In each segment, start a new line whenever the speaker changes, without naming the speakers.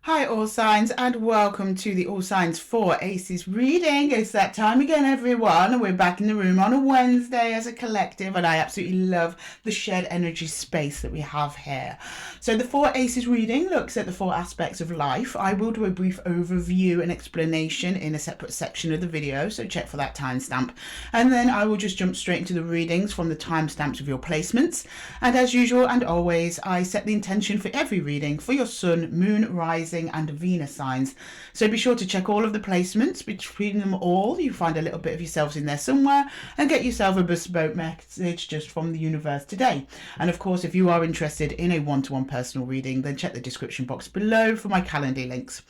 Hi all signs and welcome to the All Signs for ACES reading. It's that time again everyone. We're back in the room on a Wednesday as a collective and I absolutely love the shared energy space that we have here. So the 4 ACES reading looks at the 4 aspects of life. I will do a brief overview and explanation in a separate section of the video, so check for that timestamp. And then I will just jump straight into the readings from the timestamps of your placements. And as usual and always, I set the intention for every reading for your sun, moon, rising and Venus signs. So be sure to check all of the placements. Between them all, you find a little bit of yourselves in there somewhere and get yourself a bespoke message just from the universe today. And of course, if you are interested in a one-to-one personal reading, then check the description box below for my calendar links.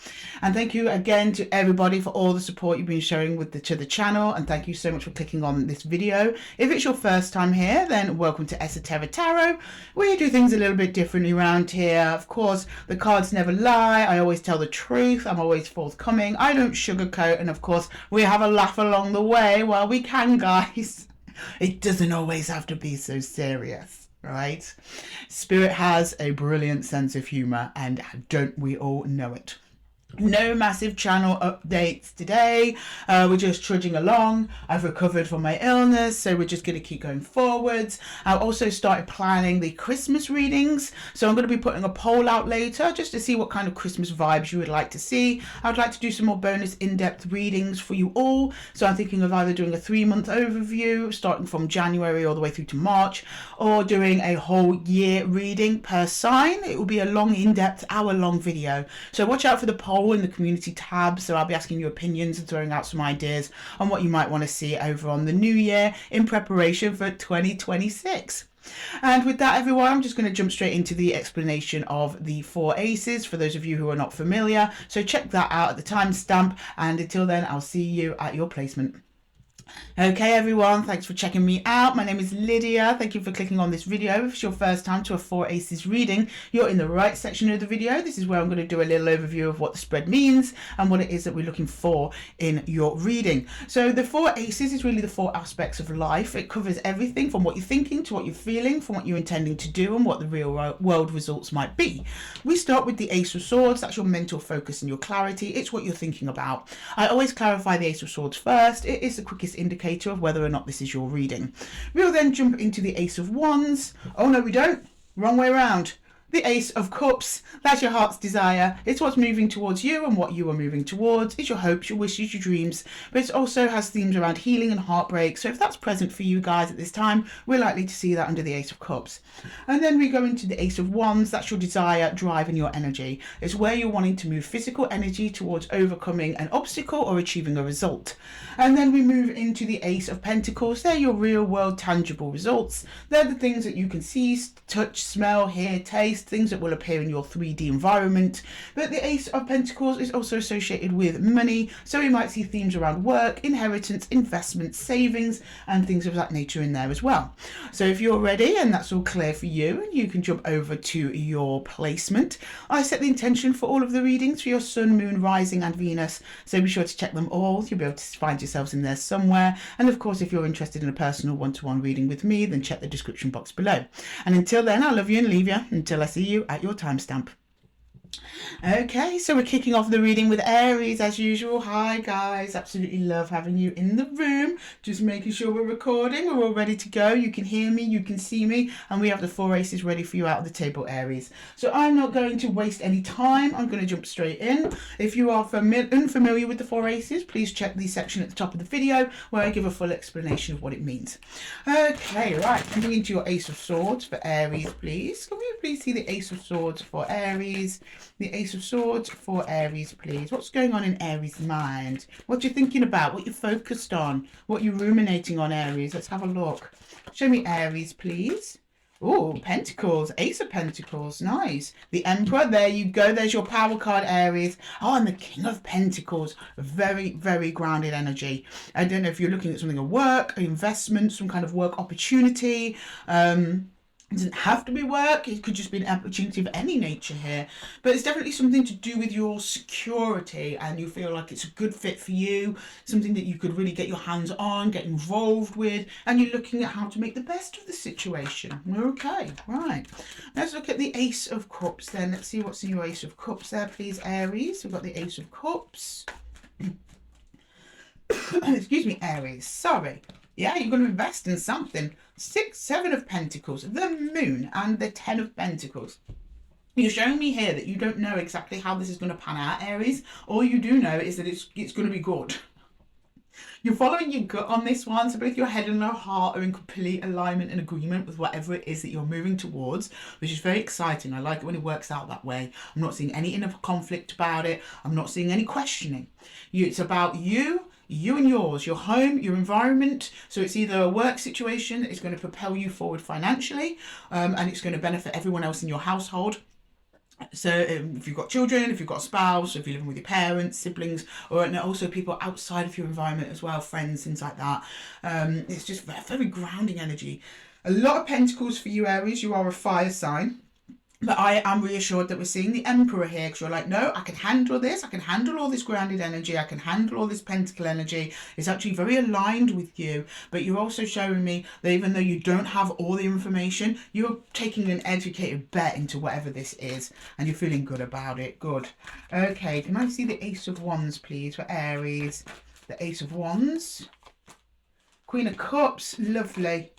And thank you again to everybody for all the support you've been showing to the channel, and thank you so much for clicking on this video. If it's your first time here, then welcome to Esotera Tarot. We do things a little bit differently around here. Of course, the cards never lie. I always tell the truth. I'm always forthcoming. I don't sugarcoat. And of course, we have a laugh along the way while we can, guys. It doesn't always have to be so serious, right? Spirit has a brilliant sense of humor, and don't we all know it? No massive channel updates today. We're just trudging along. I've recovered from my illness, so we're just going to keep going forwards. I also started planning the Christmas readings, so I'm going to be putting a poll out later just to see what kind of Christmas vibes you would like to see. I'd like to do some more bonus in-depth readings for you all, so I'm thinking of either doing a 3-month overview starting from January all the way through to March, or doing a whole year reading per sign. It will be a long, in-depth, hour-long video, so watch out for the poll in the community tab. So I'll be asking you opinions and throwing out some ideas on what you might want to see over on the new year in preparation for 2026. And with that, everyone, I'm just going to jump straight into the explanation of the 4 ACES for those of you who are not familiar. So check that out at the timestamp, and until then, I'll see you at your placement. Okay everyone, thanks for checking me out. My name is Lydia. Thank you for clicking on this video. If it's your first time to a 4 ACES reading, you're in the right section of the video. This is where I'm going to do a little overview of what the spread means and what it is that we're looking for in your reading. So the 4 ACES is really the 4 aspects of life. It covers everything from what you're thinking to what you're feeling, from what you're intending to do and what the real world results might be. We start with the Ace of Swords. That's your mental focus and your clarity. It's what you're thinking about. I always clarify the Ace of Swords first. It is the quickest indicator of whether or not this is your reading. We'll then jump into the Ace of Wands. Oh no, we don't. Wrong way around. The Ace of Cups, that's your heart's desire. It's what's moving towards you and what you are moving towards. It's your hopes, your wishes, your dreams. But it also has themes around healing and heartbreak. So if that's present for you guys at this time, we're likely to see that under the Ace of Cups. And then we go into the Ace of Wands. That's your desire, drive and your energy. It's where you're wanting to move physical energy towards overcoming an obstacle or achieving a result. And then we move into the Ace of Pentacles. They're your real world tangible results. They're the things that you can see, touch, smell, hear, taste, things that will appear in your 3D environment. But the Ace of Pentacles is also associated with money, so we might see themes around work, inheritance, investment, savings and things of that nature in there as well. So if you're ready and that's all clear for you, you can jump over to your placement. I set the intention for all of the readings for your sun, moon, rising and Venus, so be sure to check them all. You'll be able to find yourselves in there somewhere. And of course, if you're interested in a personal one-to-one reading with me, then check the description box below. And until then, I love you and leave you until I see you at your timestamp. Okay, so we're kicking off the reading with Aries as usual. Hi guys, absolutely love having you in the room. Just making sure we're recording, we're all ready to go. You can hear me, you can see me, and we have the 4 ACES ready for you out of the table, Aries. So I'm not going to waste any time. I'm going to jump straight in. If you are unfamiliar with the 4 ACES, please check the section at the top of the video where I give a full explanation of what it means. Okay, right, coming into your Ace of Swords for Aries, please. Can we please see the Ace of Swords for Aries? The Ace of Swords for Aries, please. What's going on in Aries' mind? What you're thinking about, what you're focused on, what you're ruminating on, Aries. Let's have a look. Show me Aries, please. Oh, Pentacles, Ace of Pentacles, nice. The Emperor, there you go. There's your power card, Aries. Oh, and the King of Pentacles, very, very grounded energy. I don't know if you're looking at something at work, investment, some kind of work opportunity. It doesn't have to be work, it could just be an opportunity of any nature here. But it's definitely something to do with your security, and you feel like it's a good fit for you, something that you could really get your hands on, get involved with, and you're looking at how to make the best of the situation. Okay, right. Let's look at the Ace of Cups then. Let's see what's in your Ace of Cups there, please, Aries. We've got the Ace of Cups. Excuse me, Aries. Sorry. Yeah, you're going to invest in something. 6, 7 of Pentacles, the Moon, and the 10 of Pentacles. You're showing me here that you don't know exactly how this is going to pan out, Aries. All you do know is that it's going to be good. You're following your gut on this one, so both your head and your heart are in complete alignment and agreement with whatever it is that you're moving towards, which is very exciting. I like it when it works out that way. I'm not seeing any inner conflict about it. I'm not seeing any questioning. It's about you and yours, your home, your environment. So it's either a work situation that is going to propel you forward financially, and it's going to benefit everyone else in your household. So if you've got children, if you've got a spouse, if you're living with your parents, siblings, or also people outside of your environment as well, friends, things like that. It's just very grounding energy. A lot of pentacles for you, Aries. You are a fire sign. But I am reassured that we're seeing the Emperor here, because you're like, no, I can handle this. I can handle all this grounded energy. I can handle all this pentacle energy. It's actually very aligned with you. But you're also showing me that even though you don't have all the information, you're taking an educated bet into whatever this is. And you're feeling good about it. Good. Okay, can I see the Ace of Wands, please, for Aries? The Ace of Wands. Queen of Cups. Lovely.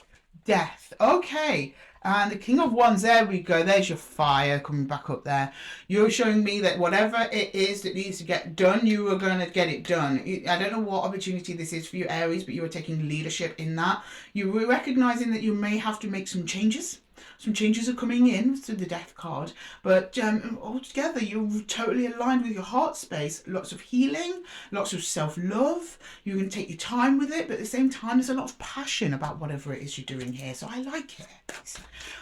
Death. Okay. And the King of Wands, there we go. There's your fire coming back up there. You're showing me that whatever it is that needs to get done, you are going to get it done. I don't know what opportunity this is for you, Aries, but you are taking leadership in that. You were recognizing that you may have to make some changes. Some changes are coming in through the Death card, but altogether you're totally aligned with your heart space. Lots of healing, lots of self-love. You can take your time with it, but at the same time there's a lot of passion about whatever it is you're doing here. So I like it.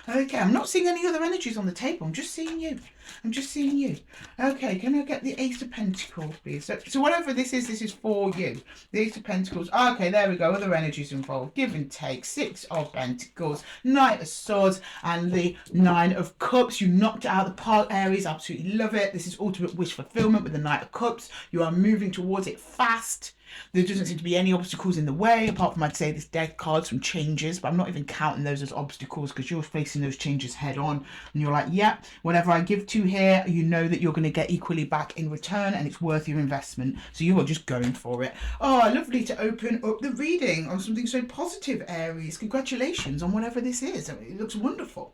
Okay, I'm not seeing any other energies on the table. I'm just seeing you. I'm just seeing you. Okay, can I get the Ace of Pentacles, please? So whatever this is for you. The Ace of Pentacles. Okay, there we go. Other energies involved. Give and take. 6 of Pentacles. Knight of Swords. And the 9 of Cups. You knocked it out of the park, Aries. Absolutely love it. This is ultimate wish fulfillment with the Knight of Cups. You are moving towards it fast. There doesn't seem to be any obstacles in the way, apart from, I'd say, this Death card, some changes, but I'm not even counting those as obstacles because you're facing those changes head on. And you're like, yeah, whatever I give to here, you know that you're going to get equally back in return and it's worth your investment. So you are just going for it. Oh, lovely to open up the reading on something so positive, Aries. Congratulations on whatever this is. It looks wonderful.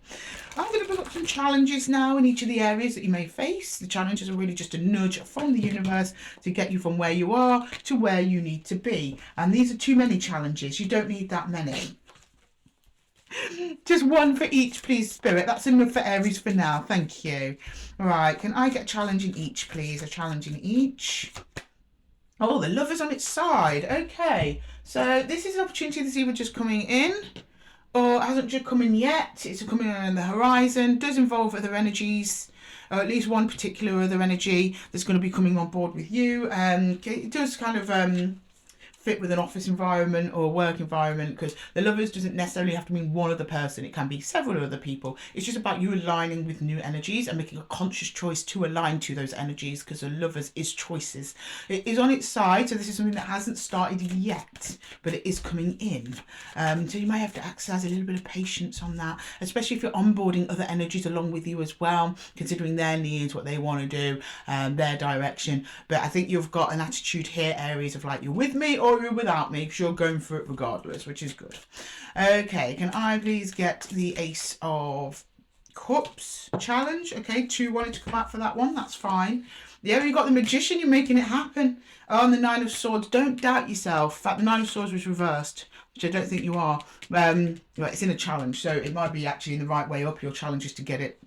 I'm going to bring up some challenges now in each of the areas that you may face. The challenges are really just a nudge from the universe to get you from where you are to where you need to be. And these are too many challenges. You don't need that many. Just one for each, please, Spirit. That's enough for Aries for now. Thank you. All right. Can I get a challenge in each, please? A challenge in each. Oh, the Lover's on its side. Okay. So this is an opportunity that's either just coming in or hasn't just come in yet. It's coming on the horizon. Does involve other energies. Or at least one particular other energy that's going to be coming on board with you. It does kind of fit with an office environment or work environment, because the Lovers doesn't necessarily have to mean one other person. It can be several other people. It's just about you aligning with new energies and making a conscious choice to align to those energies, because the Lovers is choices. It is on its side, so this is something that hasn't started yet, but it is coming in. So you might have to exercise a little bit of patience on that, especially if you're onboarding other energies along with you as well, considering their needs, what they want to do, their direction. But I think you've got an attitude here, Aries, of like, you're with me or you're without me, because you're going for it regardless, which is good. Okay, can I please get the Ace of Cups challenge? Okay, 2 wanted to come out for that one. That's fine. Yeah, you got the Magician. You're making it happen. On the 9 of Swords, don't doubt yourself. In fact, the 9 of Swords was reversed, which I don't think you are. Well, it's in a challenge, so it might be actually in the right way up. Your challenge is to get it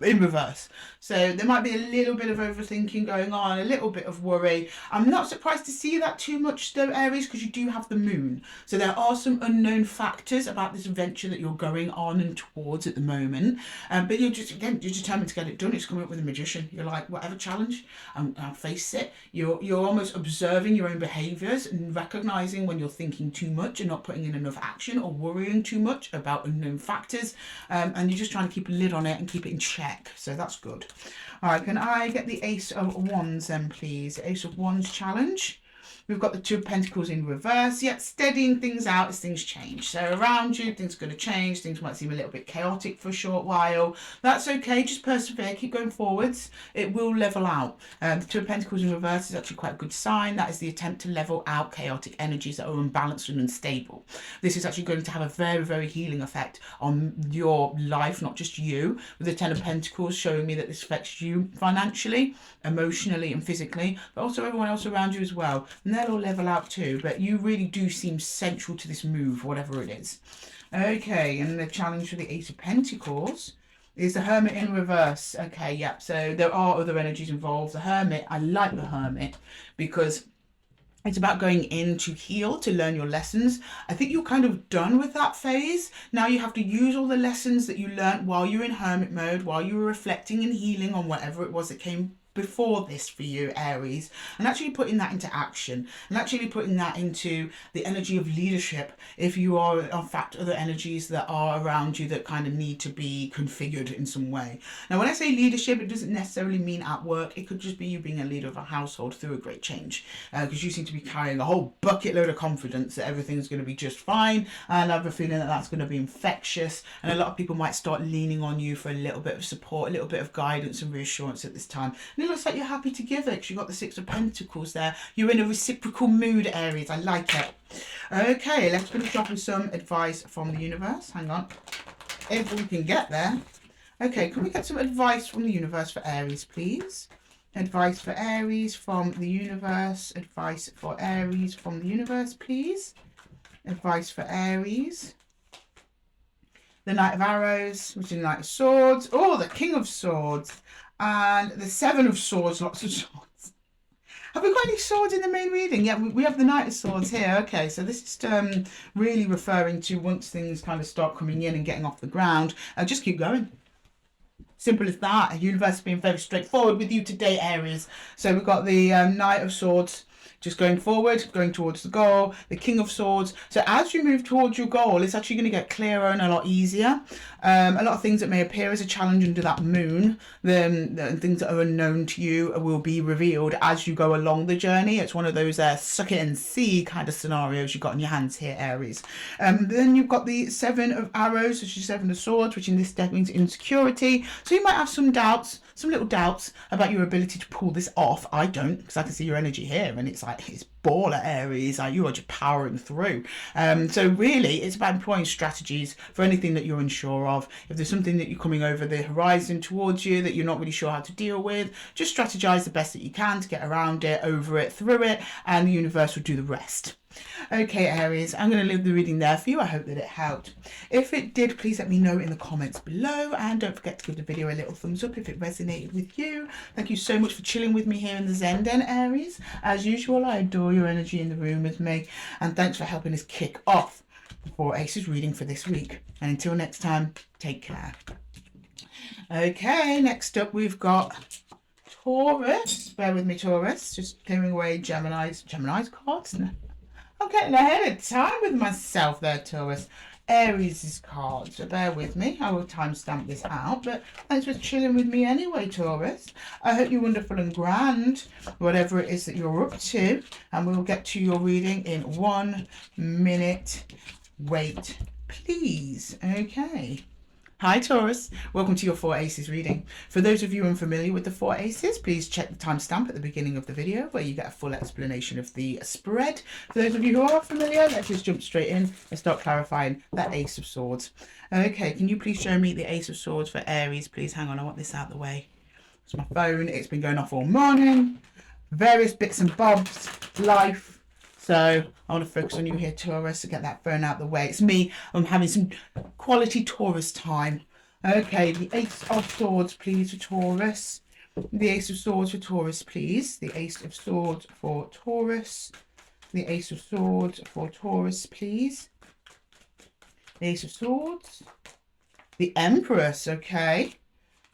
in reverse. So there might be a little bit of overthinking going on, a little bit of worry. I'm not surprised to see that too much though, Aries, because you do have the moon. So there are some unknown factors about this venture that you're going on and towards at the moment. But you're just, again, you're determined to get it done. It's coming up with a magician. You're like, whatever challenge, I'll face it. You're almost observing your own behaviours and recognising when you're thinking too much and not putting in enough action, or worrying too much about unknown factors. And you're just trying to keep a lid on it and keep it in check. So that's good. All right, can I get the Ace of Wands then, please? Ace of Wands challenge. We've got the Two of Pentacles in reverse, yet steadying things out as things change. So around you, things are going to change. Things might seem a little bit chaotic for a short while. That's okay. Just persevere. Keep going forwards. It will level out. The Two of Pentacles in reverse is actually quite a good sign. That is the attempt to level out chaotic energies that are unbalanced and unstable. This is actually going to have a very, very healing effect on your life, not just you. With the Ten of Pentacles showing me that this affects you financially, emotionally and physically, but also everyone else around you as well. And they'll level out too, but you really do seem central to this move, whatever it is. Okay, and the challenge for the Ace of Pentacles is the Hermit in reverse. Okay, yeah, so there are other energies involved. The Hermit, I like the Hermit because it's about going in to heal, to learn your lessons. I think you're kind of done with that phase. Now you have to use all the lessons that you learned while you were in Hermit mode, while you were reflecting and healing on whatever it was that came before this for you, Aries, and actually putting that into action, and actually putting that into the energy of leadership if you are in fact other energies that are around you that kind of need to be configured in some way. Now when I say leadership, it doesn't necessarily mean at work. It could just be you being a leader of a household through a great change, because you seem to be carrying a whole bucket load of confidence that everything's going to be just fine, and I have a feeling that that's going to be infectious, and a lot of people might start leaning on you for a little bit of support, a little bit of guidance and reassurance at this time. And it looks like you're happy to give it because you've got the Six of Pentacles there. You're in a reciprocal mood, Aries. I like it. Okay, let's finish off with some advice from the universe. Hang on. If we can get there. Okay, can we get some advice from the universe for Aries, please? Advice for Aries from the universe. Advice for Aries from the universe, please. Advice for Aries. The Knight of Arrows, which is the Knight of Swords. Oh, the King of Swords. And the Seven of Swords, lots of swords. Have we got any swords in the main reading? Yeah, we have the Knight of Swords here. Okay, so this is really referring to once things kind of start coming in and getting off the ground, just keep going. Simple as that. The universe has been very straightforward with you today, Aries. So we've got the Knight of Swords, just going forward, going towards the goal, the King of Swords. So as you move towards your goal, it's actually going to get clearer and a lot easier. A lot of things that may appear as a challenge under that moon, the things that are unknown to you will be revealed as you go along the journey. It's one of those suck it and see kind of scenarios you've got in your hands here, Aries. Then you've got the Seven of Arrows, which is Seven of Swords, which in this deck means insecurity. So you might have some doubts, some little doubts about your ability to pull this off. I don't, because I can see your energy here and it's like, it's baller, Aries. Like, you are just powering through. So really it's about employing strategies for anything that you're unsure of. If there's something that you're coming over the horizon towards you that you're not really sure how to deal with, just strategize the best that you can to get around it, over it, through it, and the universe will do the rest. Okay, Aries, I'm going to leave the reading there for you. I hope that it helped. If it did, please let me know in the comments below, and don't forget to give the video a little thumbs up if it resonated with you. Thank you so much for chilling with me here in the Zen Den, Aries. As usual, I adore your energy in the room with me, and thanks for helping us kick off the 4 Aces reading for this week. And until next time, take care. Okay, next up we've got Taurus. Bear with me, Taurus. Just clearing away Gemini's cards. I'm getting ahead of time with myself there, Taurus. Aries' card, so bear with me. I will timestamp this out, but thanks for chilling with me anyway, Taurus. I hope you're wonderful and grand, whatever it is that you're up to, and we'll get to your reading in 1 minute. Wait, please. Okay. Hi Taurus, welcome to your 4 Aces reading. For those of you unfamiliar with the 4 Aces, please check the timestamp at the beginning of the video where you get a full explanation of the spread. For those of you who are familiar, let's just jump straight in and start clarifying that Ace of Swords. Okay, can you please show me the Ace of Swords for Aries, please? Hang on, I want this out of the way. It's my phone, it's been going off all morning. Various bits and bobs, life. So I want to focus on you here, Taurus, to get that phone out of the way. It's me. I'm having some quality Taurus time. Okay, the Ace of Swords, please, for Taurus. The Ace of Swords for Taurus, please. The Ace of Swords for Taurus. The Ace of Swords for Taurus, please. The Ace of Swords. The Empress, okay.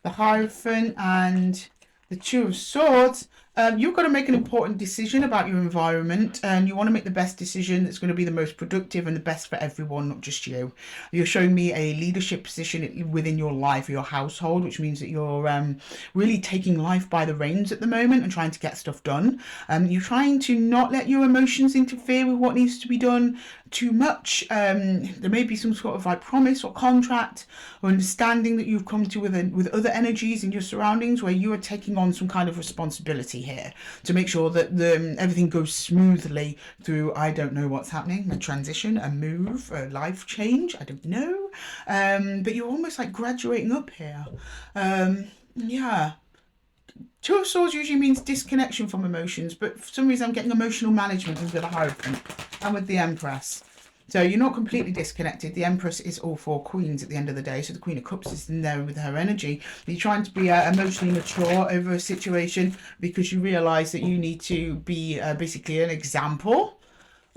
The Hierophant and the Two of Swords. You've got to make an important decision about your environment, and you want to make the best decision that's going to be the most productive and the best for everyone, not just you. You're showing me a leadership position within your life, your household, which means that you're really taking life by the reins at the moment and trying to get stuff done. You're trying to not let your emotions interfere with what needs to be done too much. There may be some sort of like promise or contract or understanding that you've come to with other energies in your surroundings, where you are taking on some kind of responsibility here to make sure that everything goes smoothly through, I don't know what's happening, a transition, a move, a life change, I don't know. But you're almost like graduating up here. Yeah. Two of Swords usually means disconnection from emotions, but for some reason I'm getting emotional management with the Hierophant and with the Empress. So you're not completely disconnected. The Empress is all four queens at the end of the day, so the Queen of Cups is in there with her energy. You're trying to be emotionally mature over a situation because you realise that you need to be basically an example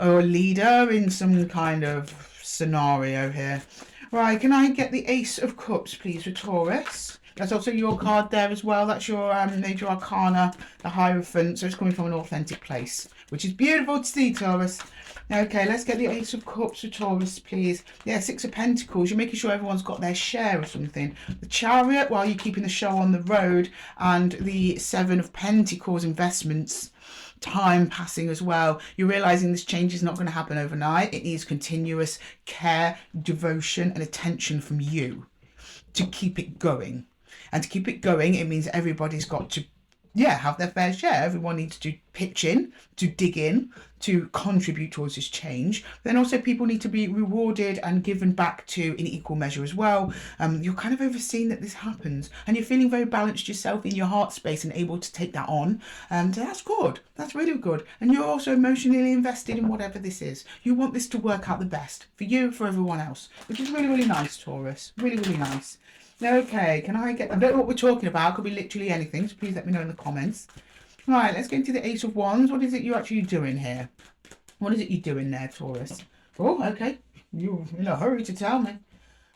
or a leader in some kind of scenario here. Right, can I get the Ace of Cups, please, for Taurus? That's also your card there as well. That's your major arcana, the Hierophant. So it's coming from an authentic place, which is beautiful to see, Taurus. Okay, let's get the Ace of Cups for Taurus, please. Yeah, Six of Pentacles. You're making sure everyone's got their share of something. The Chariot, while you're keeping the show on the road. And the Seven of Pentacles, investments. Time passing as well. You're realizing this change is not going to happen overnight. It needs continuous care, devotion, and attention from you to keep it going. And to keep it going, it means everybody's got to, have their fair share. Everyone needs to pitch in, to dig in, to contribute towards this change. Then also people need to be rewarded and given back to in equal measure as well. You're kind of overseeing that this happens, and you're feeling very balanced yourself in your heart space and able to take that on. So that's good. That's really good. And you're also emotionally invested in whatever this is. You want this to work out the best for you, for everyone else, which is really, really nice, Taurus. Really, really nice. Okay, can I get, I don't know what we're talking about, could be literally anything, so please let me know in the comments. Right, let's get into the Ace of Wands. What is it you're actually doing here? What is it you're doing there, Taurus? Oh, okay, you're in a hurry to tell me.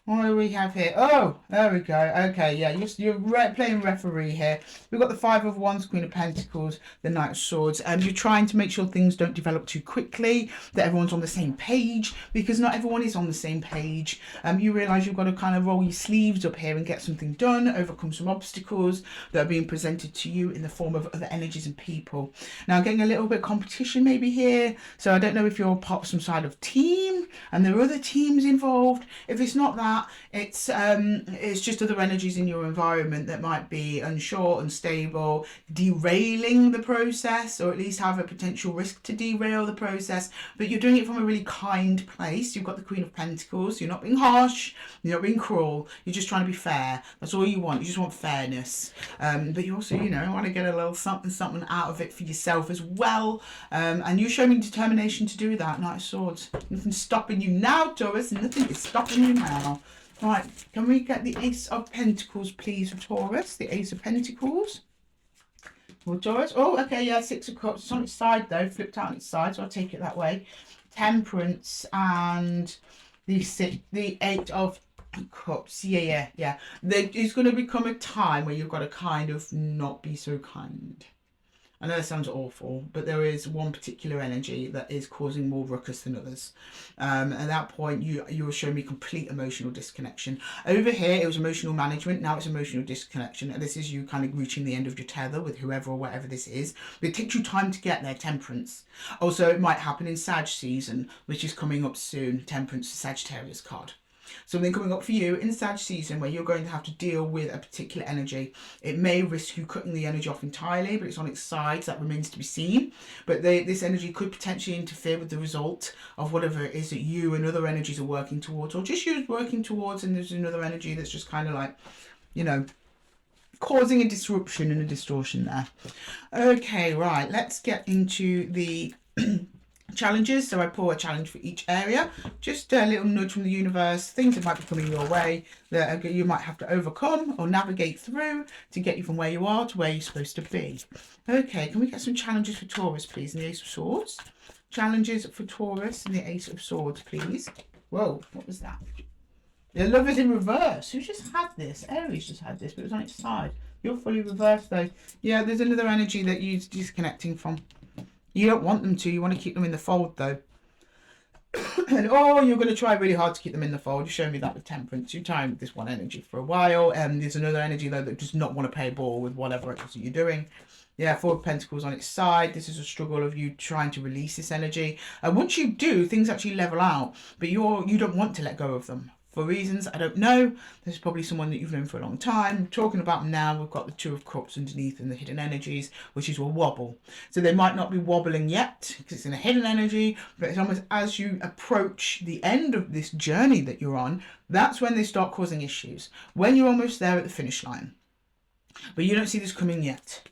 What do we have here? Oh, there we go. Okay, yeah, you're playing referee here. We've got the Five of Wands, Queen of Pentacles, the Knight of Swords, and you're trying to make sure things don't develop too quickly, that everyone's on the same page, because not everyone is on the same page. You realise you've got to kind of roll your sleeves up here and get something done, overcome some obstacles that are being presented to you in the form of other energies and people. Now, getting a little bit of competition maybe here, so I don't know if you're part of some side of team, and there are other teams involved. If it's not that, it's just other energies in your environment that might be unsure, unstable, derailing the process, or at least have a potential risk to derail the process. But you're doing it from a really kind place. You've got the Queen of Pentacles. You're not being harsh, you're not being cruel, you're just trying to be fair. That's all you want. You just want fairness. But you also, want to get a little something out of it for yourself as well. And you're showing determination to do that. Knight of Swords. Nothing's stopping you now, Taurus. Nothing is stopping you now. Right, can we get the Ace of Pentacles, please, for Taurus? The Ace of Pentacles for Taurus. Oh, okay, yeah, Six of Cups. It's on its side, though, flipped out on its side, so I'll take it that way. Temperance and the Eight of Cups. Yeah. There's going to become a time where you've got to kind of not be so kind. I know that sounds awful, but there is one particular energy that is causing more ruckus than others. At that point, you were showing me complete emotional disconnection. Over here, it was emotional management. Now it's emotional disconnection. And this is you kind of reaching the end of your tether with whoever or whatever this is. But it takes you time to get there, Temperance. Also, it might happen in Sag season, which is coming up soon. Temperance, the Sagittarius card. Something coming up for you in Sag season where you're going to have to deal with a particular energy. It may risk you cutting the energy off entirely, but it's on its side, so that remains to be seen. But this energy could potentially interfere with the result of whatever it is that you and other energies are working towards, or just you working towards, and there's another energy that's just kind of like, causing a disruption and a distortion there. Okay, right, let's get into the challenges. So I pull a challenge for each area, just a little nudge from the universe, things that might be coming your way that you might have to overcome or navigate through to get you from where you are to where you're supposed to be. Okay, can we get some challenges for Taurus, please, and the Ace of Swords? Challenges for Taurus and the Ace of Swords, please. Whoa, what was that? The love is in reverse. Who just had this? Aries just had this, but it was on its side. You're fully reversed though. Yeah, there's another energy that you're disconnecting from. You don't want them to. You want to keep them in the fold though. And you're going to try really hard to keep them in the fold. You showed me that with Temperance. You time this one energy for a while. There's another energy though that does not want to play ball with whatever it is that you're doing. Yeah, Four of Pentacles on its side. This is a struggle of you trying to release this energy. And once you do, things actually level out. But you don't want to let go of them. For reasons I don't know. There's probably someone that you've known for a long time. Talking about them now, we've got the Two of Cups underneath and the hidden energies, which is a wobble. So they might not be wobbling yet because it's in a hidden energy, but it's almost as you approach the end of this journey that you're on, that's when they start causing issues. When you're almost there at the finish line. But you don't see this coming yet.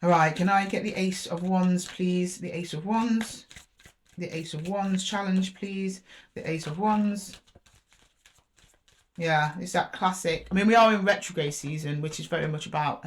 All right, can I get the Ace of Wands, please? The Ace of Wands. The Ace of Wands challenge, please. The Ace of Wands. Yeah, it's that classic. I mean, we are in retrograde season, which is very much about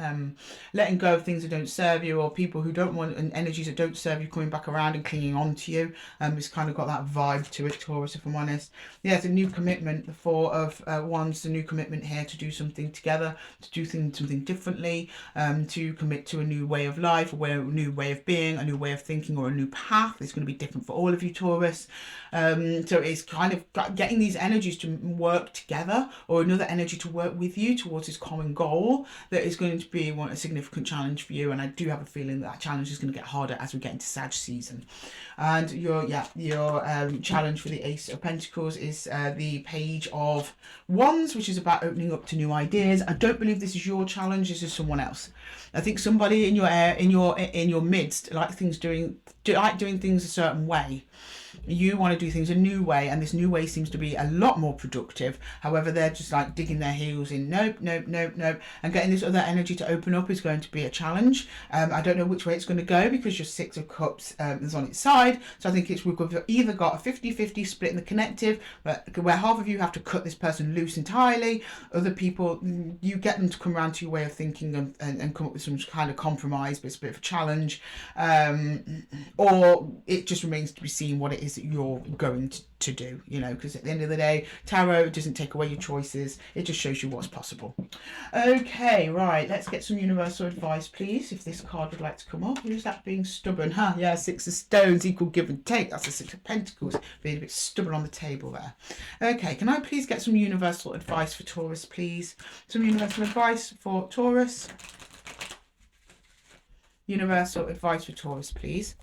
letting go of things that don't serve you, or people who don't want, and energies that don't serve you coming back around and clinging on to you. It's kind of got that vibe to it, Taurus, if I'm honest. Yeah, it's a new commitment. The Four of Wands, a new commitment here to do something together, to do something differently, to commit to a new way of life, a new way of being, a new way of thinking, or a new path. It's going to be different for all of you, Taurus. So it's kind of getting these energies to work together, or another energy to work with you towards this common goal that is going to be a significant challenge for you. And I do have a feeling that challenge is going to get harder as we get into Sag season. And your challenge for the Ace of Pentacles is the Page of Wands, which is about opening up to new ideas. I don't believe this is your challenge. This is someone else. I think somebody in your midst like doing things a certain way. You want to do things a new way, and this new way seems to be a lot more productive. However, they're just like digging their heels in. Nope. And getting this other energy to open up is going to be a challenge. I don't know which way it's going to go because your Six of Cups is on its side. So I think we've either got a 50-50 split in the connective, where half of you have to cut this person loose entirely. Other people, you get them to come around to your way of thinking and come up with some kind of compromise, but it's a bit of a challenge. Or it just remains to be seen what it is that you're going to do, because at the end of the day, tarot doesn't take away your choices, it just shows you what's possible. Okay, right, let's get some universal advice, please, if this card would like to come up. Who's that being stubborn? Yeah, Six of Stones, equal give and take. That's a Six of Pentacles, being a bit stubborn on the table there. Okay, can I please get some universal advice for Taurus, please? Some universal advice for Taurus. Universal advice for Taurus, please.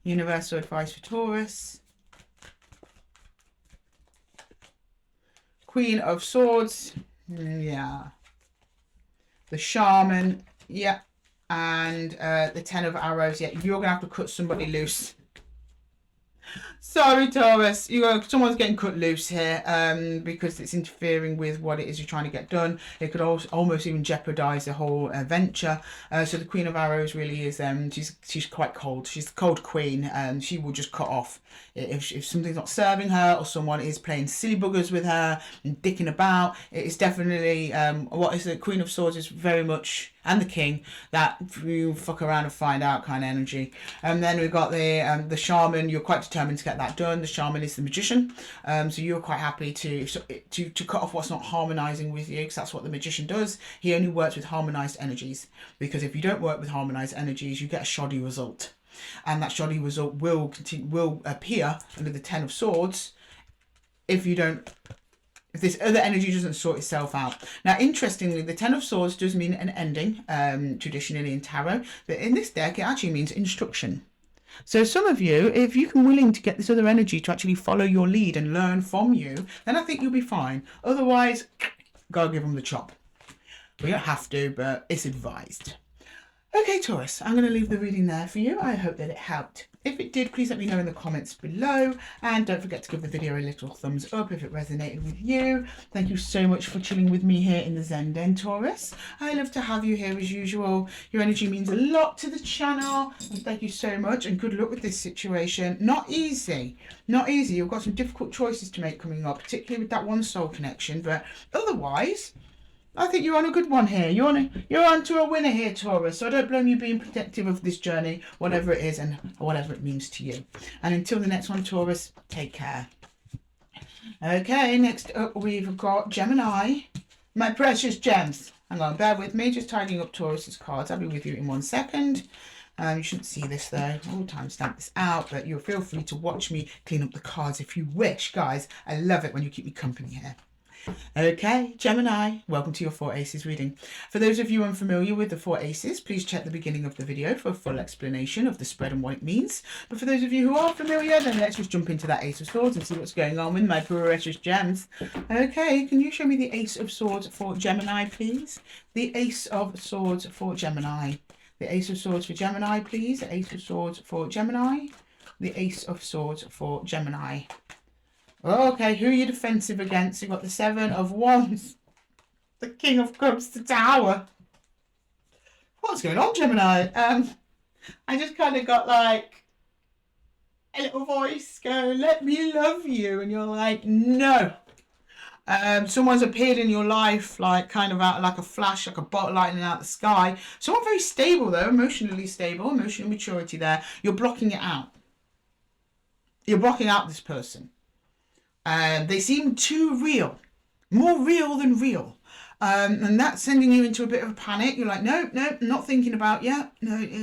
Universal advice for Taurus. Queen of Swords. Yeah. The Shaman. Yeah. And the Ten of Arrows. Yeah, you're going to have to cut somebody loose. Sorry, Taurus, someone's getting cut loose here because it's interfering with what it is you're trying to get done. It could also almost even jeopardize the whole venture. So the Queen of Arrows really is she's quite cold. She's the cold queen, and she will just cut off if something's not serving her, or someone is playing silly buggers with her and dicking about. It is definitely what is the Queen of Swords is very much, and the King, that you fuck around and find out kind of energy. And then we've got the Shaman. You're quite determined to get that done. The Shaman is the Magician, so you're quite happy to cut off what's not harmonizing with you, because that's what the Magician does. He only works with harmonized energies, because if you don't work with harmonized energies, you get a shoddy result, and that shoddy result will appear under the Ten of Swords if this other energy doesn't sort itself out. Now, interestingly, the Ten of Swords does mean an ending, traditionally in tarot, but in this deck, it actually means instruction. So some of you, if you can willing to get this other energy to actually follow your lead and learn from you, then I think you'll be fine. Otherwise, go give them the chop. We don't have to, but it's advised. Okay, Taurus, I'm going to leave the reading there for you. I hope that it helped. If it did, please let me know in the comments below. And don't forget to give the video a little thumbs up if it resonated with you. Thank you so much for chilling with me here in the Zen Den, Taurus. I love to have you here as usual. Your energy means a lot to the channel. And thank you so much. And good luck with this situation. Not easy. Not easy. You've got some difficult choices to make coming up, particularly with that one soul connection. But otherwise, I think you're on a good one here. You're on to a winner here, Taurus. So I don't blame you being protective of this journey, whatever it is and whatever it means to you. And until the next one, Taurus, take care. Okay, next up we've got Gemini. My precious gems. Hang on, bear with me. Just tidying up Taurus's cards. I'll be with you in 1 second. You shouldn't see this though. I'll timestamp this out, but you'll feel free to watch me clean up the cards if you wish, guys. I love it when you keep me company here. Okay, Gemini, welcome to your 4 Aces reading. For those of you unfamiliar with the 4 Aces, please check the beginning of the video for a full explanation of the spread and what it means. But for those of you who are familiar, then let's just jump into that Ace of Swords and see what's going on with my precious gems. Okay, can you show me the Ace of Swords for Gemini, please? The Ace of Swords for Gemini. The Ace of Swords for Gemini, please. The Ace of Swords for Gemini. The Ace of Swords for Gemini. Okay, who are you defensive against? You've got the 7 of Wands, the King of Cups, the Tower. What's going on, Gemini? I just kind of got like a little voice go, let me love you. And you're like, no. Someone's appeared in your life, like kind of out like a flash, like a bolt lightning out the sky. Someone very stable though, emotionally stable, emotional maturity there. You're blocking it out. You're blocking out this person. They seem too real, more real than real. And that's sending you into a bit of a panic. You're like, no, not thinking about, no,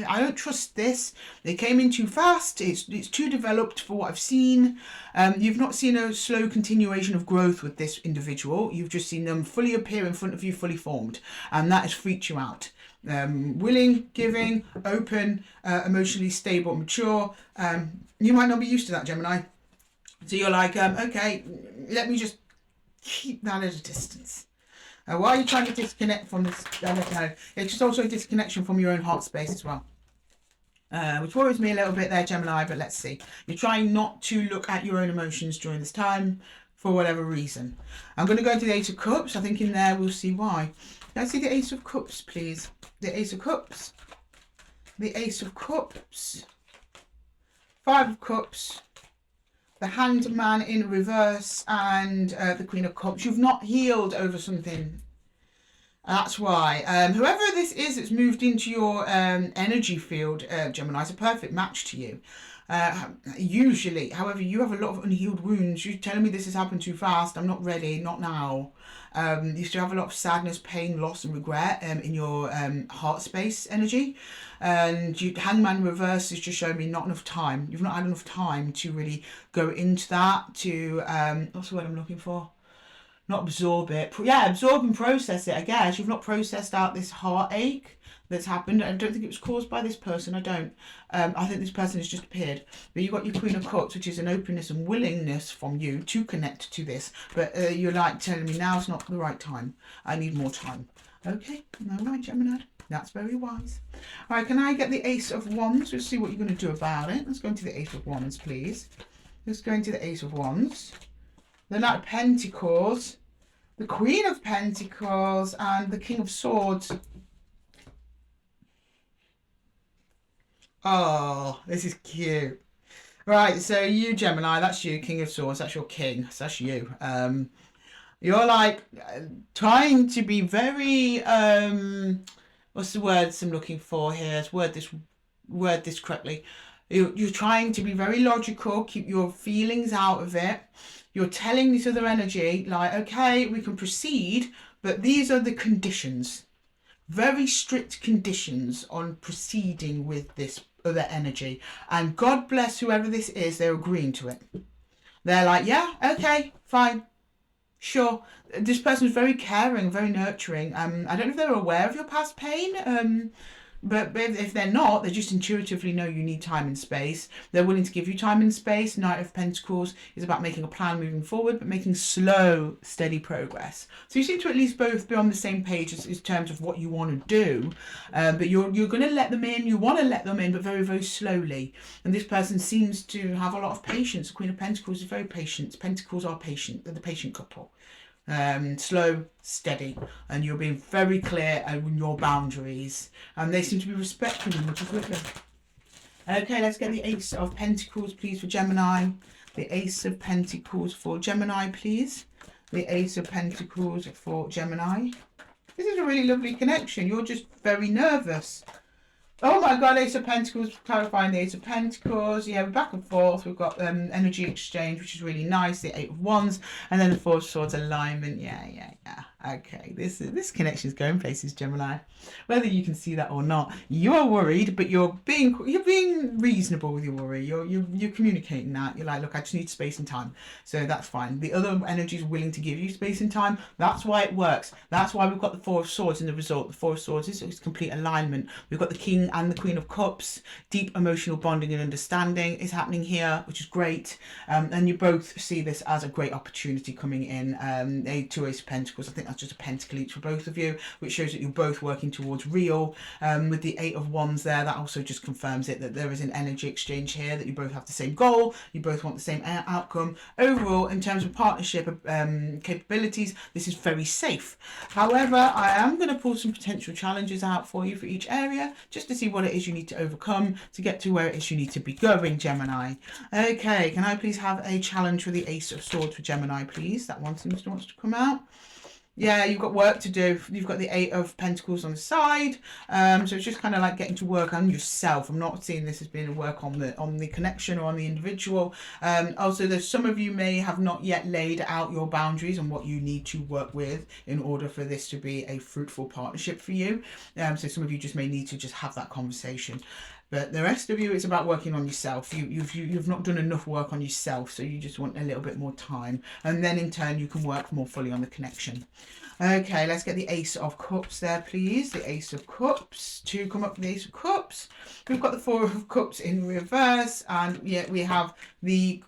I don't trust this. They came in too fast. It's too developed for what I've seen. You've not seen a slow continuation of growth with this individual. You've just seen them fully appear in front of you, fully formed. And that has freaked you out. Willing, giving, open, emotionally stable, mature. You might not be used to that, Gemini. So you're like, okay, let me just keep that at a distance. Why are you trying to disconnect from this? I don't know. It's just also a disconnection from your own heart space as well. Which worries me a little bit there, Gemini, but let's see. You're trying not to look at your own emotions during this time for whatever reason. I'm going to go into the Ace of Cups. I think in there we'll see why. Let's see the Ace of Cups, please. The Ace of Cups. The Ace of Cups. 5 of Cups. The Hanged Man in reverse and the Queen of Cups. You've not healed over something. That's why. Whoever this is that's moved into your energy field, Gemini, is a perfect match to you. Usually, however, you have a lot of unhealed wounds. You're telling me this has happened too fast. I'm not ready. Not now. You still have a lot of sadness, pain, loss and regret in your heart space energy. And Hangman reverse is just showing me not enough time. You've not had enough time to really go into that, to, what's the word I'm looking for? Not absorb it. Absorb and process it, I guess. You've not processed out this heartache that's happened. I don't think it was caused by this person. I don't. I think this person has just appeared. But you've got your Queen of Cups, which is an openness and willingness from you to connect to this. But you're like telling me now's not the right time. I need more time. Okay. All right, Gemini. That's very wise. All right, can I get the Ace of Wands? Let's see what you're going to do about it. Let's go into the Ace of Wands, please. Let's go into the Ace of Wands. The Knight of Pentacles, the Queen of Pentacles, and the King of Swords. Oh, this is cute. Right, so you, Gemini, that's you, King of Swords, that's your king, so that's you. You're like trying to be very, what's the words I'm looking for here? Let's word this correctly. You're trying to be very logical, keep your feelings out of it. You're telling this other energy, like, okay, we can proceed, but these are the conditions. Very strict conditions on proceeding with this other energy. And God bless whoever this is, they're agreeing to it. They're like, yeah, okay, fine, sure. This person's very caring, very nurturing. I don't know if they're aware of your past pain. But if they're not, they just intuitively know you need time and space. They're willing to give you time and space. Knight of Pentacles is about making a plan moving forward, but making slow, steady progress. So you seem to at least both be on the same page in terms of what you want to do. But you're going to let them in. You want to let them in, but very, very slowly. And this person seems to have a lot of patience. The Queen of Pentacles is very patient. Pentacles are patient. They're the patient couple. Slow, steady, and you're being very clear on your boundaries, and they seem to be respecting them, which is lovely. Okay, let's get the Ace of Pentacles, please, for Gemini. The Ace of Pentacles for Gemini, please. The Ace of Pentacles for Gemini. This is a really lovely connection. You're just very nervous. Oh my God, Ace of Pentacles, clarifying the Ace of Pentacles. Yeah, we're back and forth. We've got energy exchange, which is really nice. The Eight of Wands, and then the Four of Swords alignment. Yeah. Okay, this connection is going places, Gemini. Whether you can see that or not, you're worried, but you're being reasonable with your worry. You're communicating that. You're like, look, I just need space and time, so that's fine. The other energy is willing to give you space and time. That's why it works. That's why we've got the Four of Swords in the result. The Four of Swords is complete alignment. We've got the King and the Queen of Cups. Deep emotional bonding and understanding is happening here, which is great. And you both see this as a great opportunity coming in. Two Ace of Pentacles. I think that's just a pentacle each for both of you, which shows that you're both working towards real. With the Eight of Wands there, that also just confirms it, that there is an energy exchange here, that you both have the same goal, you both want the same outcome. Overall, in terms of partnership capabilities, this is very safe. However, I am going to pull some potential challenges out for you for each area, just to see what it is you need to overcome to get to where it is you need to be going, Gemini. Okay, can I please have a challenge for the Ace of Swords for Gemini, please? That one seems to want to come out. Yeah, you've got work to do. You've got the Eight of Pentacles on the side. So it's just kind of like getting to work on yourself. I'm not seeing this as being a work on the connection or on the individual. Also, there's some of you may have not yet laid out your boundaries and what you need to work with in order for this to be a fruitful partnership for you. So some of you just may need to just have that conversation. But the rest of you, it's about working on yourself. You've not done enough work on yourself, so you just want a little bit more time. And then in turn, you can work more fully on the connection. Okay, let's get the Ace of Cups there, please. The Ace of Cups. To come up with the Ace of Cups. We've got the Four of Cups in reverse. And yeah, we have the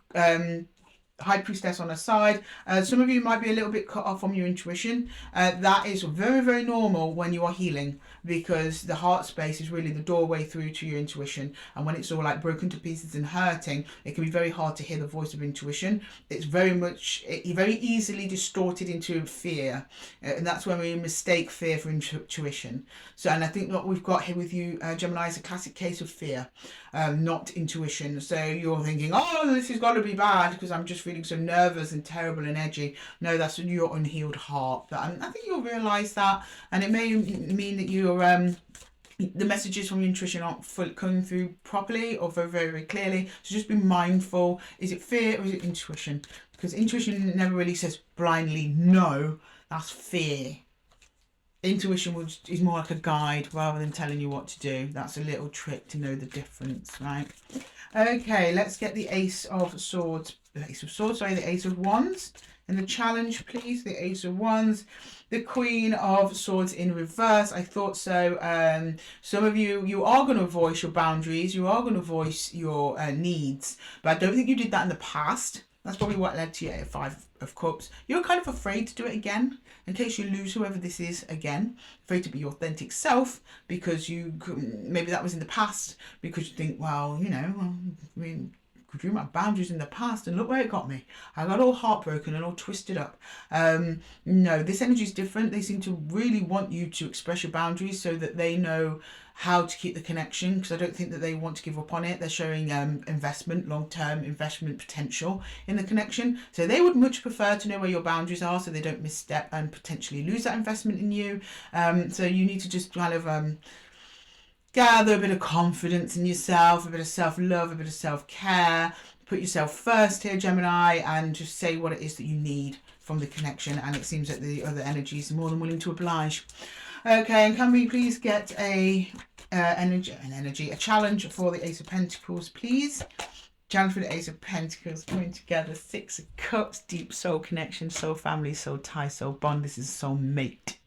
High Priestess on her side. Some of you might be a little bit cut off from your intuition. That is very, very normal when you are healing, because the heart space is really the doorway through to your intuition. And when it's all like broken to pieces and hurting, it can be very hard to hear the voice of intuition. It's very easily distorted into fear. And that's when we mistake fear for intuition. So, and I think what we've got here with you, Gemini, is a classic case of fear, not intuition. So you're thinking, oh, this has got to be bad because I'm just feeling so nervous and terrible and edgy. No, that's your unhealed heart. But I think you'll realise that, and it may mean that you're the messages from your intuition aren't coming through properly or very, very, very clearly. So just be mindful. Is it fear or is it intuition? Because intuition never really says blindly no. That's fear. Intuition is more like a guide rather than telling you what to do. That's a little trick to know the difference, right? Okay, let's get the Ace of Swords. The Ace of Swords, sorry, the Ace of Wands. And the challenge, please, the Ace of Wands. The Queen of Swords in reverse. I thought so. Some of you are going to voice your boundaries. You are going to voice your needs. But I don't think you did that in the past. That's probably what led to your Five of Cups. You're kind of afraid to do it again, in case you lose whoever this is again. Afraid to be your authentic self, because maybe that was in the past, because you think, well, you know, I mean, drew my boundaries in the past and look where it got me. I got all heartbroken and all twisted up. No, this energy is different. They seem to really want you to express your boundaries so that they know how to keep the connection, because I don't think that they want to give up on it. They're showing investment, long-term investment potential in the connection. So they would much prefer to know where your boundaries are so they don't misstep and potentially lose that investment in you. So you need to just kind of gather a bit of confidence in yourself, a bit of self-love, a bit of self-care. Put yourself first here, Gemini, and just say what it is that you need from the connection. And it seems that the other energies are more than willing to oblige. Okay, and can we please get a challenge for the Ace of Pentacles, please? Challenge for the Ace of Pentacles, coming together. Six of Cups, deep soul connection, soul family, soul tie, soul bond. This is soul mate.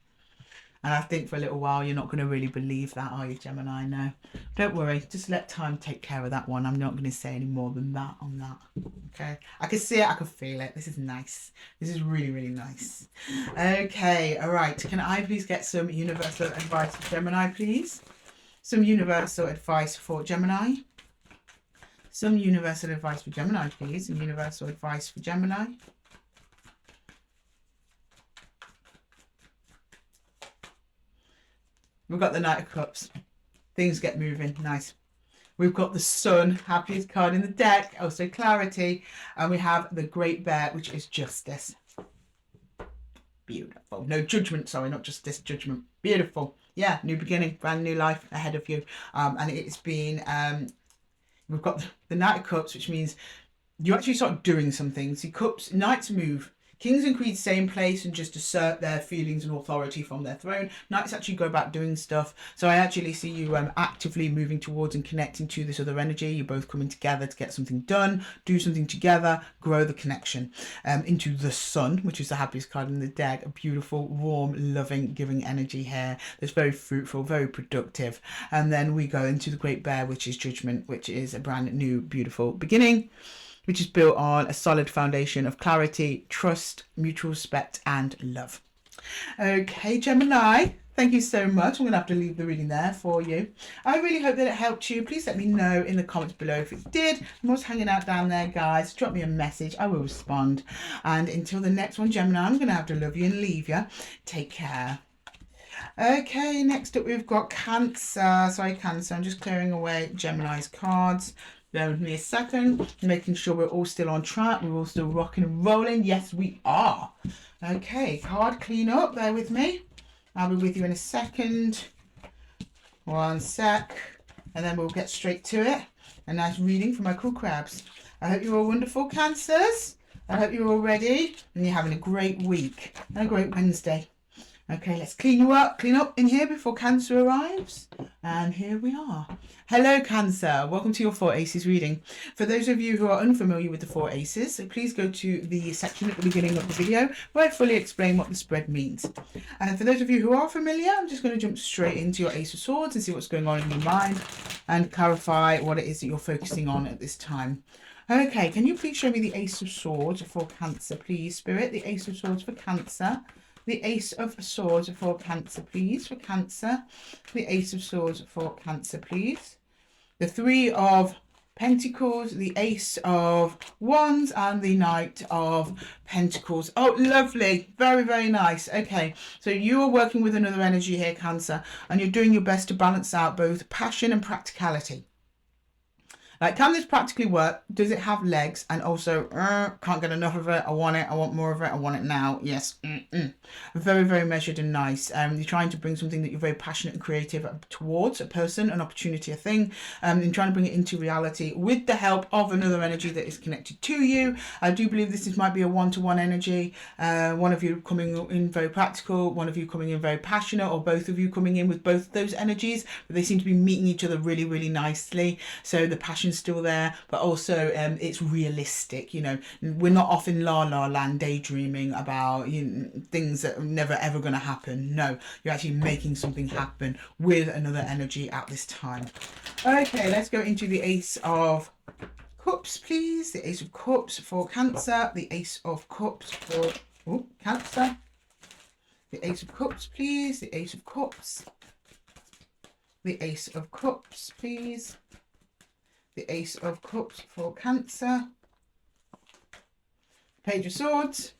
And I think for a little while you're not going to really believe that, are you, Gemini? No, don't worry. Just let time take care of that one. I'm not going to say any more than that on that. Okay, I can see it, I can feel it. This is nice. This is really, really nice. Okay, all right. Can I please get some universal advice for Gemini, please? Some universal advice for Gemini. Some universal advice for Gemini, please. Some universal advice for Gemini. We've got the Knight of Cups. Things get moving. Nice. We've got the Sun, happiest card in the deck. Also clarity. And we have the Great Bear, which is justice. Beautiful. No, judgment. Sorry, not justice, judgment. Beautiful. Yeah, new beginning, brand new life ahead of you. And it's been, we've got the Knight of Cups, which means you actually start doing some things. See, Cups, Knights move. Kings and Queens stay in place and just assert their feelings and authority from their throne. Knights actually go about doing stuff. So I actually see you actively moving towards and connecting to this other energy. You're both coming together to get something done, do something together, grow the connection into the Sun, which is the happiest card in the deck. A beautiful, warm, loving, giving energy here that's very fruitful, very productive. And then we go into the Great Bear, which is judgment, which is a brand new, beautiful beginning, which is built on a solid foundation of clarity, trust, mutual respect, and love. Okay, Gemini, thank you so much. I'm going to have to leave the reading there for you. I really hope that it helped you. Please let me know in the comments below if it did. I'm always hanging out down there, guys. Drop me a message. I will respond. And until the next one, Gemini, I'm going to have to love you and leave you. Take care. Okay, next up we've got Cancer. Sorry, Cancer. I'm just clearing away Gemini's cards. Bear with me a second, making sure we're all still on track. We're all still rocking and rolling. Yes, we are. Okay, card clean up. Bear with me. I'll be with you in a second. One sec. And then we'll get straight to it. A nice reading for my cool crabs. I hope you're all wonderful, Cancers. I hope you're all ready and you're having a great week and a great Wednesday. Okay, let's clean up in here before Cancer arrives. And here we are. Hello, Cancer. Welcome to your 4 Aces reading. For those of you who are unfamiliar with the 4 Aces, so please go to the section at the beginning of the video where I fully explain what the spread means. And for those of you who are familiar, I'm just going to jump straight into your Ace of Swords and see what's going on in your mind and clarify what it is that you're focusing on at this time. Okay, can you please show me the Ace of Swords for Cancer, please, Spirit? The Ace of Swords for Cancer. The Ace of Swords for Cancer, please, for Cancer. The Ace of Swords for Cancer, please. The Three of Pentacles, the Ace of Wands, and the Knight of Pentacles. Oh, lovely. Very, very nice. Okay, so you are working with another energy here, Cancer, and you're doing your best to balance out both passion and practicality. Like, can this practically work? Does it have legs? And also, can't get enough of it. I want it. I want more of it. I want it now. Yes. Very, very measured and nice. You're trying to bring something that you're very passionate and creative towards, a person, an opportunity, a thing, and trying to bring it into reality with the help of another energy that is connected to you. I do believe this might be a one-to-one energy. One of you coming in very practical, one of you coming in very passionate, or both of you coming in with both of those energies. But they seem to be meeting each other really, really nicely. So the passion still there, but also it's realistic. You know, we're not off in la la land daydreaming about things that are never ever going to happen. No, you're actually making something happen with another energy at this time. Okay, let's go into the Ace of Cups, please. The Ace of Cups for Cancer. The Ace of Cups for Cancer. The Ace of Cups, please. The Ace of Cups. The Ace of Cups, please. The Ace of Cups for Cancer. Page of Swords.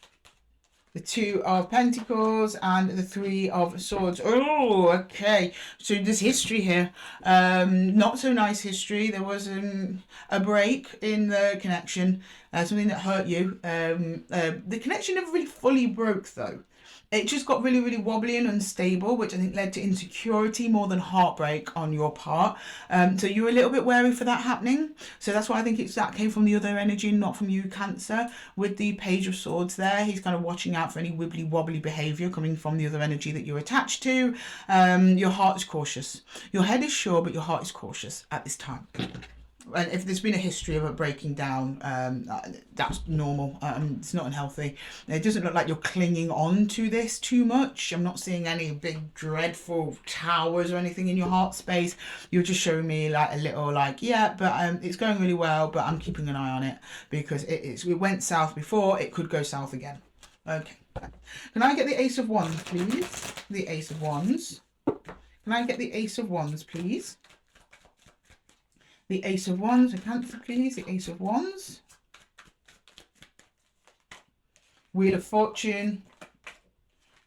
The Two of Pentacles and the Three of Swords. Oh, okay. So there's history here. Not so nice history. There was a break in the connection. Something that hurt you. The connection never really fully broke, though. It just got really, really wobbly and unstable, which I think led to insecurity more than heartbreak on your part. So you were a little bit wary for that happening. So that's why I think that came from the other energy, not from you, Cancer. With the Page of Swords there, he's kind of watching out for any wibbly wobbly behaviour coming from the other energy that you're attached to. Your heart is cautious. Your head is sure, but your heart is cautious at this time. And if there's been a history of it breaking down, that's normal. It's not unhealthy. It doesn't look like you're clinging on to this too much. I'm not seeing any big dreadful towers or anything in your heart space. You're just showing me like a little like, yeah, but it's going really well, but I'm keeping an eye on it because it went south before, it could go south again. Okay. Can I get the Ace of Wands, please? The Ace of Wands. Can I get the Ace of Wands, please? The Ace of Wands, a Cancer, please. The Ace of Wands. Wheel of Fortune.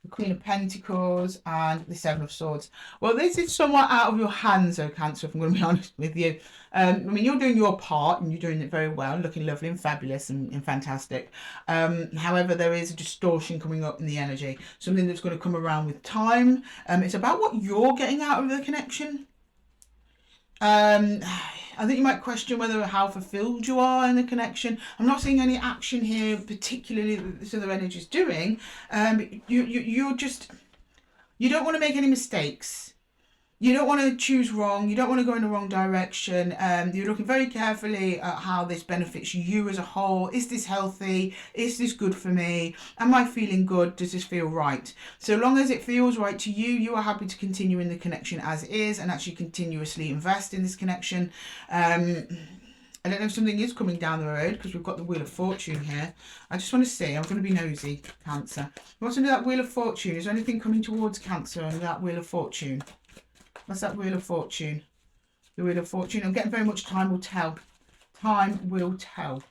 The Queen of Pentacles. And the Seven of Swords. Well, this is somewhat out of your hands, though, Cancer, if I'm going to be honest with you. I mean, you're doing your part and you're doing it very well, looking lovely and fabulous and fantastic. However, there is a distortion coming up in the energy. Something that's going to come around with time. It's about what you're getting out of the connection. I think you might question whether how fulfilled you are in the connection. I'm not seeing any action here, particularly that this other energy is doing. You don't want to make any mistakes. You don't want to choose wrong. You don't want to go in the wrong direction. You're looking very carefully at how this benefits you as a whole. Is this healthy? Is this good for me? Am I feeling good? Does this feel right? So long as it feels right to you, you are happy to continue in the connection as is and actually continuously invest in this connection. I don't know if something is coming down the road because we've got the Wheel of Fortune here. I just want to see. I'm going to be nosy, Cancer. What's under that Wheel of Fortune? Is there anything coming towards Cancer under that Wheel of Fortune? What's that Wheel of Fortune? The Wheel of Fortune. I'm getting very much time will tell. Time will tell.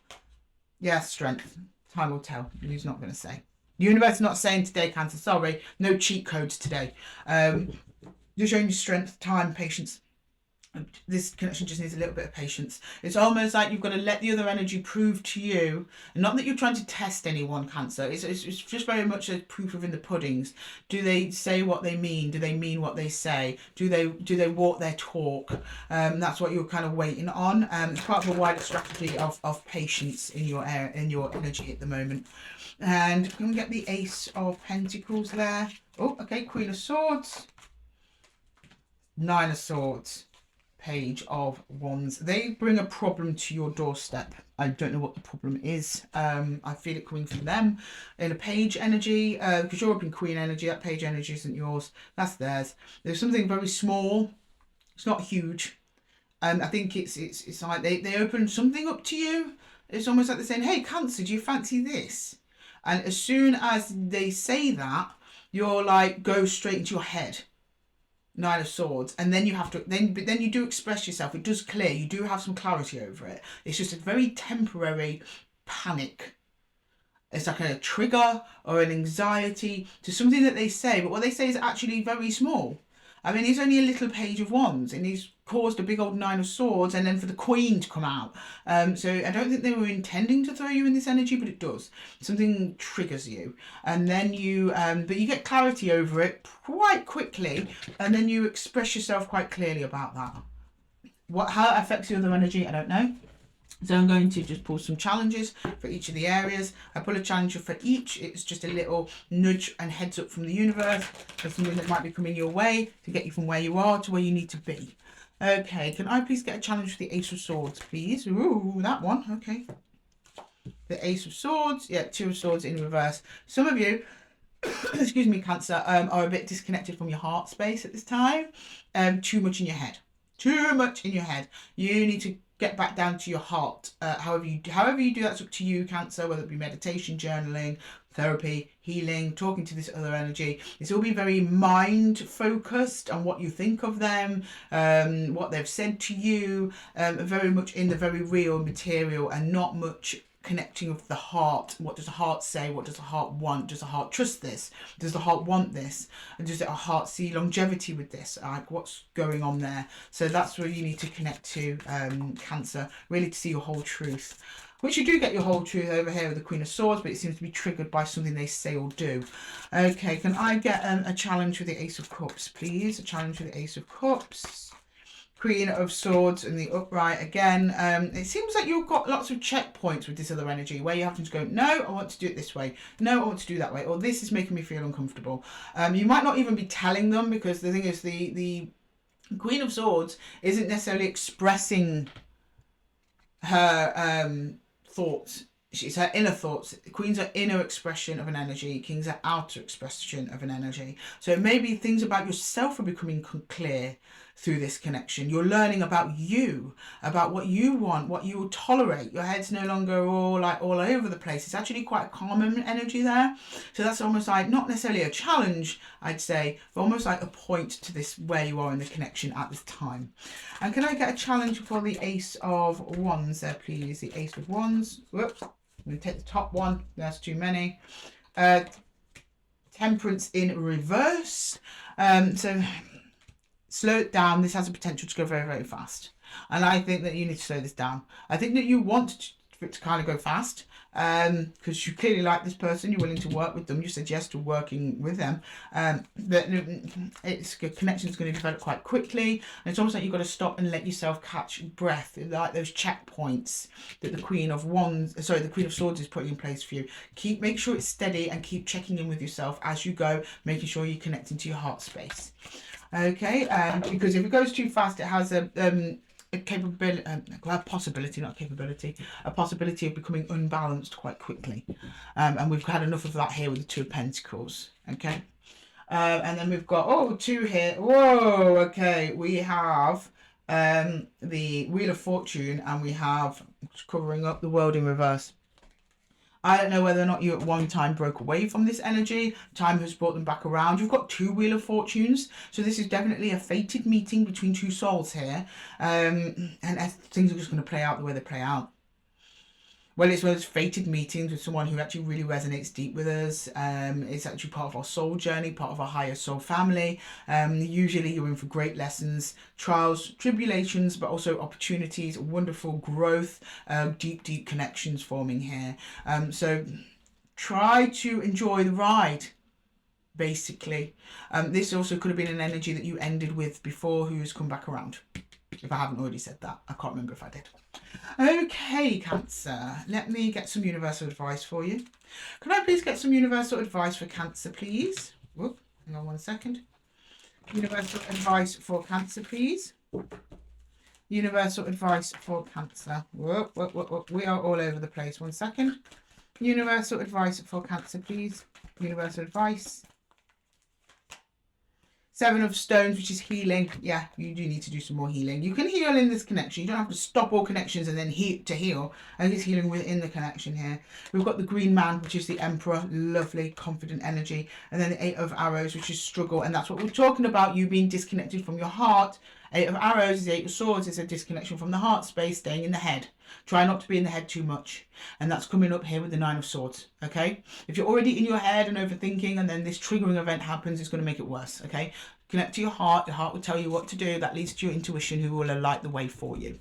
Yeah, strength. Time will tell. Who's not going to say? The universe is not saying today, Cancer. Sorry. No cheat codes today. You're showing you strength, time, patience. This connection just needs a little bit of patience. It's almost like you've got to let the other energy prove to you, not that you're trying to test anyone, Cancer. It's just very much a proof of in the puddings. Do they say what they mean? Do they mean what they say? Do they walk their talk? That's what you're kind of waiting on. It's part of a wider strategy of patience in your energy at the moment. And can we get the Ace of Pentacles there? Oh, okay. Queen of Swords. Nine of Swords. Page of Wands. They bring a problem to your doorstep. I don't know what the problem is. I feel it coming from them in a page energy, because you're up in Queen energy. That page energy isn't yours, that's theirs. There's something very small, it's not huge. I think it's like they open something up to you. It's almost like they're saying, hey, Cancer, do you fancy this? And as soon as they say that, you're like, go straight into your head. Nine of Swords, and then you have to then you do express yourself. It does clear, you do have some clarity over it. It's just a very temporary panic. It's like a trigger or an anxiety to something that they say, but what they say is actually very small. I mean, he's only a little page of wands and he's caused a big old Nine of Swords and then for the Queen to come out. So I don't think they were intending to throw you in this energy, but it does. Something triggers you. And then you, but you get clarity over it quite quickly and then you express yourself quite clearly about that. How it affects the other energy, I don't know. So I'm going to just pull some challenges for each of the areas. I pull a challenge for each. It's just a little nudge and heads up from the universe for something that might be coming your way to get you from where you are to where you need to be. Okay, can I please get a challenge for the Ace of Swords, please? Ooh, that one. Okay. The Ace of Swords. Yeah, Two of Swords in reverse. Some of you, excuse me, Cancer, are a bit disconnected from your heart space at this time. Too much in your head. Too much in your head. You need to get back down to your heart. However you do, that's up to you, Cancer, whether it be meditation, journaling, therapy, healing, talking to this other energy. It's all be very mind focused on what you think of them, what they've said to you, very much in the very real material and not much connecting of the heart. What does the heart say? What does the heart want? Does the heart trust this? Does the heart want this? And does the heart see longevity with this? Like, what's going on there? So that's where you need to connect to, Cancer, really to see your whole truth. Which you do get your whole truth over here with the Queen of Swords, but it seems to be triggered by something they say or do. Okay, can I get a challenge with the Ace of Cups, please? A challenge with the Ace of Cups. Queen of Swords in the upright again. It seems like you've got lots of checkpoints with this other energy where you have to go, no, I want to do it this way. No, I want to do that way. Or this is making me feel uncomfortable. You might not even be telling them, because the thing is the Queen of Swords isn't necessarily expressing her thoughts. It's her inner thoughts. Queens are inner expression of an energy. Kings are outer expression of an energy. So maybe things about yourself are becoming clear through this connection. You're learning about you, about what you want, what you will tolerate. Your head's no longer all over the place. It's actually quite a calm energy there. So that's almost like, not necessarily a challenge, I'd say, but almost like a point to this, where you are in the connection at this time. And can I get a challenge for the Ace of Wands there, please? The Ace of Wands. Whoops. I'm going to take the top one. That's too many. Temperance in reverse. So slow it down. This has a potential to go very, very fast. And I think that you need to slow this down. I think that you want it to kind of go fast, because you clearly like this person. You're willing to work with them. You suggest to working with them. It's a connection is going to develop quite quickly. And it's almost like you've got to stop and let yourself catch breath, like those checkpoints that the Queen of Swords is putting in place for you. Make sure it's steady and keep checking in with yourself as you go, making sure you're connecting to your heart space. Okay, because if it goes too fast, it has a possibility of becoming unbalanced quite quickly. And we've had enough of that here with the Two of Pentacles. Okay. And then we've got, two here. Whoa, okay. We have the Wheel of Fortune, and we have covering up the World in reverse. I don't know whether or not you at one time broke away from this energy. Time has brought them back around. You've got two Wheel of Fortunes. So this is definitely a fated meeting between two souls here. And things are just going to play out the way they play out. Well, it's one of those fated meetings with someone who actually really resonates deep with us. It's actually part of our soul journey, part of our higher soul family. Usually you're in for great lessons, trials, tribulations, but also opportunities, wonderful growth, deep, deep connections forming here. So try to enjoy the ride, basically. This also could have been an energy that you ended with before who has come back around. If I haven't already said that, I can't remember if I did. Okay, Cancer, let me get some universal advice for you. Can I please get some universal advice for Cancer, please? Whoop, hang on one second. Universal advice for Cancer, please. Universal advice for Cancer. Whoop, whoop, whoop, whoop. We are all over the place. One second. Universal advice for Cancer, please. Universal advice. Seven of Stones, which is healing. Yeah, you do need to do some more healing. You can heal in this connection. You don't have to stop all connections and then heal. And it's healing within the connection here. We've got the Green Man, which is the Emperor. Lovely, confident energy. And then the Eight of Arrows, which is struggle. And that's what we're talking about, you being disconnected from your heart. Eight of Arrows is the Eight of Swords. It's a disconnection from the heart space, staying in the head. Try not to be in the head too much. And that's coming up here with the Nine of Swords, okay? If you're already in your head and overthinking and then this triggering event happens, it's going to make it worse, okay? Connect to your heart. Your heart will tell you what to do. That leads to your intuition, who will light the way for you.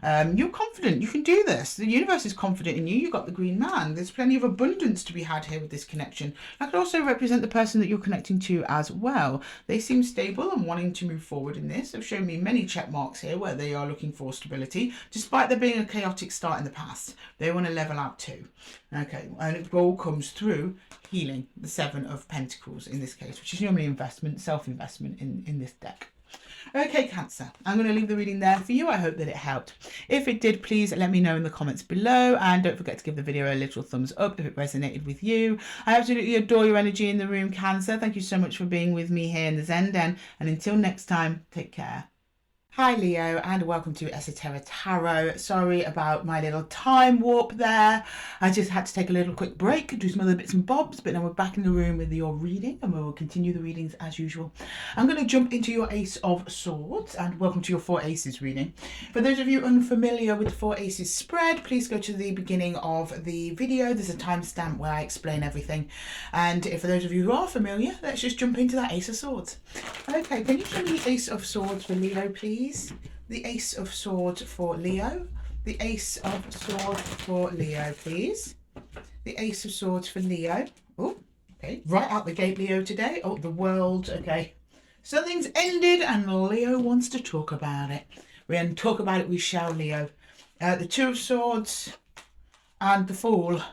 You're confident. You can do this. The universe is confident in you. You've got the Green Man. There's plenty of abundance to be had here with this connection. That could also represent the person that you're connecting to as well. They seem stable and wanting to move forward in this. They've shown me many check marks here where they are looking for stability, despite there being a chaotic start in the past. They want to level out too. Okay, and it all comes through healing, the Seven of Pentacles in this case, which is normally investment, self-investment in this deck. Okay, Cancer, I'm going to leave the reading there for you. I hope that it helped. If it did, please let me know in the comments below, and don't forget to give the video a little thumbs up if it resonated with you. I absolutely adore your energy in the room, Cancer. Thank you so much for being with me here in the Zen Den, and until next time, take care. Hi Leo, and welcome to Esotera Tarot. Sorry about my little time warp there. I just had to take a little quick break, do some other bits and bobs, but now we're back in the room with your reading, and we will continue the readings as usual. I'm going to jump into your Ace of Swords, and welcome to your Four Aces reading. For those of you unfamiliar with the Four Aces spread, please go to the beginning of the video. There's a timestamp where I explain everything. And for those of you who are familiar, let's just jump into that Ace of Swords. Okay, can you show me the Ace of Swords for Leo, please? The Ace of Swords for Leo. The Ace of Swords for Leo, please. The Ace of Swords for Leo. Oh, okay. Right out the gate, Leo, today. Oh, the world. Okay. Something's ended and Leo wants to talk about it. We're going to talk about it, we shall, Leo. The Two of Swords and the Fool.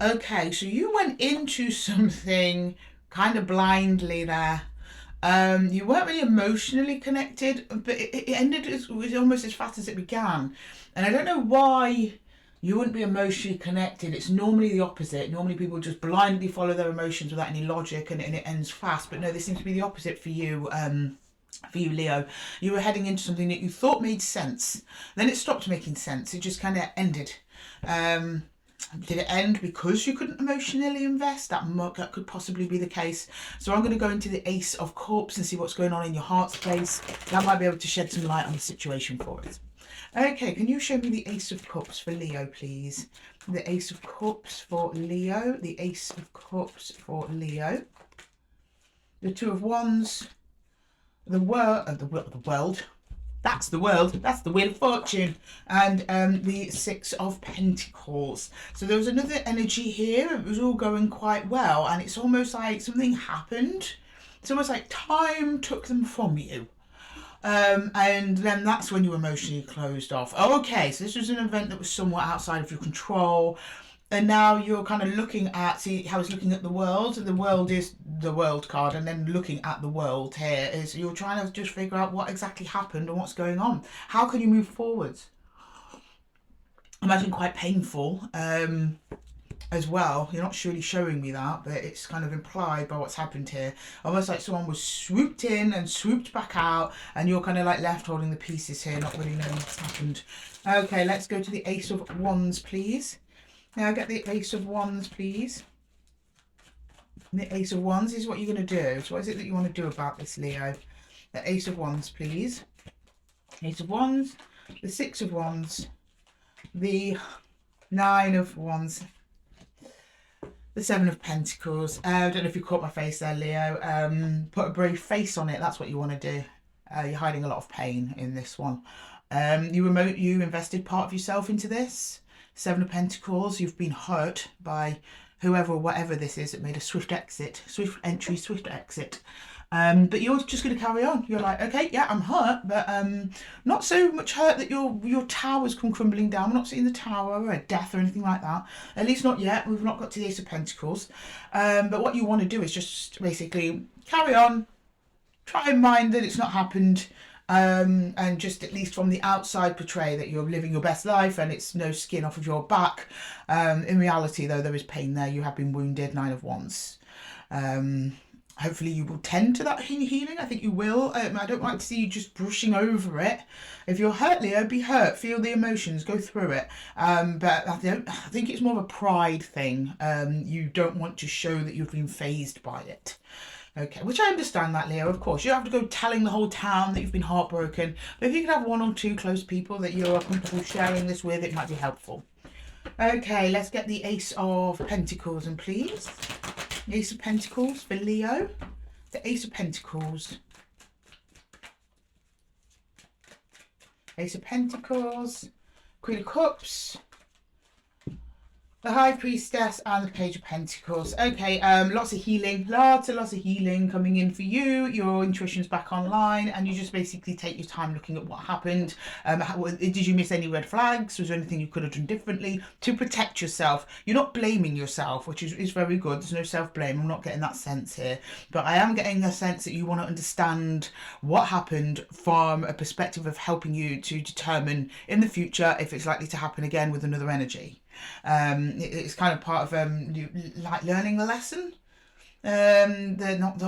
Okay, so you went into something kind of blindly there. You weren't really emotionally connected, but it ended almost as fast as it began. And I don't know why you wouldn't be emotionally connected. It's normally the opposite. Normally people just blindly follow their emotions without any logic, and it ends fast. But no, this seems to be the opposite for you. For you, Leo. You were heading into something that you thought made sense. Then it stopped making sense. It just kind of ended. Did it end because you couldn't emotionally invest? That could possibly be the case. So I'm going to go into the Ace of Cups and see what's going on in your heart space. That might be able to shed some light on the situation for us. Okay, can you show me the Ace of Cups for Leo, please? The Ace of Cups for Leo. The Ace of Cups for Leo. The Two of Wands. The world. That's the world. That's the Wheel of Fortune. And the Six of Pentacles. So there was another energy here. It was all going quite well. And it's almost like something happened. It's almost like time took them from you. And then that's when you emotionally closed off. Oh, okay, so this was an event that was somewhat outside of your control. And now you're kind of looking at, see how it's looking at the world. The world is the world card, and then looking at the world here is you're trying to just figure out what exactly happened and what's going on. How can you move forwards? Imagine quite painful as well. You're not really showing me that, but it's kind of implied by what's happened here. Almost like someone was swooped in and swooped back out, and you're kind of like left holding the pieces here, not really knowing what's happened. Okay, let's go to the Ace of Wands, please. Now get the Ace of Wands, please. The Ace of Wands is what you're going to do. So what is it that you want to do about this, Leo? The Ace of Wands, please. Ace of Wands, the Six of Wands, the Nine of Wands, the Seven of Pentacles. I don't know if you caught my face there, Leo. Put a brave face on it. That's what you want to do. You're hiding a lot of pain in this one. You invested part of yourself into this. Seven of Pentacles, you've been hurt by whoever or whatever this is that made a swift exit, swift entry, swift exit. But you're just going to carry on. You're like, okay, yeah, I'm hurt, but not so much hurt that your towers come crumbling down. We're not seeing the tower or a death or anything like that. At least not yet. We've not got to the Ace of Pentacles. But what you want to do is just basically carry on, try and mind that it's not happened. And just at least from the outside portray that you're living your best life and it's no skin off of your back. In reality, though, there is pain there. You have been wounded. Nine of Wands. Hopefully you will tend to that healing. I think you will. I don't like to see you just brushing over it. If you're hurt, Leo, be hurt. Feel the emotions. Go through it. But I think it's more of a pride thing. You don't want to show that you've been fazed by it. Okay, which I understand that, Leo, of course. You don't have to go telling the whole town that you've been heartbroken. But if you could have one or two close people that you're comfortable sharing this with, it might be helpful. Okay, let's get the Ace of Pentacles, and please. The Ace of Pentacles for Leo. The Ace of Pentacles. Ace of Pentacles. Queen of Cups. The High Priestess and the Page of Pentacles. Okay, lots of healing. Lots of healing coming in for you. Your intuition's back online and you just basically take your time looking at what happened. Did you miss any red flags? Was there anything you could have done differently to protect yourself? You're not blaming yourself, which is very good. There's no self-blame. I'm not getting that sense here. But I am getting a sense that you want to understand what happened from a perspective of helping you to determine in the future if it's likely to happen again with another energy. It's kind of part of like learning the lesson. They're not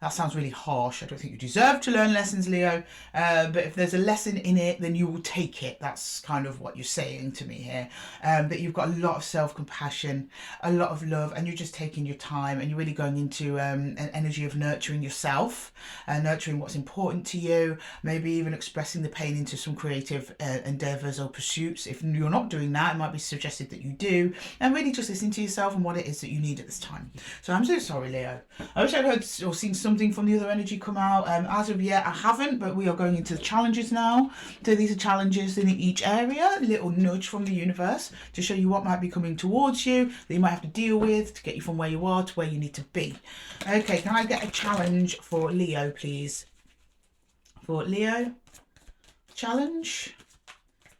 that sounds really harsh. I don't think you deserve to learn lessons, Leo. But if there's a lesson in it, then you will take it. That's kind of what you're saying to me here. That you've got a lot of self-compassion, a lot of love, and you're just taking your time and you're really going into an energy of nurturing yourself, nurturing what's important to you, maybe even expressing the pain into some creative endeavours or pursuits. If you're not doing that, it might be suggested that you do, and really just listen to yourself and what it is that you need at this time. So I'm so sorry, Leo. I wish I'd heard or seen something from the other energy come out. As of yet, I haven't, but we are going into the challenges now. So these are challenges in each area, a little nudge from the universe to show you what might be coming towards you that you might have to deal with to get you from where you are to where you need to be. Okay, can I get a challenge for Leo, please? For Leo, challenge,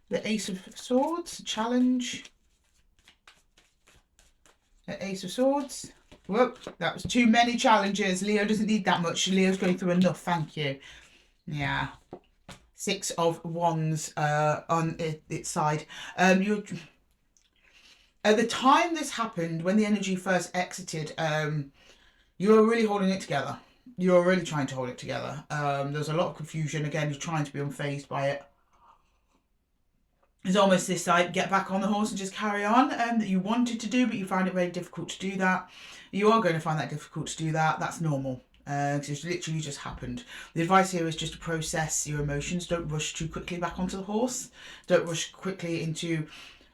the Ace of Swords, challenge, the Ace of Swords, Whoop, that was too many challenges. Leo doesn't need that much. Leo's going through enough, thank you. Yeah. 6 of Wands on its side. You're... At the time this happened, when the energy first exited, you were really holding it together. You're really trying to hold it together. There's a lot of confusion. Again, you're trying to be unfazed by it. It's almost this like get back on the horse and just carry on that you wanted to do, but you find it very difficult to do that. You are going to find that difficult to do that. That's normal. Because it's literally just happened. The advice here is just to process your emotions. Don't rush too quickly back onto the horse. Don't rush quickly into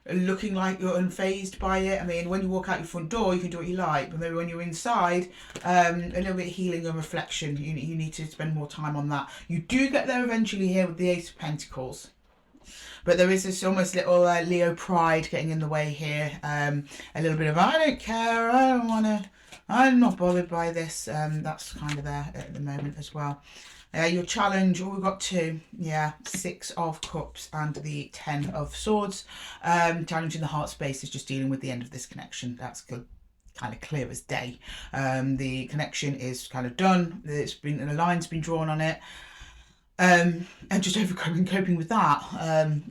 looking like you're unfazed by it. I mean, when you walk out your front door, you can do what you like, but maybe when you're inside, a little bit of healing and reflection, you need to spend more time on that. You do get there eventually here with the Ace of Pentacles. But there is this almost little Leo pride getting in the way here. A little bit of, I don't care, I don't want to, I'm not bothered by this. That's kind of there at the moment as well. Your challenge, we've got 2. Yeah, 6 of Cups and the 10 of Swords. Challenge in the heart space is just dealing with the end of this connection. That's good. Kind of clear as day. The connection is kind of done. It's been, a line's been drawn on it. And just coping with that.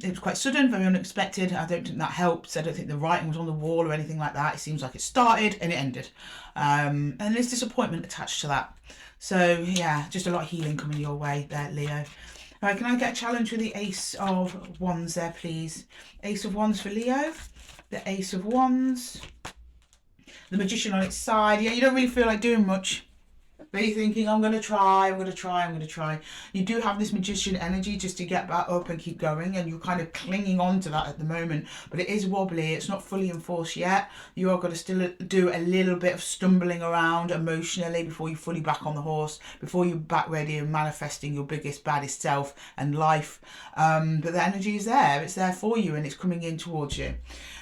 It was quite sudden, very unexpected. I don't think that helps. I don't think the writing was on the wall or anything like that. It seems like it started and it ended. And there's disappointment attached to that. So yeah, just a lot of healing coming your way there, Leo. All right, can I get a challenge with the Ace of Wands there, please? Ace of Wands for Leo. The Ace of Wands. The Magician on its side. Yeah, you don't really feel like doing much. But you're thinking, I'm going to try, I'm going to try, I'm going to try. You do have this magician energy just to get back up and keep going. And you're kind of clinging on to that at the moment. But it is wobbly. It's not fully enforced yet. You are going to still do a little bit of stumbling around emotionally before you're fully back on the horse. Before you're back ready and manifesting your biggest, baddest self and life. But the energy is there. It's there for you and it's coming in towards you.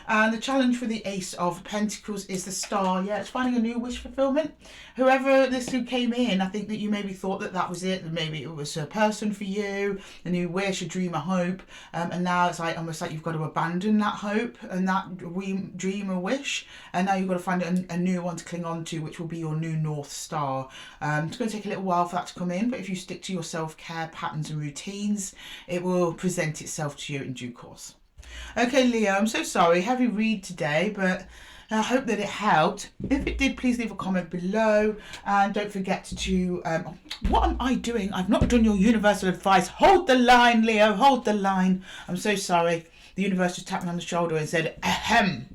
And the challenge for the Ace of Pentacles is the Star. Yeah, it's finding a new wish fulfillment. Whoever this who came in, I think that you maybe thought that that was it. That maybe it was a person for you, a new wish, a dream, a hope. And now it's like almost like you've got to abandon that hope and that dream or wish. And now you've got to find a new one to cling on to, which will be your new North Star. It's going to take a little while for that to come in. But if you stick to your self-care patterns and routines, it will present itself to you in due course. Okay, Leo, I'm so sorry. Heavy read today, but I hope that it helped. If it did, please leave a comment below. And don't forget to... what am I doing? I've not done your universal advice. Hold the line, Leo. Hold the line. I'm so sorry. The universe just tapped me on the shoulder and said, ahem.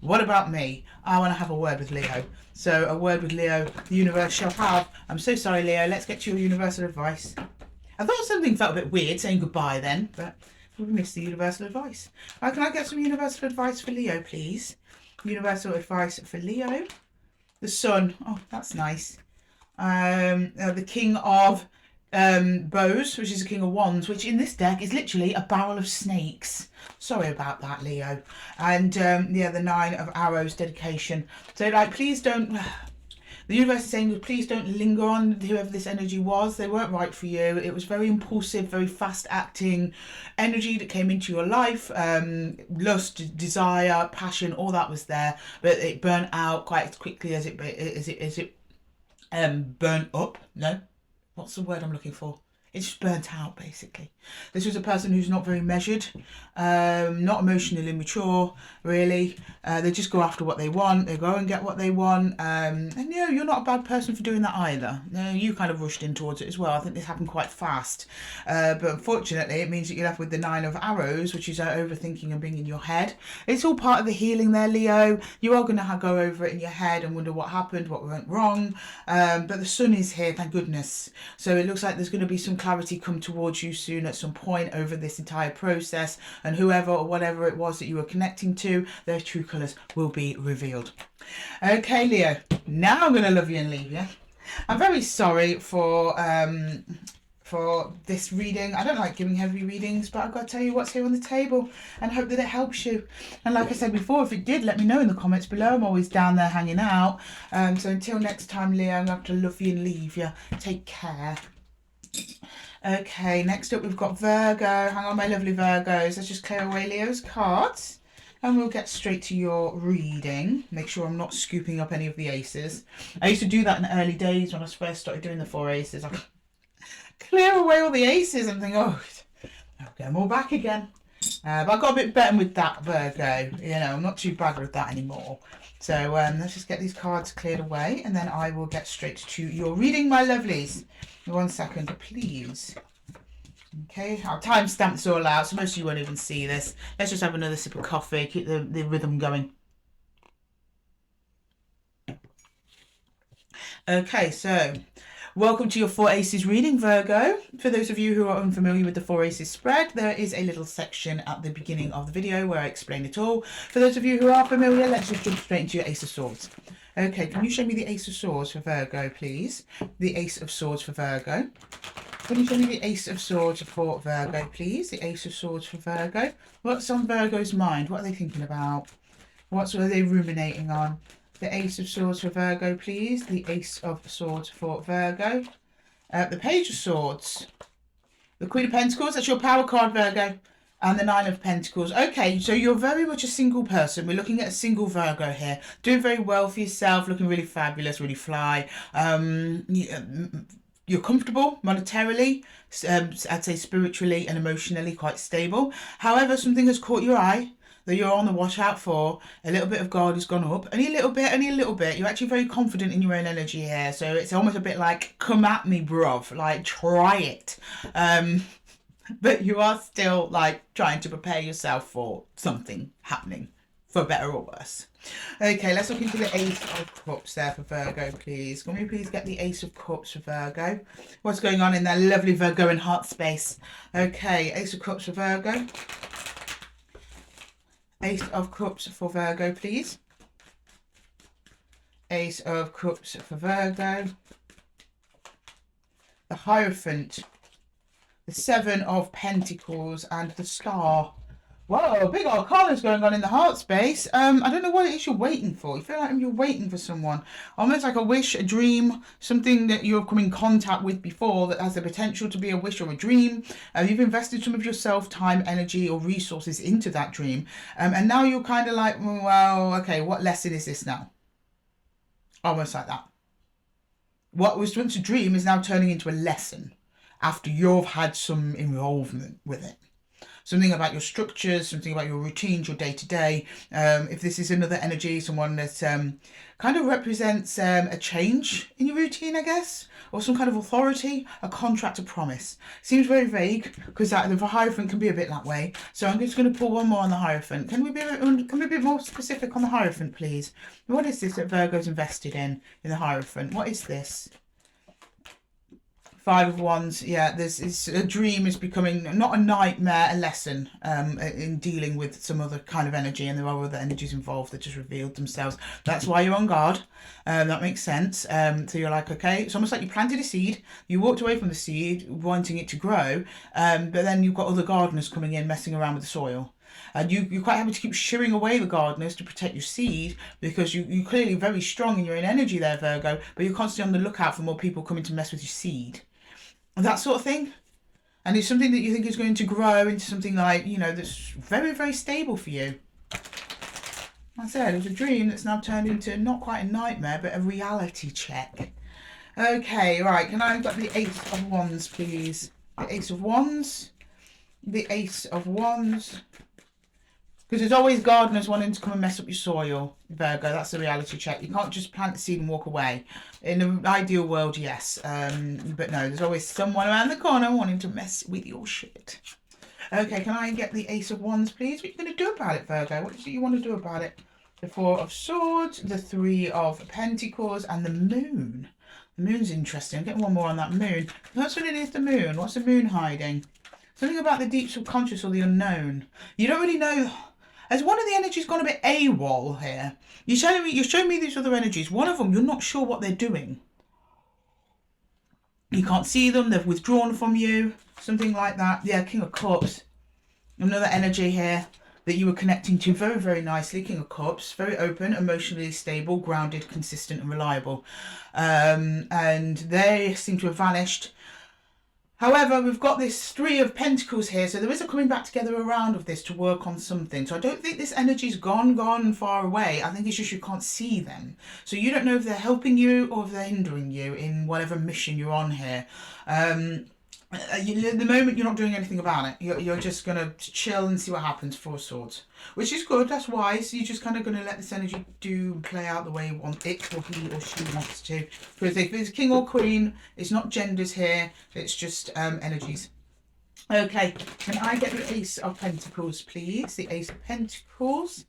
What about me? I want to have a word with Leo. So a word with Leo, the universe shall have. I'm so sorry, Leo. Let's get to your universal advice. I thought something felt a bit weird saying goodbye then, but... we missed the universal advice. Right, can I get some universal advice for Leo, please? Universal advice for Leo. The Sun. Oh, that's nice. The King of Bows, which is the King of Wands, which in this deck is literally a barrel of snakes. Sorry about that, Leo. And yeah, the 9 of Arrows, dedication. So like, please don't... The universe is saying, please don't linger on whoever this energy was. They weren't right for you. It was very impulsive, very fast-acting energy that came into your life. Lust, desire, passion, all that was there. But it burnt out quite as quickly as it burnt up. No? What's the word I'm looking for? It's just burnt out, basically. This was a person who's not very measured, not emotionally mature, really. They just go after what they want. They go and get what they want. And you know, you're not a bad person for doing that either. You kind of rushed in towards it as well. I think this happened quite fast. But unfortunately, it means that you're left with the 9 of Arrows, which is overthinking and being in your head. It's all part of the healing there, Leo. You are going to go over it in your head and wonder what happened, what went wrong. But the Sun is here, thank goodness. So it looks like there's going to be some clarity come towards you soon at some point over this entire process, and whoever or whatever it was that you were connecting to, their true colours will be revealed. Okay, Leo, now I'm going to love you and leave you. I'm very sorry for this reading. I don't like giving heavy readings, but I've got to tell you what's here on the table and hope that it helps you. And like I said before, if it did, let me know in the comments below. I'm always down there hanging out. So until next time, Leo, I'm going to have to love you and leave you. Take care. Okay, next up we've got Virgo. Hang on, my lovely Virgos. Let's just clear away Leo's cards. And we'll get straight to your reading. Make sure I'm not scooping up any of the aces. I used to do that in the early days when I first started doing the 4 aces. I clear away all the aces and think, oh, I'll get them all back again. But I got a bit better with that, Virgo. You know, I'm not too bad with that anymore. So let's just get these cards cleared away and then I will get straight to your reading, my lovelies. 1 second, please. Okay, I'll timestamp this all out so most of you won't even see this. Let's just have another sip of coffee, keep the rhythm going. Okay, so welcome to your 4 aces reading, Virgo. For those of you who are unfamiliar with the 4 aces spread, there is a little section at the beginning of the video where I explain it all. For those of you who are familiar, let's just jump straight into your Ace of Swords. Okay, can you show me the Ace of Swords for Virgo, please? The Ace of Swords for Virgo. Can you show me the Ace of Swords for Virgo, please? The Ace of Swords for Virgo. What's on Virgo's mind? What are they thinking about? What are they ruminating on? The Ace of Swords for Virgo, please. The Ace of Swords for Virgo. The Page of Swords. The Queen of Pentacles. That's your power card, Virgo. And the 9 of Pentacles. Okay, so you're very much a single person. We're looking at a single Virgo here. Doing very well for yourself. Looking really fabulous, really fly. You're comfortable monetarily, I'd say spiritually and emotionally quite stable. However, something has caught your eye that you're on the watch out for. A little bit of guard has gone up. Only a little bit, only a little bit. You're actually very confident in your own energy here. So it's almost a bit like, come at me, bruv. Like, try it. But you are still like trying to prepare yourself for something happening, for better or worse. Okay, let's look into the Ace of Cups there for Virgo, please. Can we please get the Ace of Cups for Virgo? What's going on in their lovely Virgo and heart space? Okay, Ace of Cups for Virgo. Ace of Cups for Virgo, please. Ace of Cups for Virgo. The Hierophant. The 7 of Pentacles and the Star. Whoa, big arcana's going on in the heart space. I don't know what it is you're waiting for. You feel like you're waiting for someone. Almost like a wish, a dream, something that you've come in contact with before that has the potential to be a wish or a dream. You've invested some of yourself, time, energy or resources into that dream. And now you're kind of like, well, okay, what lesson is this now? Almost like that. What was once a dream is now turning into a lesson after you've had some involvement with it. Something about your structures, something about your routines, your day-to-day. If this is another energy, someone that kind of represents a change in your routine, I guess, or some kind of authority, a contract, a promise. Seems very vague because the Hierophant can be a bit that way. So I'm just going to pull one more on the Hierophant. Can we be a bit more specific on the Hierophant, please? What is this that Virgo's invested in the Hierophant? What is this? 5 of Wands, yeah, this is a dream is becoming not a nightmare, a lesson in dealing with some other kind of energy, and there are other energies involved that just revealed themselves. That's why you're on guard. That makes sense. So you're like, okay, it's almost like you planted a seed, you walked away from the seed, wanting it to grow, but then you've got other gardeners coming in, messing around with the soil. And you're quite happy to keep shooing away the gardeners to protect your seed because you're clearly very strong in your own energy there, Virgo, but you're constantly on the lookout for more people coming to mess with your seed. That sort of thing. And it's something that you think is going to grow into something like, you know, that's very, very stable for you. I said, it was a dream that's now turned into not quite a nightmare, but a reality check. Okay, right, can I get the Ace of Wands, please? The Ace of Wands. The Ace of Wands. Because there's always gardeners wanting to come and mess up your soil, Virgo. That's the reality check. You can't just plant the seed and walk away. In an ideal world, yes. But no, there's always someone around the corner wanting to mess with your shit. Okay, can I get the Ace of Wands, please? What are you going to do about it, Virgo? What is it you want to do about it? The 4 of Swords, the 3 of Pentacles, and the Moon. The Moon's interesting. I'm getting one more on that Moon. That's what it is, the Moon. What's the Moon hiding? Something about the deep subconscious or the unknown. You don't really know. As one of the energies gone a bit AWOL here. You're showing me these other energies. One of them, you're not sure what they're doing. You can't see them. They've withdrawn from you. Something like that. Yeah, King of Cups. Another energy here that you were connecting to very, very nicely. King of Cups. Very open, emotionally stable, grounded, consistent and reliable. And they seem to have vanished. However, we've got this Three of Pentacles here, so there is a coming back together around of this to work on something. So I don't think this energy's gone far away. I think it's just you can't see them. So you don't know if they're helping you or if they're hindering you in whatever mission you're on here. At the moment, you're not doing anything about it. You're just going to chill and see what happens, Four of Swords. Which is good, that's wise. You're just kind of going to let this energy play out the way you want it, or he or she wants to. Because if it's King or Queen, it's not genders here, it's just energies. Okay, can I get the Ace of Pentacles, please? The Ace of Pentacles.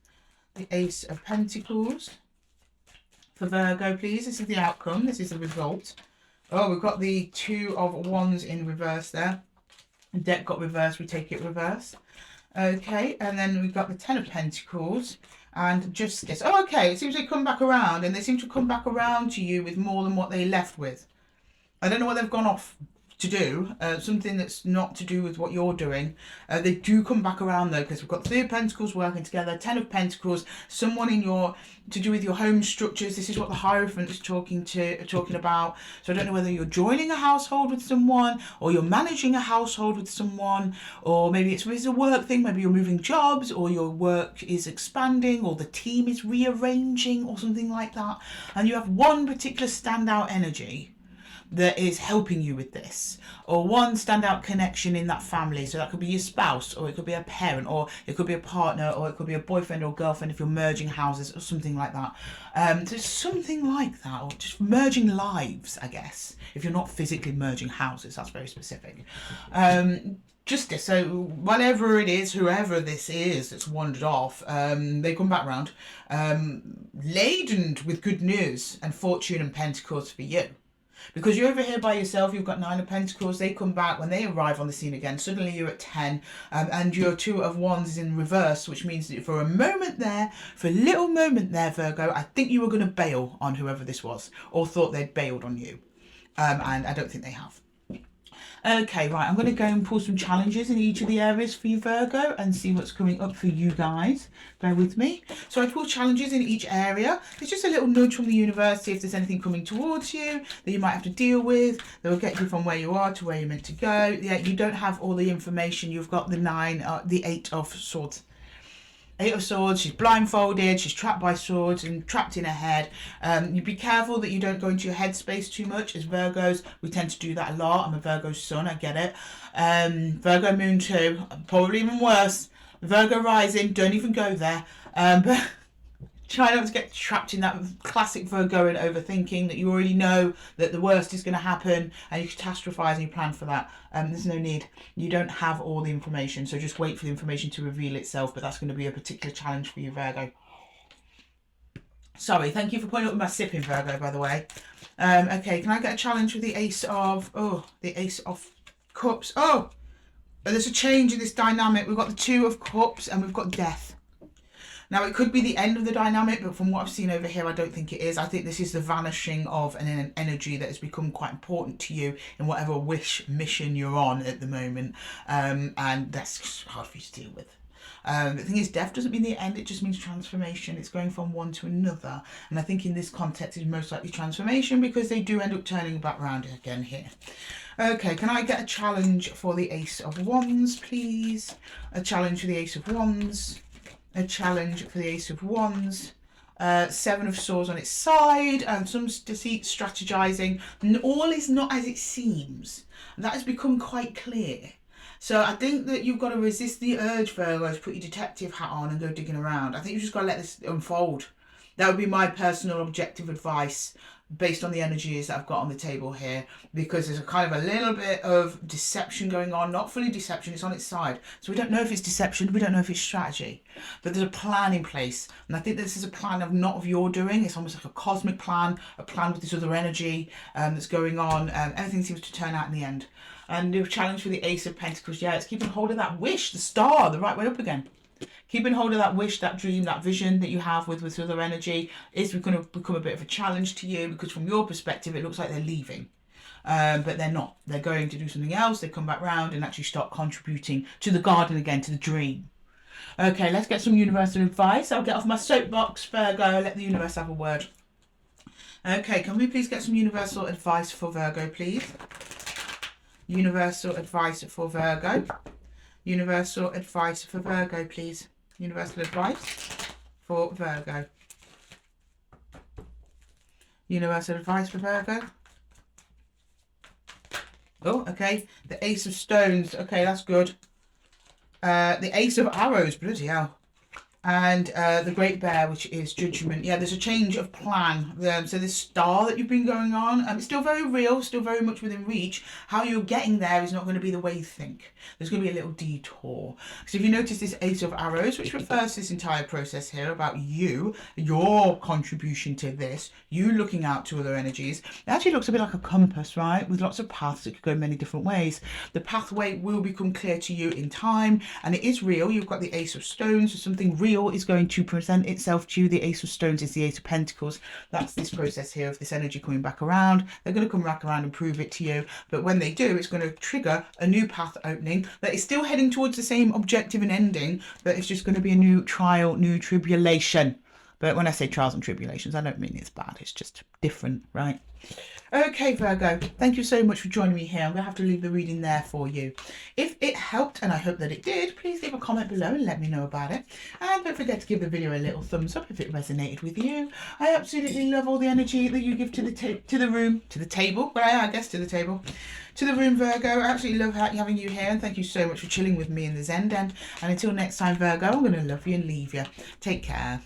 The Ace of Pentacles. For Virgo, please. This is the outcome. This is the result. Oh, we've got the Two of Wands in reverse there. The deck got reversed, we take it reverse. Okay, and then we've got the Ten of Pentacles and Justice. Oh, okay, it seems they come back around, and they seem to come back around to you with more than what they left with. I don't know what they've gone off to do, something that's not to do with what you're doing. They do come back around though, because we've got Three of Pentacles working together, Ten of Pentacles, someone in your, to do with your home structures. This is what the Hierophant is talking about. So I don't know whether you're joining a household with someone, or you're managing a household with someone, or maybe it's a work thing, maybe you're moving jobs, or your work is expanding, or the team is rearranging, or something like that. And you have one particular standout energy that is helping you with this, or one standout connection in that family. So that could be your spouse, or it could be a parent, or it could be a partner, or it could be a boyfriend or girlfriend if you're merging houses, or something like that. So something like that, or just merging lives, I guess, if you're not physically merging houses. That's very specific. Justice. So whatever it is, whoever this is that's wandered off, they come back round, laden with good news and fortune and pentacles for you. Because you're over here by yourself, you've got Nine of Pentacles, they come back. When they arrive on the scene again, suddenly you're at 10, and your Two of Wands is in reverse, which means that for a moment there, for a little moment there, Virgo, I think you were going to bail on whoever this was, or thought they'd bailed on you, and I don't think they have. Okay, right, I'm going to go and pull some challenges in each of the areas for you, Virgo, and see what's coming up for you guys. Bear with me. So I pull challenges in each area. It's just a little nudge from the universe, see if there's anything coming towards you that you might have to deal with, that will get you from where you are to where you're meant to go. Yeah, you don't have all the information. You've got the Eight of Swords. Eight of Swords, she's blindfolded, she's trapped by swords and trapped in her head. You be careful that you don't go into your headspace too much. As Virgos, we tend to do that a lot. I'm a Virgo sun, I get it. Virgo moon too, probably even worse. Virgo rising, don't even go there. But try not to get trapped in that classic Virgoan overthinking, that you already know that the worst is going to happen and you catastrophize and you plan for that. There's no need. You don't have all the information, so just wait for the information to reveal itself, but that's going to be a particular challenge for you, Virgo. Sorry, thank you for pointing up with my sipping, Virgo, by the way. Okay, can I get a challenge with the Ace of Cups? Oh, there's a change in this dynamic. We've got the Two of Cups and we've got Death. Now, it could be the end of the dynamic, but from what I've seen over here, I don't think it is. I think this is the vanishing of an energy that has become quite important to you in whatever mission you're on at the moment. And that's hard for you to deal with. The thing is, death doesn't mean the end, it just means transformation. It's going from one to another. And I think in this context, it's most likely transformation, because they do end up turning back around again here. Okay, can I get a challenge for the Ace of Wands, please? A challenge for the Ace of Wands. A challenge for the Ace of Wands. Seven of Swords on its side, and some deceit, strategizing. And all is not as it seems. That has become quite clear. So I think that you've got to resist the urge, Virgo, to put your detective hat on and go digging around. I think you've just got to let this unfold. That would be my personal objective advice based on the energies that I've got on the table here, because there's a kind of a little bit of deception going on. Not fully deception, it's on its side. So we don't know if it's deception, we don't know if it's strategy, but there's a plan in place. And I think this is a plan of not of your doing. It's almost like a cosmic plan, a plan with this other energy that's going on. Everything seems to turn out in the end. And the challenge for the Ace of Pentacles, yeah, it's keeping hold of that wish, the star, the right way up again. Keeping hold of that wish, that dream, that vision that you have with this other energy is going to become a bit of a challenge to you, because from your perspective, it looks like they're leaving. But they're not. They're going to do something else. They come back round and actually start contributing to the garden again, to the dream. Okay, let's get some universal advice. I'll get off my soapbox, Virgo, let the universe have a word. Okay, can we please get some universal advice for Virgo, please? Universal advice for Virgo. Universal advice for Virgo, please. Universal advice for Virgo. Universal advice for Virgo. Oh, okay. The Ace of Stones. Okay, that's good. The Ace of Arrows. Bloody hell. And the Great Bear, which is Judgment. Yeah, there's a change of plan. So this star that you've been going on, it's still very real, still very much within reach. How you're getting there is not going to be the way you think. There's going to be a little detour. So if you notice this Ace of Arrows, which refers to this entire process here about you, your contribution to this, you looking out to other energies, it actually looks a bit like a compass, right? With lots of paths that could go many different ways. The pathway will become clear to you in time, and it is real. You've got the Ace of Stones, so something real is going to present itself to you. The Ace of Stones is the Ace of Pentacles. That's this process here of this energy coming back around. They're going to come back around and prove it to you, but when they do, it's going to trigger a new path opening that is still heading towards the same objective and ending, but it's just going to be a new trial, new tribulation. But when I say trials and tribulations, I don't mean it's bad, it's just different, right? Okay, Virgo, thank you so much for joining me here. I'm going to have to leave the reading there for you. If it helped, and I hope that it did, please leave a comment below and let me know about it. And don't forget to give the video a little thumbs up if it resonated with you. I absolutely love all the energy that you give to the table, to the room, Virgo. I absolutely love having you here, and thank you so much for chilling with me in the Zen Den. And until next time, Virgo, I'm going to love you and leave you. Take care.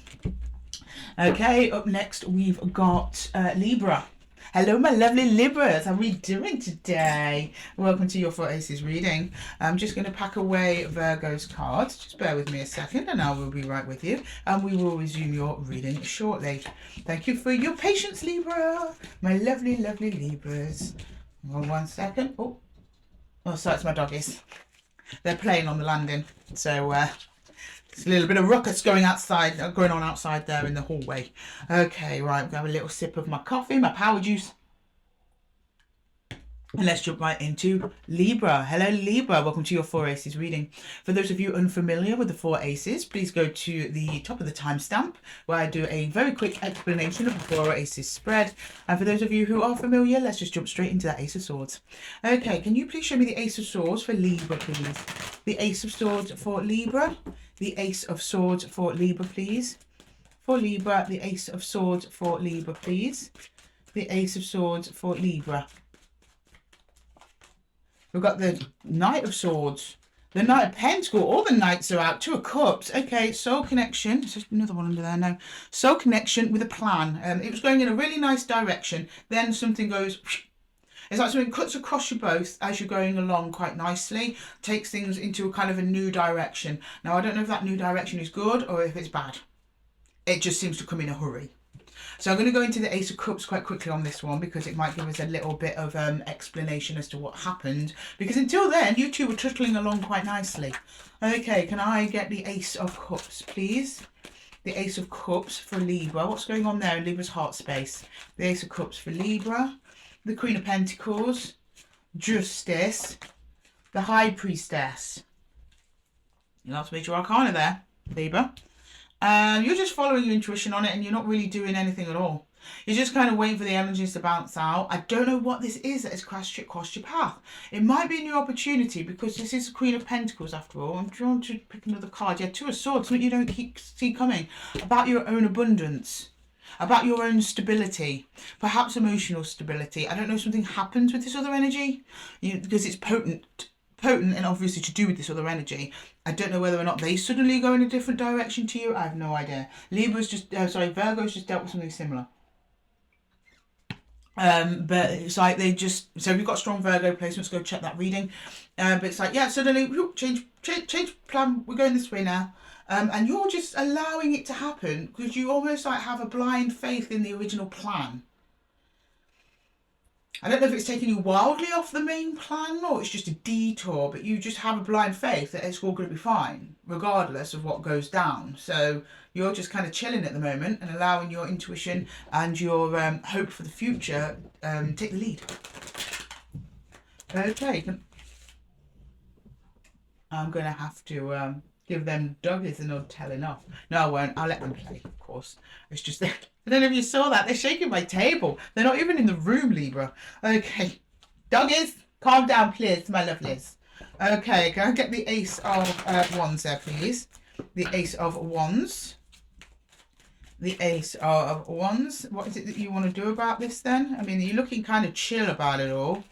Okay, up next we've got Libra. Hello, my lovely Libras. How are we doing today? Welcome to your 4 Aces reading. I'm just going to pack away Virgo's cards. Just bear with me a second and I will be right with you. And we will resume your reading shortly. Thank you for your patience, Libra. My lovely, lovely Libras. Well, 1 second. Oh, sorry, it's my doggies. They're playing on the landing. So, there's a little bit of ruckus going on outside there in the hallway. Okay, right, I'm going to have a little sip of my coffee, my power juice. And let's jump right into Libra. Hello, Libra. Welcome to your 4 Aces reading. For those of you unfamiliar with the 4 Aces, please go to the top of the timestamp where I do a very quick explanation of the 4 Aces spread. And for those of you who are familiar, let's just jump straight into that Ace of Swords. Okay, can you please show me the Ace of Swords for Libra, please? The Ace of Swords for Libra. The Ace of Swords for Libra, please. For Libra, the Ace of Swords for Libra, please. The Ace of Swords for Libra. We've got the Knight of Swords, the Knight of Pentacles, all the Knights are out, 2 of Cups. Okay, Soul Connection, there's just another one under there now. Soul Connection with a plan. It was going in a really nice direction, then something goes, it's like something cuts across you both as you're going along quite nicely, takes things into a kind of a new direction. Now, I don't know if that new direction is good or if it's bad. It just seems to come in a hurry. So I'm going to go into the Ace of Cups quite quickly on this one because it might give us a little bit of explanation as to what happened. Because until then, you two were trickling along quite nicely. Okay, can I get the Ace of Cups, please? The Ace of Cups for Libra. What's going on there in Libra's heart space? The Ace of Cups for Libra. The Queen of Pentacles. Justice. The High Priestess. That's major arcana there, Libra. You're just following your intuition on it and you're not really doing anything at all. You're just kind of waiting for the energies to bounce out. I don't know what this is that has crossed your path. It might be a new opportunity because this is the Queen of Pentacles after all. I'm drawn to pick another card. Yeah, 2 of Swords, something you don't see coming. About your own abundance. About your own stability. Perhaps emotional stability. I don't know if something happens with this other energy. Because it's potent and obviously to do with this other energy. I don't know whether or not they suddenly go in a different direction to you. I have no idea. Virgo's just dealt with something similar. But it's like they just, so if you've got strong Virgo placements, go check that reading. But it's like, yeah, suddenly change plan, we're going this way now. And you're just allowing it to happen because you almost like have a blind faith in the original plan. I don't know if it's taking you wildly off the main plan or it's just a detour, but you just have a blind faith that it's all going to be fine, regardless of what goes down. So you're just kind of chilling at the moment and allowing your intuition and your hope for the future take the lead. Okay. I'm going to have to give them doggies a nod telling off. No, I won't. I'll let them play, of course. It's just that I don't know if you saw that. They're shaking my table. They're not even in the room, Libra. Okay. Doggies, Calm down, please, my lovelies. Okay, can I get the Ace of Wands there, please? The Ace of Wands. The Ace of Wands. What is it that you want to do about this then? I mean, you're looking kind of chill about it all.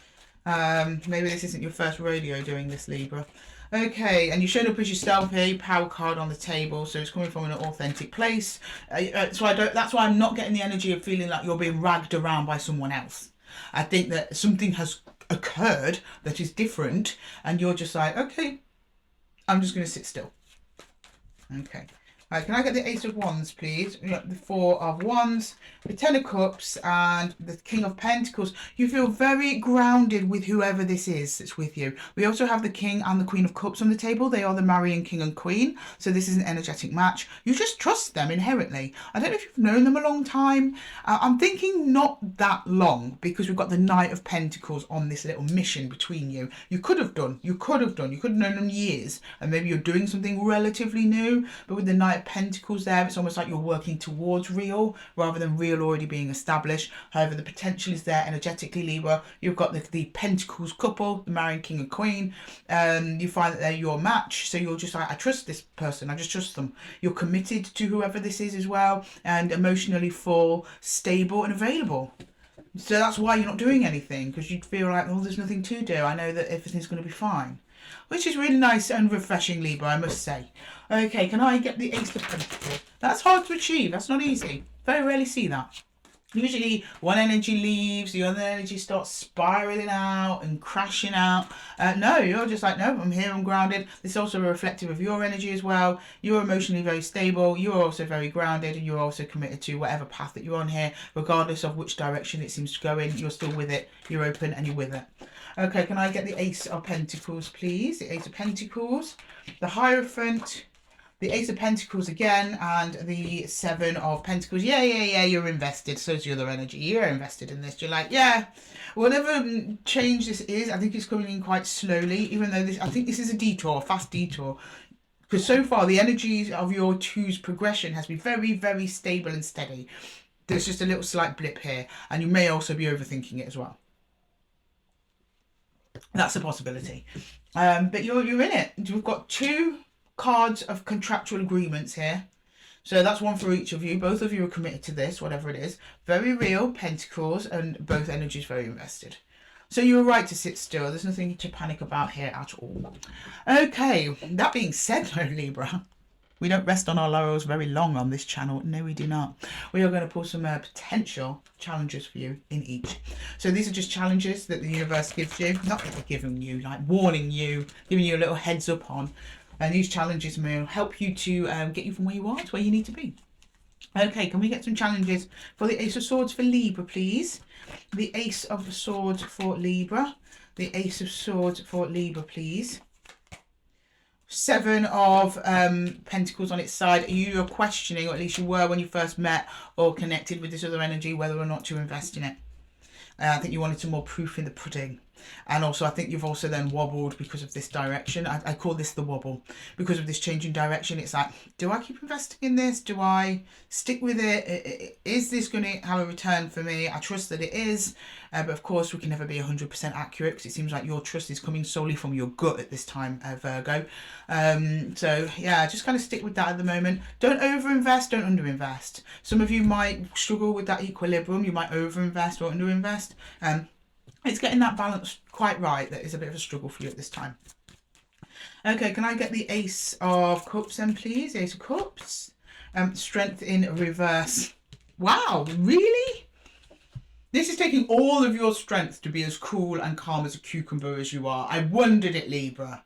Maybe this isn't your first rodeo doing this, Libra. Okay, and you showed up as yourself here, power card on the table, so it's coming from an authentic place. So that's why I'm not getting the energy of feeling like you're being ragged around by someone else. I think that something has occurred that is different, and you're just like, okay, I'm just going to sit still. Okay. Right, can I get the Ace of Wands, please? We got the Four of Wands, the Ten of Cups, and the King of Pentacles. You feel very grounded with whoever this is that's with you. We also have the King and the Queen of Cups on the table. They are the marrying King and Queen. So this is an energetic match. You just trust them inherently. I don't know if you've known them a long time. I'm thinking not that long, because we've got the Knight of Pentacles on this little mission between you. You could have known them years, and maybe you're doing something relatively new, but with the Knight of Pentacles there, it's almost like you're working towards real rather than real already being established. However, the potential is there energetically, Libra. You've got the Pentacles couple, the marrying King and Queen. You find that they're your match, so you're just like, I trust this person, I just trust them. You're committed to whoever this is as well, and emotionally full, stable and available. So that's why you're not doing anything, because you feel like, oh, there's nothing to do, I know that everything's going to be fine. Which is really nice and refreshing, Libra, I must say. Okay, can I get the Ace of Pentacles? That's hard to achieve. That's not easy. Very rarely see that. Usually one energy leaves, the other energy starts spiraling out and crashing out. No, you're just like, no, I'm here, I'm grounded. This is also reflective of your energy as well. You're emotionally very stable. You're also very grounded, and you're also committed to whatever path that you're on here, regardless of which direction it seems to go in. You're still with it. You're open and you're with it. Okay, can I get the Ace of Pentacles, please? The Ace of Pentacles, the Hierophant, the Ace of Pentacles again, and the Seven of Pentacles. Yeah, you're invested. So's the other energy. You're invested in this. You're like, yeah, whatever change this is, I think it's coming in quite slowly, even though I think this is a detour, a fast detour. Because so far, the energies of your two's progression has been very, very stable and steady. There's just a little slight blip here, and you may also be overthinking it as well. That's a possibility. But you're in it. We've got two cards of contractual agreements here. So that's one for each of you. Both of you are committed to this, whatever it is. Very real, Pentacles, and both energies very invested. So you were right to sit still. There's nothing to panic about here at all. Okay, that being said, though, Libra, we don't rest on our laurels very long on this channel. No, we do not. We are going to pull some potential challenges for you in each. So these are just challenges that the universe gives you. Not that they're giving you, like warning you, giving you a little heads up on. And these challenges may help you to get you from where you are to where you need to be. Okay, can we get some challenges for the Ace of Swords for Libra, please? The Ace of Swords for Libra. The Ace of Swords for Libra, please. Seven of Pentacles on its side. You're questioning, or at least you were when you first met or connected with this other energy, whether or not to invest in it. I think you wanted some more proof in the pudding. And also, I think you've also then wobbled because of this direction. I call this the wobble. Because of this change in direction, it's like, do I keep investing in this? Do I stick with it? Is this going to have a return for me? I trust that it is. But of course, we can never be 100% accurate, because it seems like your trust is coming solely from your gut at this time, Virgo. So yeah, just kind of stick with that at the moment. Don't overinvest, don't underinvest. Some of you might struggle with that equilibrium. You might overinvest or underinvest. It's getting that balance quite right that is a bit of a struggle for you at this time. Okay, can I get the Ace of Cups then, please? Ace of Cups. Strength in reverse. Wow, really? This is taking all of your strength to be as cool and calm as a cucumber as you are. I wondered it, Libra.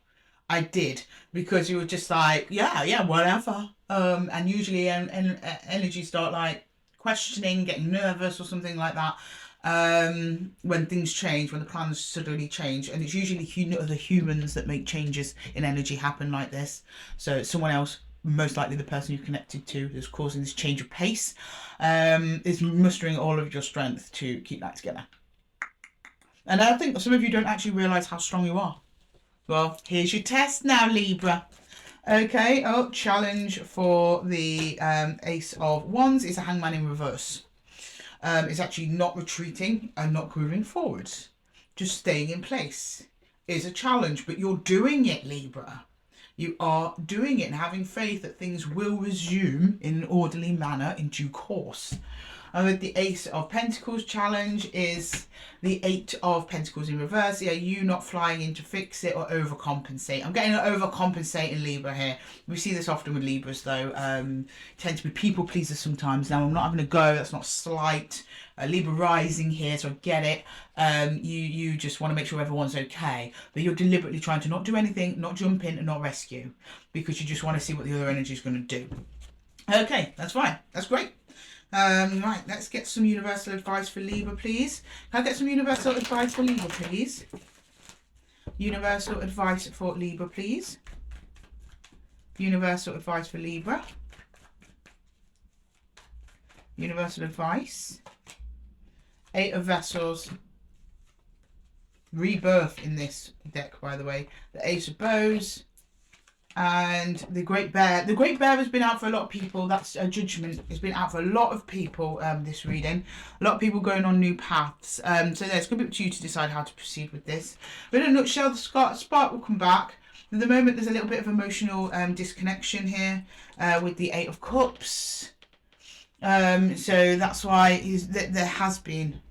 I did, because you were just like, yeah, whatever. And usually energies start like questioning, getting nervous or something like that. When things change, when the plans suddenly change, and it's usually the humans that make changes in energy happen like this. So it's someone else, most likely the person you've connected to, who's causing this change of pace, is mustering all of your strength to keep that together. And I think some of you don't actually realise how strong you are. Well, here's your test now, Libra. Okay, challenge for the Ace of Wands is a Hangman in reverse. Is actually not retreating and not moving forwards. just staying in place is a challenge, but you're doing it, Libra. You are doing it and having faith that things will resume in an orderly manner in due course. And with the Ace of Pentacles challenge is the Eight of Pentacles in reverse. Are you not flying in to fix it or overcompensate? I'm getting an overcompensate in Libra here. We see this often with Libras though. Tend to be people pleasers sometimes. Now I'm not having a go. That's not slight. Libra rising here, so I get it. You just want to make sure everyone's okay. But you're deliberately trying to not do anything, not jump in and not rescue. Because you just want to see what the other energy is going to do. Okay, that's fine. That's great. Right, let's get some universal advice for Libra, please. Can I get some universal advice for Libra, please? Universal advice for Libra, please. Universal advice for Libra. Universal advice. Eight of Vessels. Rebirth in this deck, by the way. The Ace of Bows. And the Great Bear. The Great Bear has been out for a lot of people. That's a judgment. It's been out for a lot of people, this reading. A lot of people going on new paths. So it's going to be up to you to decide how to proceed with this. But in a nutshell, the spark will come back. At the moment, there's a little bit of emotional disconnection here with the Eight of Cups. So that's why there has been.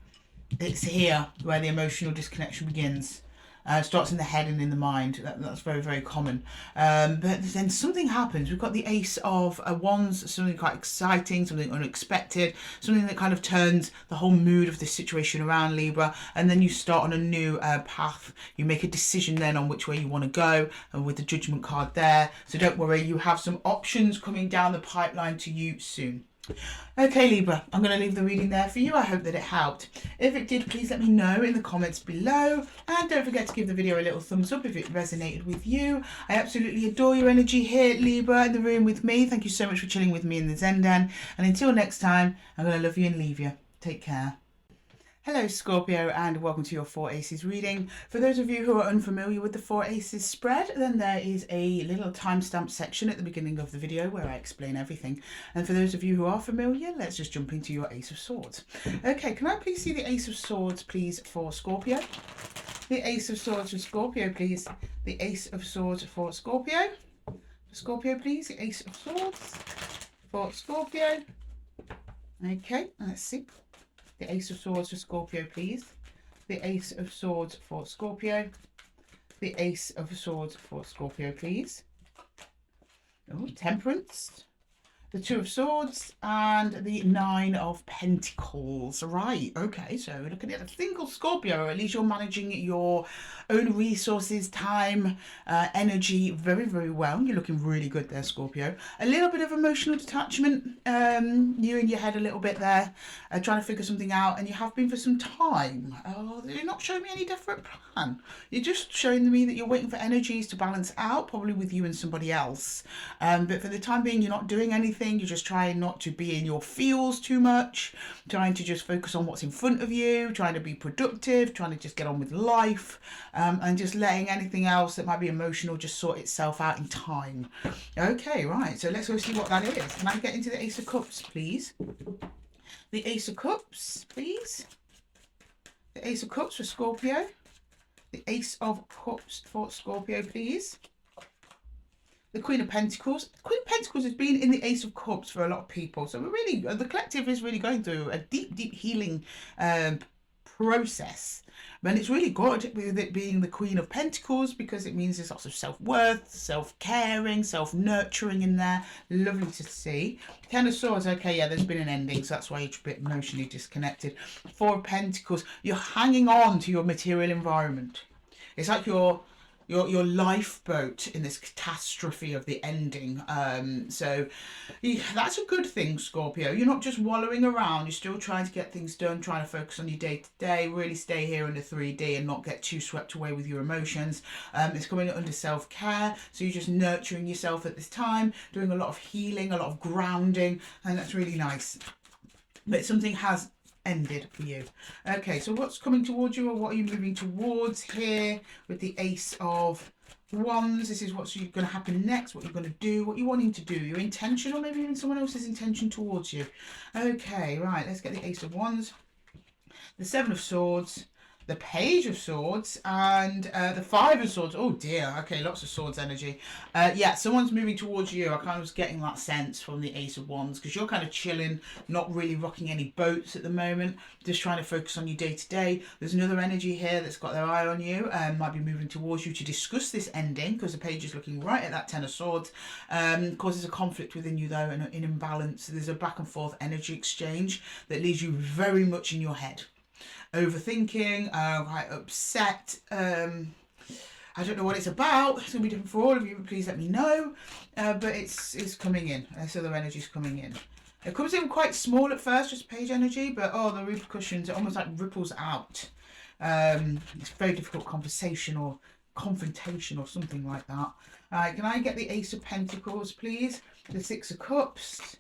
It's here where the emotional disconnection begins. Starts in the head and in the mind. That's very, very common. But then something happens. We've got the Ace of Wands, something quite exciting, something unexpected, something that kind of turns the whole mood of this situation around, Libra. And then you start on a new path. You make a decision then on which way you want to go, and with the Judgment card there. So don't worry, you have some options coming down the pipeline to you soon. Okay, Libra, I'm going to leave the reading there for you. I hope that it helped. If it did, please let me know in the comments below. And don't forget to give the video a little thumbs up if it resonated with you. I absolutely adore your energy here, Libra, in the room with me. Thank you so much for chilling with me in the Zen Den. And until next time, I'm going to love you and leave you. Take care. Hello Scorpio, and welcome to your 4 Aces reading. For those of you who are unfamiliar with the 4 Aces spread, then there is a little timestamp section at the beginning of the video where I explain everything. And for those of you who are familiar, let's just jump into your Ace of Swords. Okay, can I please see the Ace of Swords, please, for Scorpio? The Ace of Swords for Scorpio, please. The Ace of Swords for Scorpio. For Scorpio, please. The Ace of Swords for Scorpio. Okay, let's see. The Ace of Swords for Scorpio, please. The Ace of Swords for Scorpio. The Ace of Swords for Scorpio, please. Oh, Temperance. The Two of Swords and the Nine of Pentacles. Right, okay, so we're looking at a single Scorpio, or at least you're managing your own resources, time, energy very, very well. You're looking really good there, Scorpio. A little bit of emotional detachment, you in your head a little bit there, trying to figure something out, and you have been for some time. You're not showing me any different plan. You're just showing me that you're waiting for energies to balance out, probably with you and somebody else. But for the time being, you're not doing anything. You're just trying not to be in your feels too much, trying to just focus on what's in front of you, trying to be productive, trying to just get on with life, and just letting anything else that might be emotional just sort itself out in time. Okay, right, so let's go see what that is. Can I get into the Ace of Cups, please? The Ace of Cups, please. The Ace of Cups for Scorpio. The Ace of Cups for Scorpio, please. The Queen of Pentacles. The Queen of Pentacles has been in the Ace of Cups for a lot of people. So we're really, the collective is really going through a deep, deep healing process. And it's really good with it being the Queen of Pentacles, because it means there's lots of self-worth, self-caring, self-nurturing in there. Lovely to see. Ten of Swords, okay, yeah, there's been an ending, so that's why you're a bit emotionally disconnected. Four of Pentacles, you're hanging on to your material environment. It's like your lifeboat in this catastrophe of the ending. So that's a good thing, Scorpio. You're not just wallowing around. You're still trying to get things done, trying to focus on your day-to-day, really stay here in the 3D and not get too swept away with your emotions. It's coming under self-care, so you're just nurturing yourself at this time, doing a lot of healing, a lot of grounding, and that's really nice. But something has ended for you. Okay, so what's coming towards you, or what are you moving towards here with the Ace of Wands? This is what's going to happen next, what you're going to do, what you're wanting to do, your intention, or maybe even someone else's intention towards you. Okay, right, let's get the Ace of Wands, the Seven of Swords, the Page of Swords, and the Five of Swords. Oh dear, okay, lots of swords energy. Yeah, someone's moving towards you. I kind of was getting that sense from the Ace of Wands, because you're kind of chilling, not really rocking any boats at the moment, just trying to focus on your day-to-day. There's another energy here that's got their eye on you, and might be moving towards you to discuss this ending, because the Page is looking right at that Ten of Swords. Causes a conflict within you though, and an imbalance. There's a back and forth energy exchange that leaves you very much in your head, overthinking, quite upset. I don't know what it's about. It's gonna be different for all of you, but please let me know. But it's coming in. This other energy's coming in. It comes in quite small at first, just Page energy, but oh, the repercussions, it almost like ripples out. It's very difficult conversation or confrontation or something like that. Can I get the Ace of Pentacles, please? The Six of Cups,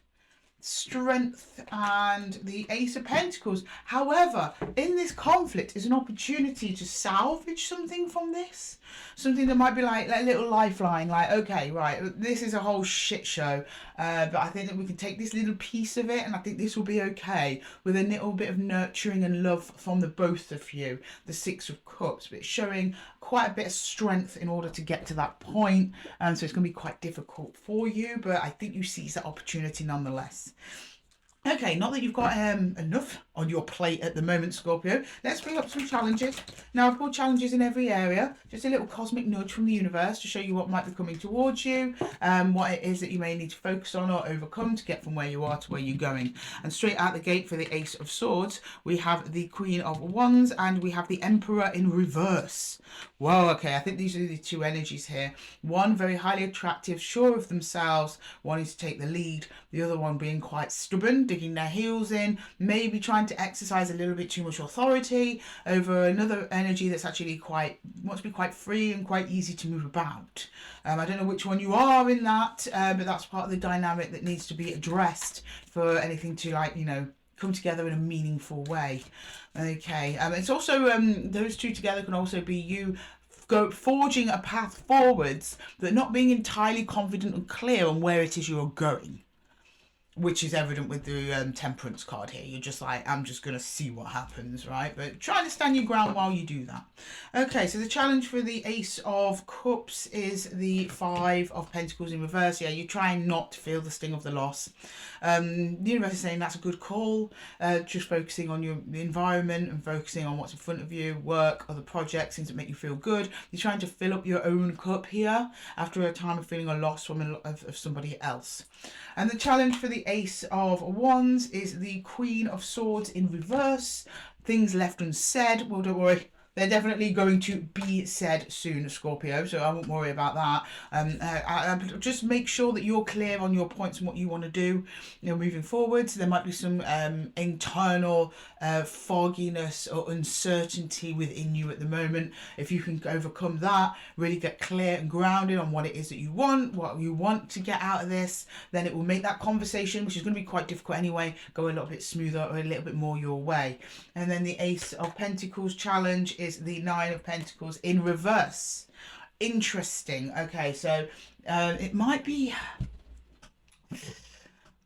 Strength, and the Ace of Pentacles. However, in this conflict is an opportunity to salvage something from this. Something that might be like a little lifeline, like, okay, right, this is a whole shit show, but I think that we can take this little piece of it, and I think this will be okay, with a little bit of nurturing and love from the both of you. The Six of Cups, but it's showing quite a bit of strength in order to get to that point, and so it's going to be quite difficult for you, but I think you seize that opportunity nonetheless. Okay, not that you've got enough on your plate at the moment, Scorpio. Let's bring up some challenges. Now, I've pulled challenges in every area. Just a little cosmic nudge from the universe to show you what might be coming towards you, what it is that you may need to focus on or overcome to get from where you are to where you're going. And straight out the gate for the Ace of Swords, we have the Queen of Wands and we have the Emperor in reverse. Whoa, okay, I think these are the two energies here. One very highly attractive, sure of themselves, wanting to take the lead. The other one being quite stubborn, digging their heels in, maybe trying to exercise a little bit too much authority over another energy that's actually wants to be quite free and quite easy to move about. I don't know which one you are in that, but that's part of the dynamic that needs to be addressed for anything to, like, you know, come together in a meaningful way. Okay, it's also those two together can also be you forging a path forwards, but not being entirely confident and clear on where it is you're going, which is evident with the Temperance card here. You're just like, I'm just going to see what happens, right? But try to stand your ground while you do that. Okay, so the challenge for the Ace of Cups is the Five of Pentacles in reverse. Yeah, you're trying not to feel the sting of the loss. The universe is saying that's a good call. Just focusing on the environment and focusing on what's in front of you, work, other projects, things that make you feel good. You're trying to fill up your own cup here after a time of feeling a loss from of somebody else. And the challenge for the Ace of Wands is the Queen of Swords in reverse. Things left unsaid. Well, don't worry. They're definitely going to be said soon, Scorpio, so I won't worry about that. Just make sure that you're clear on your points and what you want to do, you know, moving forward. So there might be some internal fogginess or uncertainty within you at the moment. If you can overcome that, really get clear and grounded on what it is that you want, what you want to get out of this, then it will make that conversation, which is going to be quite difficult anyway, go a little bit smoother or a little bit more your way. And then the Ace of Pentacles challenge is the Nine of Pentacles in reverse. Interesting. Okay, so it might be...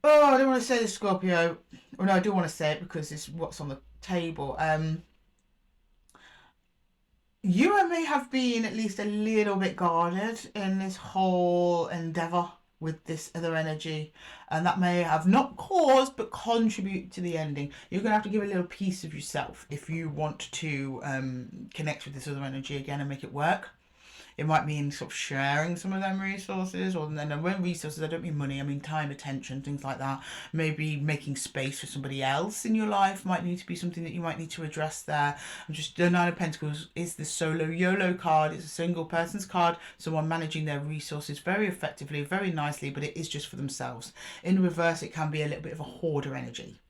Oh, I don't want to say this, Scorpio. Well, no, I do want to say it because it's what's on the table. You may have been at least a little bit guarded in this whole endeavour with this other energy, and that may have not caused but contribute to the ending. You're going to have to give a little piece of yourself if you want to connect with this other energy again and make it work. It might mean sort of sharing some of them resources, or then when resources, I don't mean money, I mean time, attention, things like that. Maybe making space for somebody else in your life might need to be something that you might need to address there. And just the Nine of Pentacles is the solo YOLO card. It's a single person's card, someone managing their resources very effectively, very nicely, but it is just for themselves. In reverse, it can be a little bit of a hoarder energy.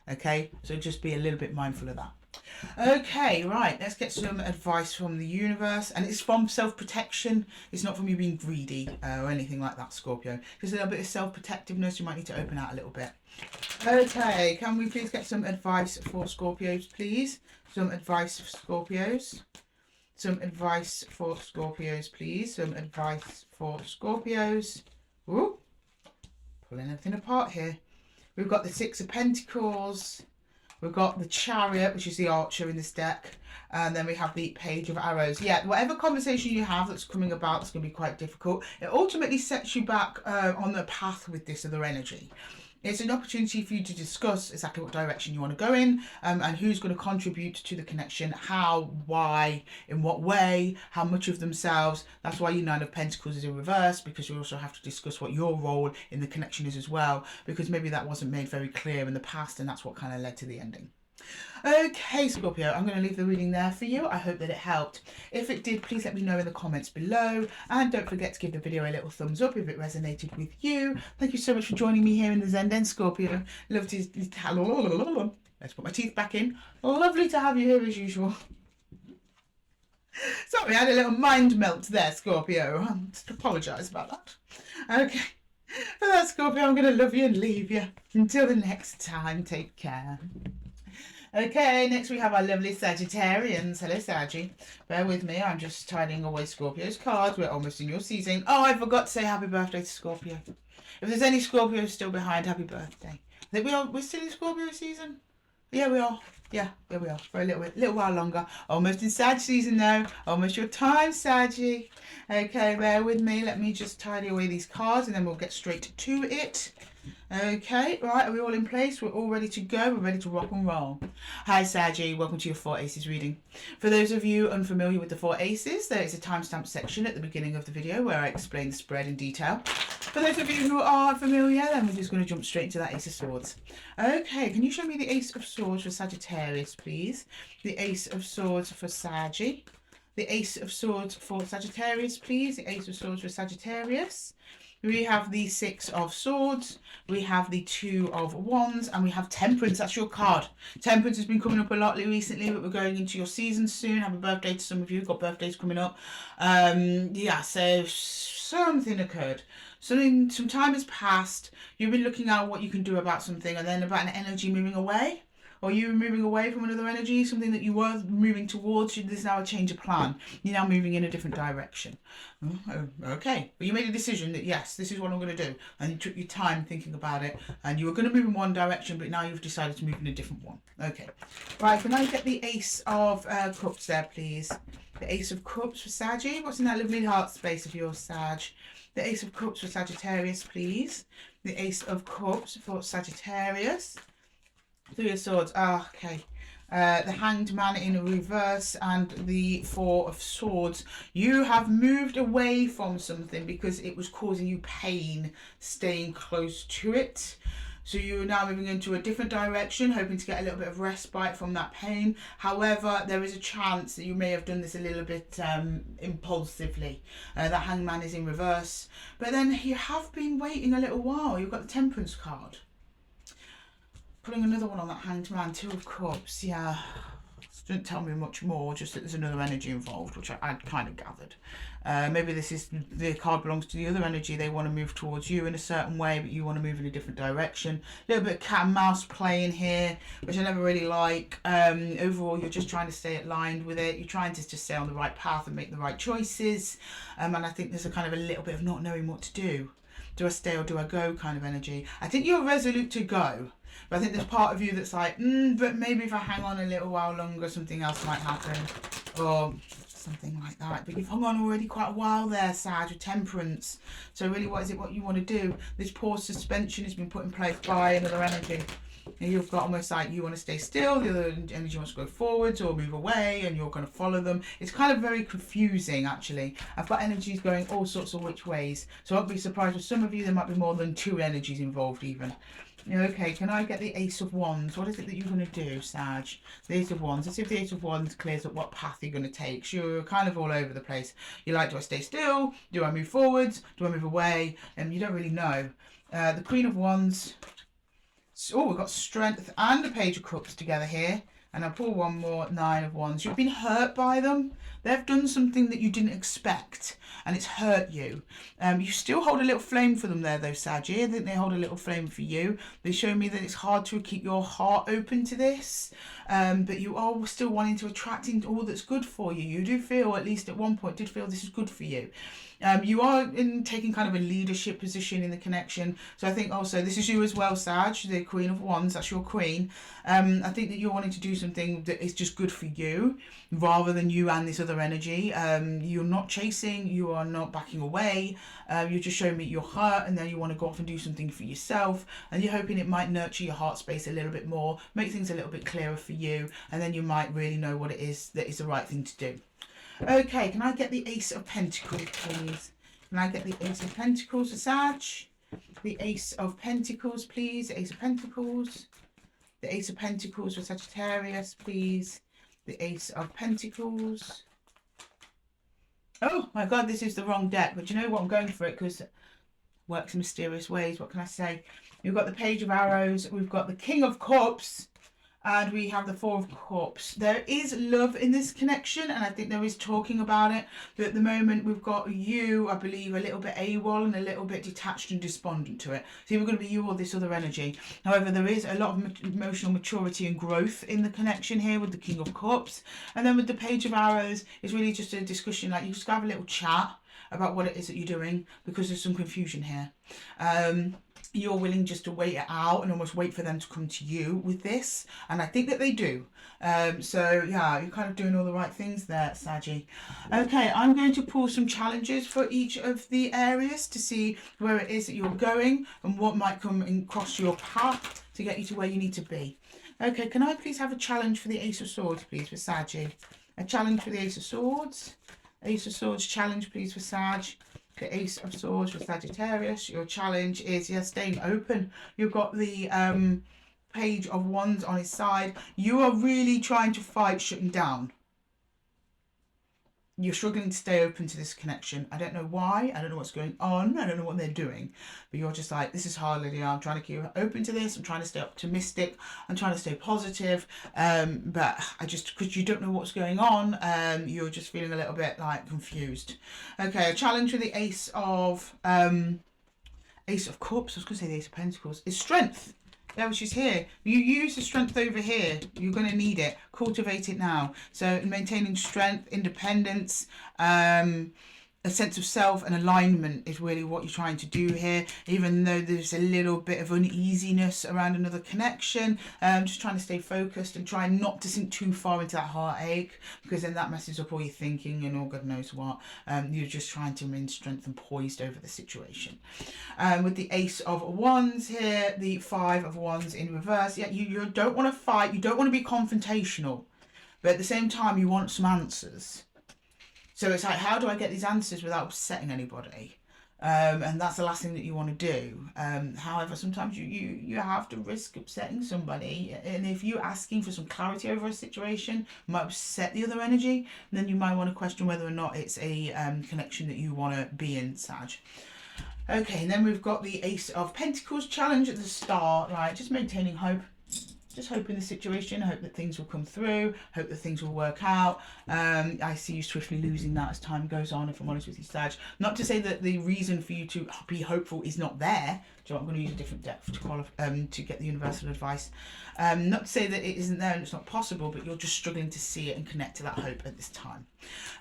Okay, so just be a little bit mindful of that. Okay, right, let's get some advice from the universe, and it's from self-protection. It's not from you being greedy or anything like that, Scorpio. Just a little bit of self-protectiveness. You might need to open out a little bit. Okay, can we please get some advice for Scorpios, please? Some advice for Scorpios. Some advice for Scorpios, please. Some advice for Scorpios. Ooh, pulling everything apart here. We've got the Six of Pentacles. We've got the Chariot, which is the Archer in this deck. And then we have the Page of Arrows. Yeah, whatever conversation you have that's coming about, that's going to be quite difficult. It ultimately sets you back on the path with this other energy. It's an opportunity for you to discuss exactly what direction you want to go in, and who's going to contribute to the connection, how, why, in what way, how much of themselves. That's why your Nine of Pentacles is in reverse, because you also have to discuss what your role in the connection is as well, because maybe that wasn't made very clear in the past, and that's what kind of led to the ending. Okay, Scorpio, I'm going to leave the reading there for you. I hope that it helped. If it did, please let me know in the comments below. And don't forget to give the video a little thumbs up if it resonated with you. Thank you so much for joining me here in the Zen Den, Scorpio. Love to... Let's put my teeth back in. Lovely to have you here as usual. Sorry, I had a little mind melt there, Scorpio. I just apologise about that. Okay. For that, Scorpio, I'm going to love you and leave you. Until the next time, take care. Okay, next we have our lovely Sagittarians. Hello, Saggy. Bear with me, I'm just tidying away Scorpio's cards. We're almost in your season. Oh, I forgot to say happy birthday to Scorpio. If there's any Scorpios still behind, happy birthday. I think we're still in Scorpio season? Yeah, we are. Yeah, we are. For a little while longer. Almost in Sag season now. Almost your time, Saggy. Okay, bear with me. Let me just tidy away these cards and then we'll get straight to it. Okay, right, are we all in place? We're all ready to go. We're ready to rock and roll. Hi, Saggy. Welcome to your 4 Aces reading. For those of you unfamiliar with the 4 Aces, there is a timestamp section at the beginning of the video where I explain the spread in detail. For those of you who are familiar, then we're just going to jump straight into that Ace of Swords. Okay, can you show me the Ace of Swords for Sagittarius, please? The Ace of Swords for Saggy. The Ace of Swords for Sagittarius, please. The Ace of Swords for Sagittarius. We have the 6 of Swords, we have the 2 of Wands, and we have Temperance. That's your card. Temperance has been coming up a lot recently, but we're going into your season soon. Happy birthday to some of you. Got birthdays coming up. Yeah, so something occurred. Some time has passed. You've been looking at what you can do about something, and then about an energy moving away. Or you moving away from another energy, something that you were moving towards, there's now a change of plan. You're now moving in a different direction. Oh, okay, but you made a decision that yes, this is what I'm going to do. And you took your time thinking about it. And you were going to move in one direction, but now you've decided to move in a different one. Okay. Right, can I get the Ace of Cups there, please? The Ace of Cups for Saggy. What's in that lovely heart space of yours, Sag? The Ace of Cups for Sagittarius, please. The Ace of Cups for Sagittarius. 3 of Swords. Ah, okay. The Hanged Man in reverse and the 4 of Swords. You have moved away from something because it was causing you pain staying close to it. So you're now moving into a different direction, hoping to get a little bit of respite from that pain. However, there is a chance that you may have done this a little bit impulsively. The Hanged Man is in reverse. But then you have been waiting a little while. You've got the Temperance card. Putting another one on that Hanged Man, 2 of Cups, yeah. Didn't tell me much more, just that there's another energy involved, which I'd kind of gathered. Maybe this is, the card belongs to the other energy. They want to move towards you in a certain way, but you want to move in a different direction. A little bit of cat and mouse playing here, which I never really like. Overall, you're just trying to stay aligned with it. You're trying to just stay on the right path and make the right choices. And I think there's a kind of a little bit of not knowing what to do. Do I stay or do I go kind of energy? I think you're resolute to go. But I think there's part of you that's like, but maybe if I hang on a little while longer, something else might happen. Or something like that. But you've hung on already quite a while there, Sag, with Temperance. So really, what is it what you want to do? This pause suspension has been put in place by another energy. And you've got almost like you want to stay still, the other energy wants to go forwards or move away, and you're going to follow them. It's kind of very confusing, actually. I've got energies going all sorts of which ways. So I'll be surprised with some of you, there might be more than 2 energies involved even. Okay, can I get the Ace of Wands? What is it that you're going to do, Sag? The Ace of Wands. Let's see if the Ace of Wands clears up what path you're going to take. So you're kind of all over the place. You're like, do I stay still? Do I move forwards? Do I move away? And you don't really know. The Queen of Wands. Oh, we've got Strength and the Page of Cups together here. And I'll pull one more, 9 of Wands. You've been hurt by them. They've done something that you didn't expect, and it's hurt you. You still hold a little flame for them there, though, Saggy. I think they hold a little flame for you. They show me that it's hard to keep your heart open to this, but you are still wanting to attract in all that's good for you. You do feel, at least at one point, did feel this is good for you. You are taking kind of a leadership position in the connection. So I think also this is you as well, Sag, the Queen of Wands. That's your queen. I think that you're wanting to do something that is just good for you, rather than you and this other energy. You're not chasing. You are not backing away. You're just showing me your heart, and then you want to go off and do something for yourself. And you're hoping it might nurture your heart space a little bit more, make things a little bit clearer for you, and then you might really know what it is that is the right thing to do. Okay, can I get the Ace of Pentacles, please? Can I get the Ace of Pentacles for Sag? The Ace of Pentacles, please. The Ace of Pentacles. The Ace of Pentacles for Sagittarius, please. The Ace of Pentacles. Oh my God, this is the wrong deck. But you know what? I'm going for it because it works in mysterious ways. What can I say? We've got the Page of Arrows. We've got the King of Cups. And we have the Four of Cups. There is love in this connection, and I think there is talking about it. But at the moment, we've got you, I believe, a little bit AWOL and a little bit detached and despondent to it. So either going to be you or this other energy. However, there is a lot of emotional maturity and growth in the connection here with the King of Cups. And then with the Page of Arrows, it's really just a discussion, like you just have a little chat about what it is that you're doing, because there's some confusion here. You're willing just to wait it out and almost wait for them to come to you with this, and I think that they do. So yeah, you're kind of doing all the right things there, Saggy. Okay, I'm going to pull some challenges for each of the areas to see where it is that you're going and what might come and cross your path to get you to where you need to be. Okay, can I please have a challenge for the Ace of Swords, please, for Saggy? A challenge for the Ace of Swords. Ace of Swords challenge, please, for Sag. The Ace of Swords for Sagittarius. Your challenge is, yeah, staying open. You've got the Page of Wands on his side. You are really trying to fight shutting down. You're struggling to stay open to this connection. I don't know why. I don't know what's going on. I don't know what they're doing. But you're just like, this is hard, Lydia. I'm trying to keep open to this. I'm trying to stay optimistic. I'm trying to stay positive. But I just, because you don't know what's going on, you're just feeling a little bit like confused. Okay, a challenge with the Ace of Cups. I was going to say the Ace of Pentacles. Is strength. Yeah, which is here. You use the strength over here. You're going to need it. Cultivate it now. So maintaining strength, independence, a sense of self and alignment is really what you're trying to do here. Even though there's a little bit of uneasiness around another connection, just trying to stay focused and try not to sink too far into that heartache, because then that messes up all your thinking and all God knows what. You're just trying to remain strength and poised over the situation. With the Ace of Wands here, the Five of Wands in reverse. Yeah, you don't want to fight. You don't want to be confrontational, but at the same time, you want some answers. So it's like, how do I get these answers without upsetting anybody? And that's the last thing that you want to do. However, sometimes you have to risk upsetting somebody. And if you're asking for some clarity over a situation, might upset the other energy, then you might want to question whether or not it's a connection that you want to be in, Sag. Okay, and then we've got the Ace of Pentacles challenge at the start, right? Just maintaining hope. Just hope in the situation, hope that things will come through, hope that things will work out. I see you swiftly losing that as time goes on, if I'm honest with you, Sag. Not to say that the reason for you to be hopeful is not there. Do you know what? I'm going to use a different deck to get the universal advice. Not to say that it isn't there and it's not possible, but you're just struggling to see it and connect to that hope at this time.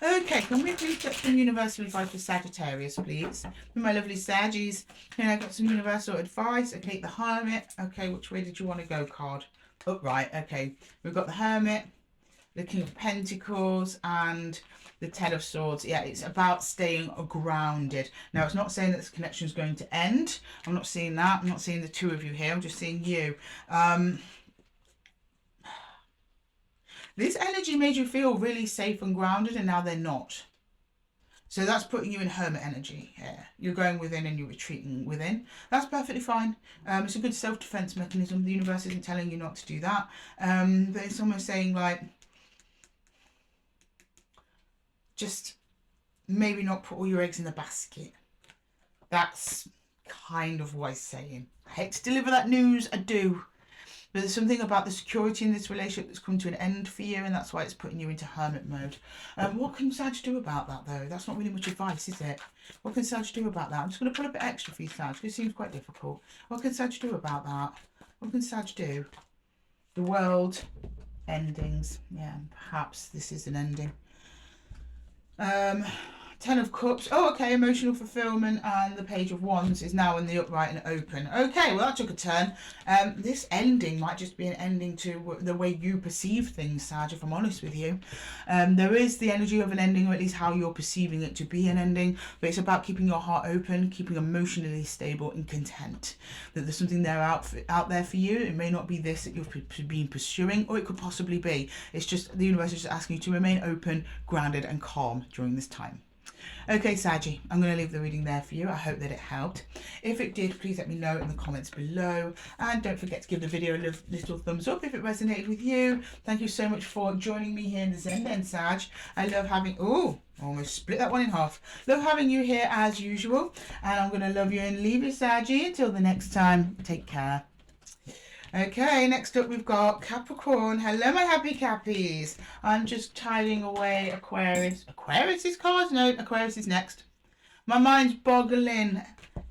Okay, can we please get some universal advice for Sagittarius, please? My lovely Saggies. Here I got some universal advice. Okay, the Hermit. Okay, which way did you want to go, card? Upright. Okay, we've got the Hermit, the King of Pentacles, and the Ten of Swords. Yeah, it's about staying grounded. Now, it's not saying that this connection is going to end. I'm not seeing that. I'm not seeing the two of you here. I'm just seeing you. This energy made you feel really safe and grounded, and now they're not. So that's putting you in hermit energy here. You're going within and you're retreating within. That's perfectly fine. It's a good self-defense mechanism. The universe isn't telling you not to do that. But it's almost saying, like, just maybe not put all your eggs in the basket. That's kind of what I'm saying. I hate to deliver that news, I do. But there's something about the security in this relationship that's come to an end for you, and that's why it's putting you into hermit mode. What can Sag do about that, though? That's not really much advice, is it? What can Sag do about that? I'm just going to put a bit extra for you, Sag, because it seems quite difficult. What can Sag do about that? What can Sag do? The world, endings. Yeah, perhaps this is an ending. Ten of Cups. Oh, okay. Emotional fulfillment, and the Page of Wands is now in the upright and open. Okay, well, that took a turn. This ending might just be an ending to the way you perceive things, Sag, if I'm honest with you. There is the energy of an ending, or at least how you're perceiving it to be an ending, but it's about keeping your heart open, keeping emotionally stable and content. That there's something there out there for you. It may not be this that you've been pursuing, or it could possibly be. It's just the universe is just asking you to remain open, grounded and calm during this time. Okay, Saggy, I'm going to leave the reading there for you. I hope that it helped. If it did, please let me know in the comments below. And don't forget to give the video a little thumbs up if it resonated with you. Thank you so much for joining me here in the Zen Den, Sag. I love having... Oh, almost split that one in half. Love having you here as usual. And I'm going to love you and leave you, Saggy. Until the next time, take care. Okay, next up we've got Capricorn. Hello, my happy Cappies. I'm just tidying away Aquarius. Aquarius's cards? No, Aquarius is next. My mind's boggling,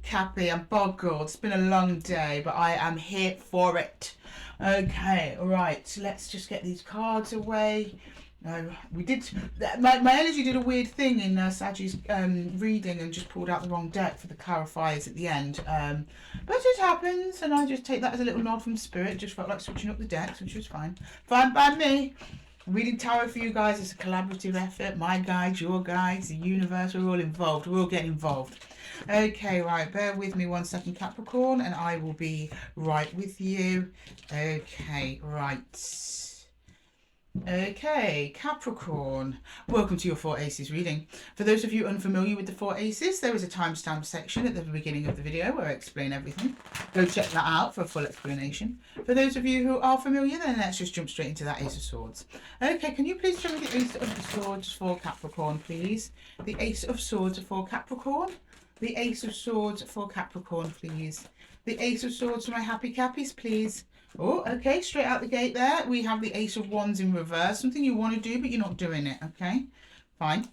Cappy. I'm boggled. It's been a long day, but I am here for it. Okay, right. So let's just get these cards away. We did. My energy did a weird thing in Saggy's reading and just pulled out the wrong deck for the clarifiers at the end. But it happens, and I just take that as a little nod from spirit. It just felt like switching up the decks, which was fine. Fine by me. Reading tarot for you guys is a collaborative effort. My guides, your guides, the universe, we're all involved. We're all getting involved. Okay, right. Bear with me 1 second, Capricorn, and I will be right with you. Okay, right. Okay, Capricorn, welcome to your 4 ACES reading. For those of you unfamiliar with the 4 ACES, there is a timestamp section at the beginning of the video where I explain everything. Go check that out for a full explanation. For those of you who are familiar, then let's just jump straight into that Ace of Swords. Okay, can you please show me the Ace of the Swords for Capricorn, please? The Ace of Swords for Capricorn. The Ace of Swords for Capricorn, please. The Ace of Swords for my happy Cappies, please. Oh, okay, straight out the gate there. We have the Ace of Wands in reverse. Something you want to do, but you're not doing it, okay? Fine.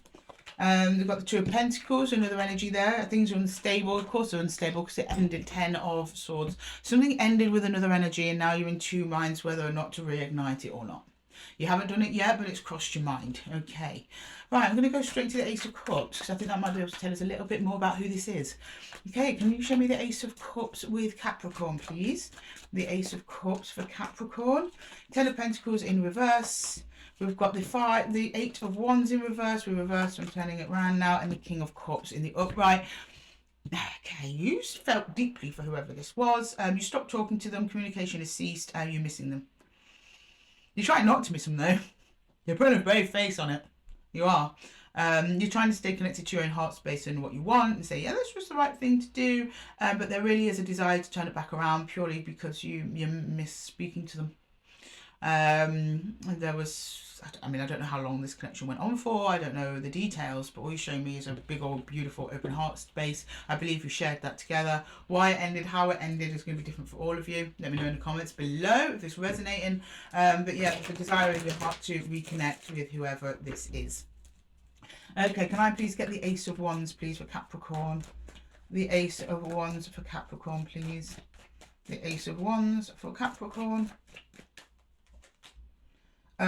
We've got the Two of Pentacles, another energy there. Things are unstable. Of course they're unstable because it ended 10 of Swords. Something ended with another energy, and now you're in two minds whether or not to reignite it or not. You haven't done it yet, but it's crossed your mind. Okay. Right, I'm going to go straight to the Ace of Cups because I think that might be able to tell us a little bit more about who this is. Okay, can you show me the Ace of Cups with Capricorn, please? The Ace of Cups for Capricorn. 10 of Pentacles in reverse. We've got the 8 of Wands in reverse. We're reversed. I'm turning it around now. And the King of Cups in the upright. Okay, you felt deeply for whoever this was. You stopped talking to them. Communication has ceased. You're missing them. You're trying not to miss them though. You're putting a brave face on it. You are. You're trying to stay connected to your own heart space and what you want and say, yeah, that's just the right thing to do. But there really is a desire to turn it back around purely because you miss speaking to them. There was, I mean, I don't know how long this connection went on for. I don't know the details, but all you're showing me is a big old beautiful open heart space. I believe you shared that together. Why it ended, how it ended is going to be different for all of you. Let me know in the comments below if it's resonating. But yeah, the desire in your heart to reconnect with whoever this is. Okay, can I please get the Ace of Wands, please, for Capricorn? The Ace of Wands for Capricorn, please. The Ace of Wands for Capricorn.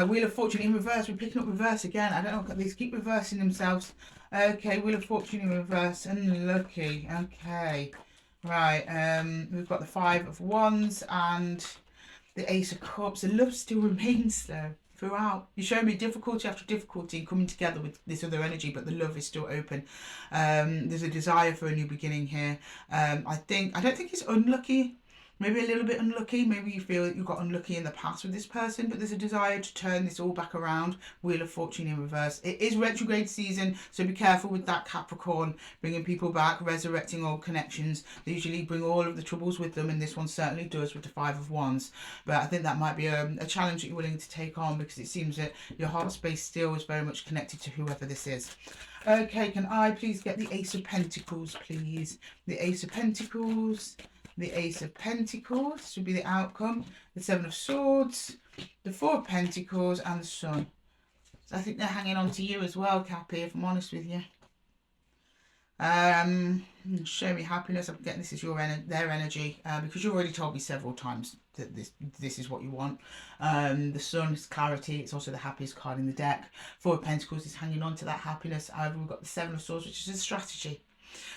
Wheel of Fortune in reverse. We're picking up reverse again. I don't know. These keep reversing themselves. Okay, Wheel of Fortune in reverse. Unlucky. Okay. Right. We've got the 5 of Wands and the Ace of Cups. The love still remains though throughout. You show me difficulty after difficulty coming together with this other energy, but the love is still open. There's a desire for a new beginning here. I don't think it's unlucky. Maybe a little bit unlucky. Maybe you feel that you got unlucky in the past with this person, but there's a desire to turn this all back around. Wheel of Fortune in reverse. It is retrograde season, so be careful with that, Capricorn. Bringing people back, resurrecting old connections. They usually bring all of the troubles with them, and this one certainly does with the 5 of Wands. But I think that might be a challenge that you're willing to take on because it seems that your heart space still is very much connected to whoever this is. Okay, can I please get the Ace of Pentacles, please? The Ace of Pentacles. The Ace of Pentacles should be the outcome. The 7 of Swords, the 4 of Pentacles, and the Sun. So I think they're hanging on to you as well, Cappy, if I'm honest with you. Show me happiness. I'm getting this is their energy, because you've already told me several times that this is what you want. The Sun is clarity. It's also the happiest card in the deck. Four of Pentacles is hanging on to that happiness. However, we've got the Seven of Swords, which is a strategy.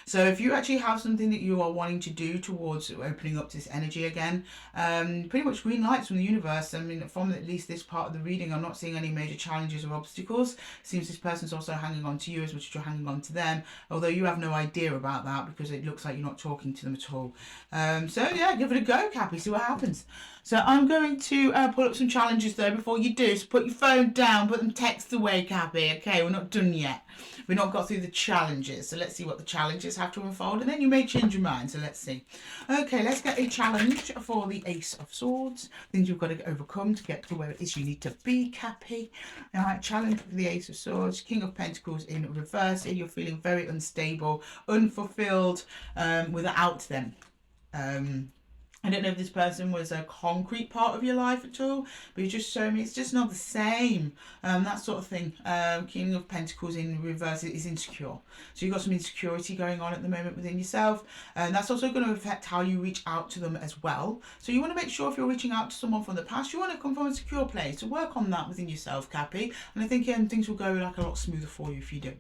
So if you actually have something that you are wanting to do towards opening up to this energy again, pretty much green lights from the universe. I mean, from at least this part of the reading, I'm not seeing any major challenges or obstacles. Seems this person's also hanging on to you as much as you're hanging on to them, although you have no idea about that because it looks like you're not talking to them at all. So yeah, give it a go, Cappy, see what happens. So I'm going to pull up some challenges though before you do. So put your phone down, put them texts away, Cappy. Okay, we're not done yet. We've not got through the challenges. So let's see what the challenges have to unfold, and then you may change your mind. So let's see. Okay, let's get a challenge for the Ace of Swords. Things you've got to overcome to get to where it is you need to be, Cappy. All right, challenge for the Ace of Swords. King of Pentacles in reverse. You're feeling very unstable, unfulfilled, without them. I don't know if this person was a concrete part of your life at all, but you just show me it's just not the same. That sort of thing. King of Pentacles in reverse is insecure. So you've got some insecurity going on at the moment within yourself. And that's also going to affect how you reach out to them as well. So you want to make sure if you're reaching out to someone from the past, you want to come from a secure place. So work on that within yourself, Cappy. And I think things will go like a lot smoother for you if you do.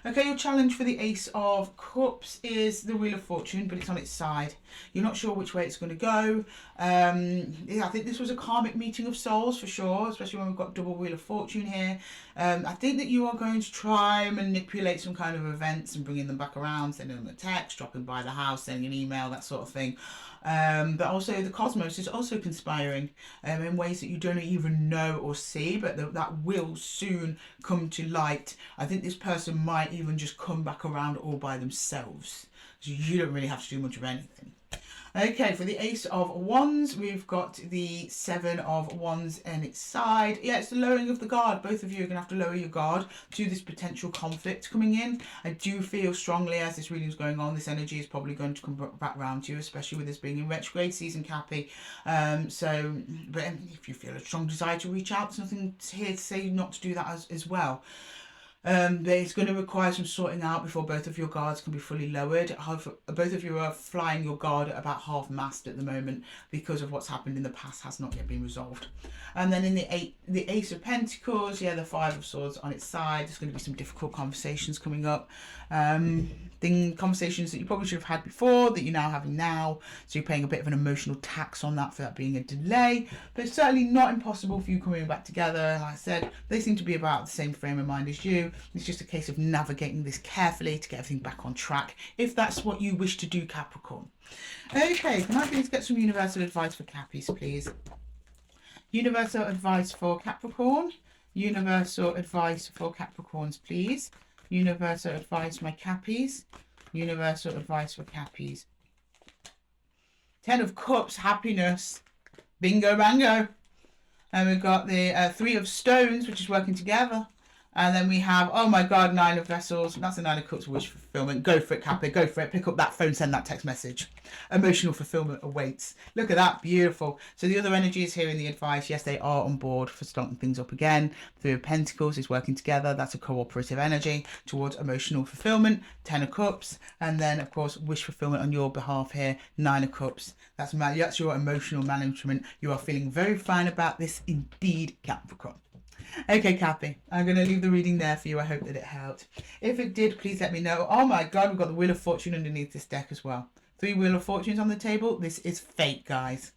Okay, your challenge for the Ace of Cups is the Wheel of Fortune, but it's on its side. You're not sure which way it's going to go. Yeah, I think this was a karmic meeting of souls for sure, especially when we've got double Wheel of Fortune here. I think that you are going to try and manipulate some kind of events and bringing them back around, sending them a text, dropping by the house, sending an email, that sort of thing. But also the cosmos is also conspiring in ways that you don't even know or see, but that will soon come to light. I think this person might even just come back around all by themselves. So you don't really have to do much of anything. Okay, for the Ace of Wands, we've got the Seven of Wands on its side. Yeah, it's the lowering of the guard. Both of you are going to have to lower your guard to this potential conflict coming in. I do feel strongly as this reading is going on, this energy is probably going to come back round to you, especially with this being in retrograde season, Cappy. But if you feel a strong desire to reach out, there's nothing here to say not to do that as well. But it's going to require some sorting out before both of your guards can be fully lowered. Both of you are flying your guard at about half mast at the moment because of what's happened in the past has not yet been resolved. And then in the Ace of Pentacles, yeah, the Five of Swords on its side. There's going to be some difficult conversations coming up. Conversations that you probably should have had before that you're now having now. So you're paying a bit of an emotional tax on that for that being a delay. But it's certainly not impossible for you coming back together. Like I said, they seem to be about the same frame of mind as you. It's just a case of navigating this carefully to get everything back on track, if that's what you wish to do, Capricorn. Okay, can I please get some universal advice for Cappies, please? Universal advice for Capricorn. Universal advice for Capricorns, please. Universal advice, my Cappies. Universal advice for Cappies. Ten of Cups, happiness. Bingo bango. And we've got the Three of Stones, which is working together. And then we have, oh my God, Nine of Vessels. That's the Nine of Cups, wish fulfillment. Go for it, Cappy. Go for it. Pick up that phone, send that text message. Emotional fulfillment awaits. Look at that. Beautiful. So the other energies here in the advice, yes, they are on board for starting things up again. Three of Pentacles is working together. That's a cooperative energy towards emotional fulfillment. Ten of Cups. And then, of course, wish fulfillment on your behalf here. Nine of Cups. That's your emotional management. You are feeling very fine about this indeed, Capricorn. Okay, Cappy, I'm going to leave the reading there for you. I hope that it helped. If it did, please let me know. Oh my God, we've got the Wheel of Fortune underneath this deck as well. 3 Wheel of Fortunes on the table. This is fate, guys.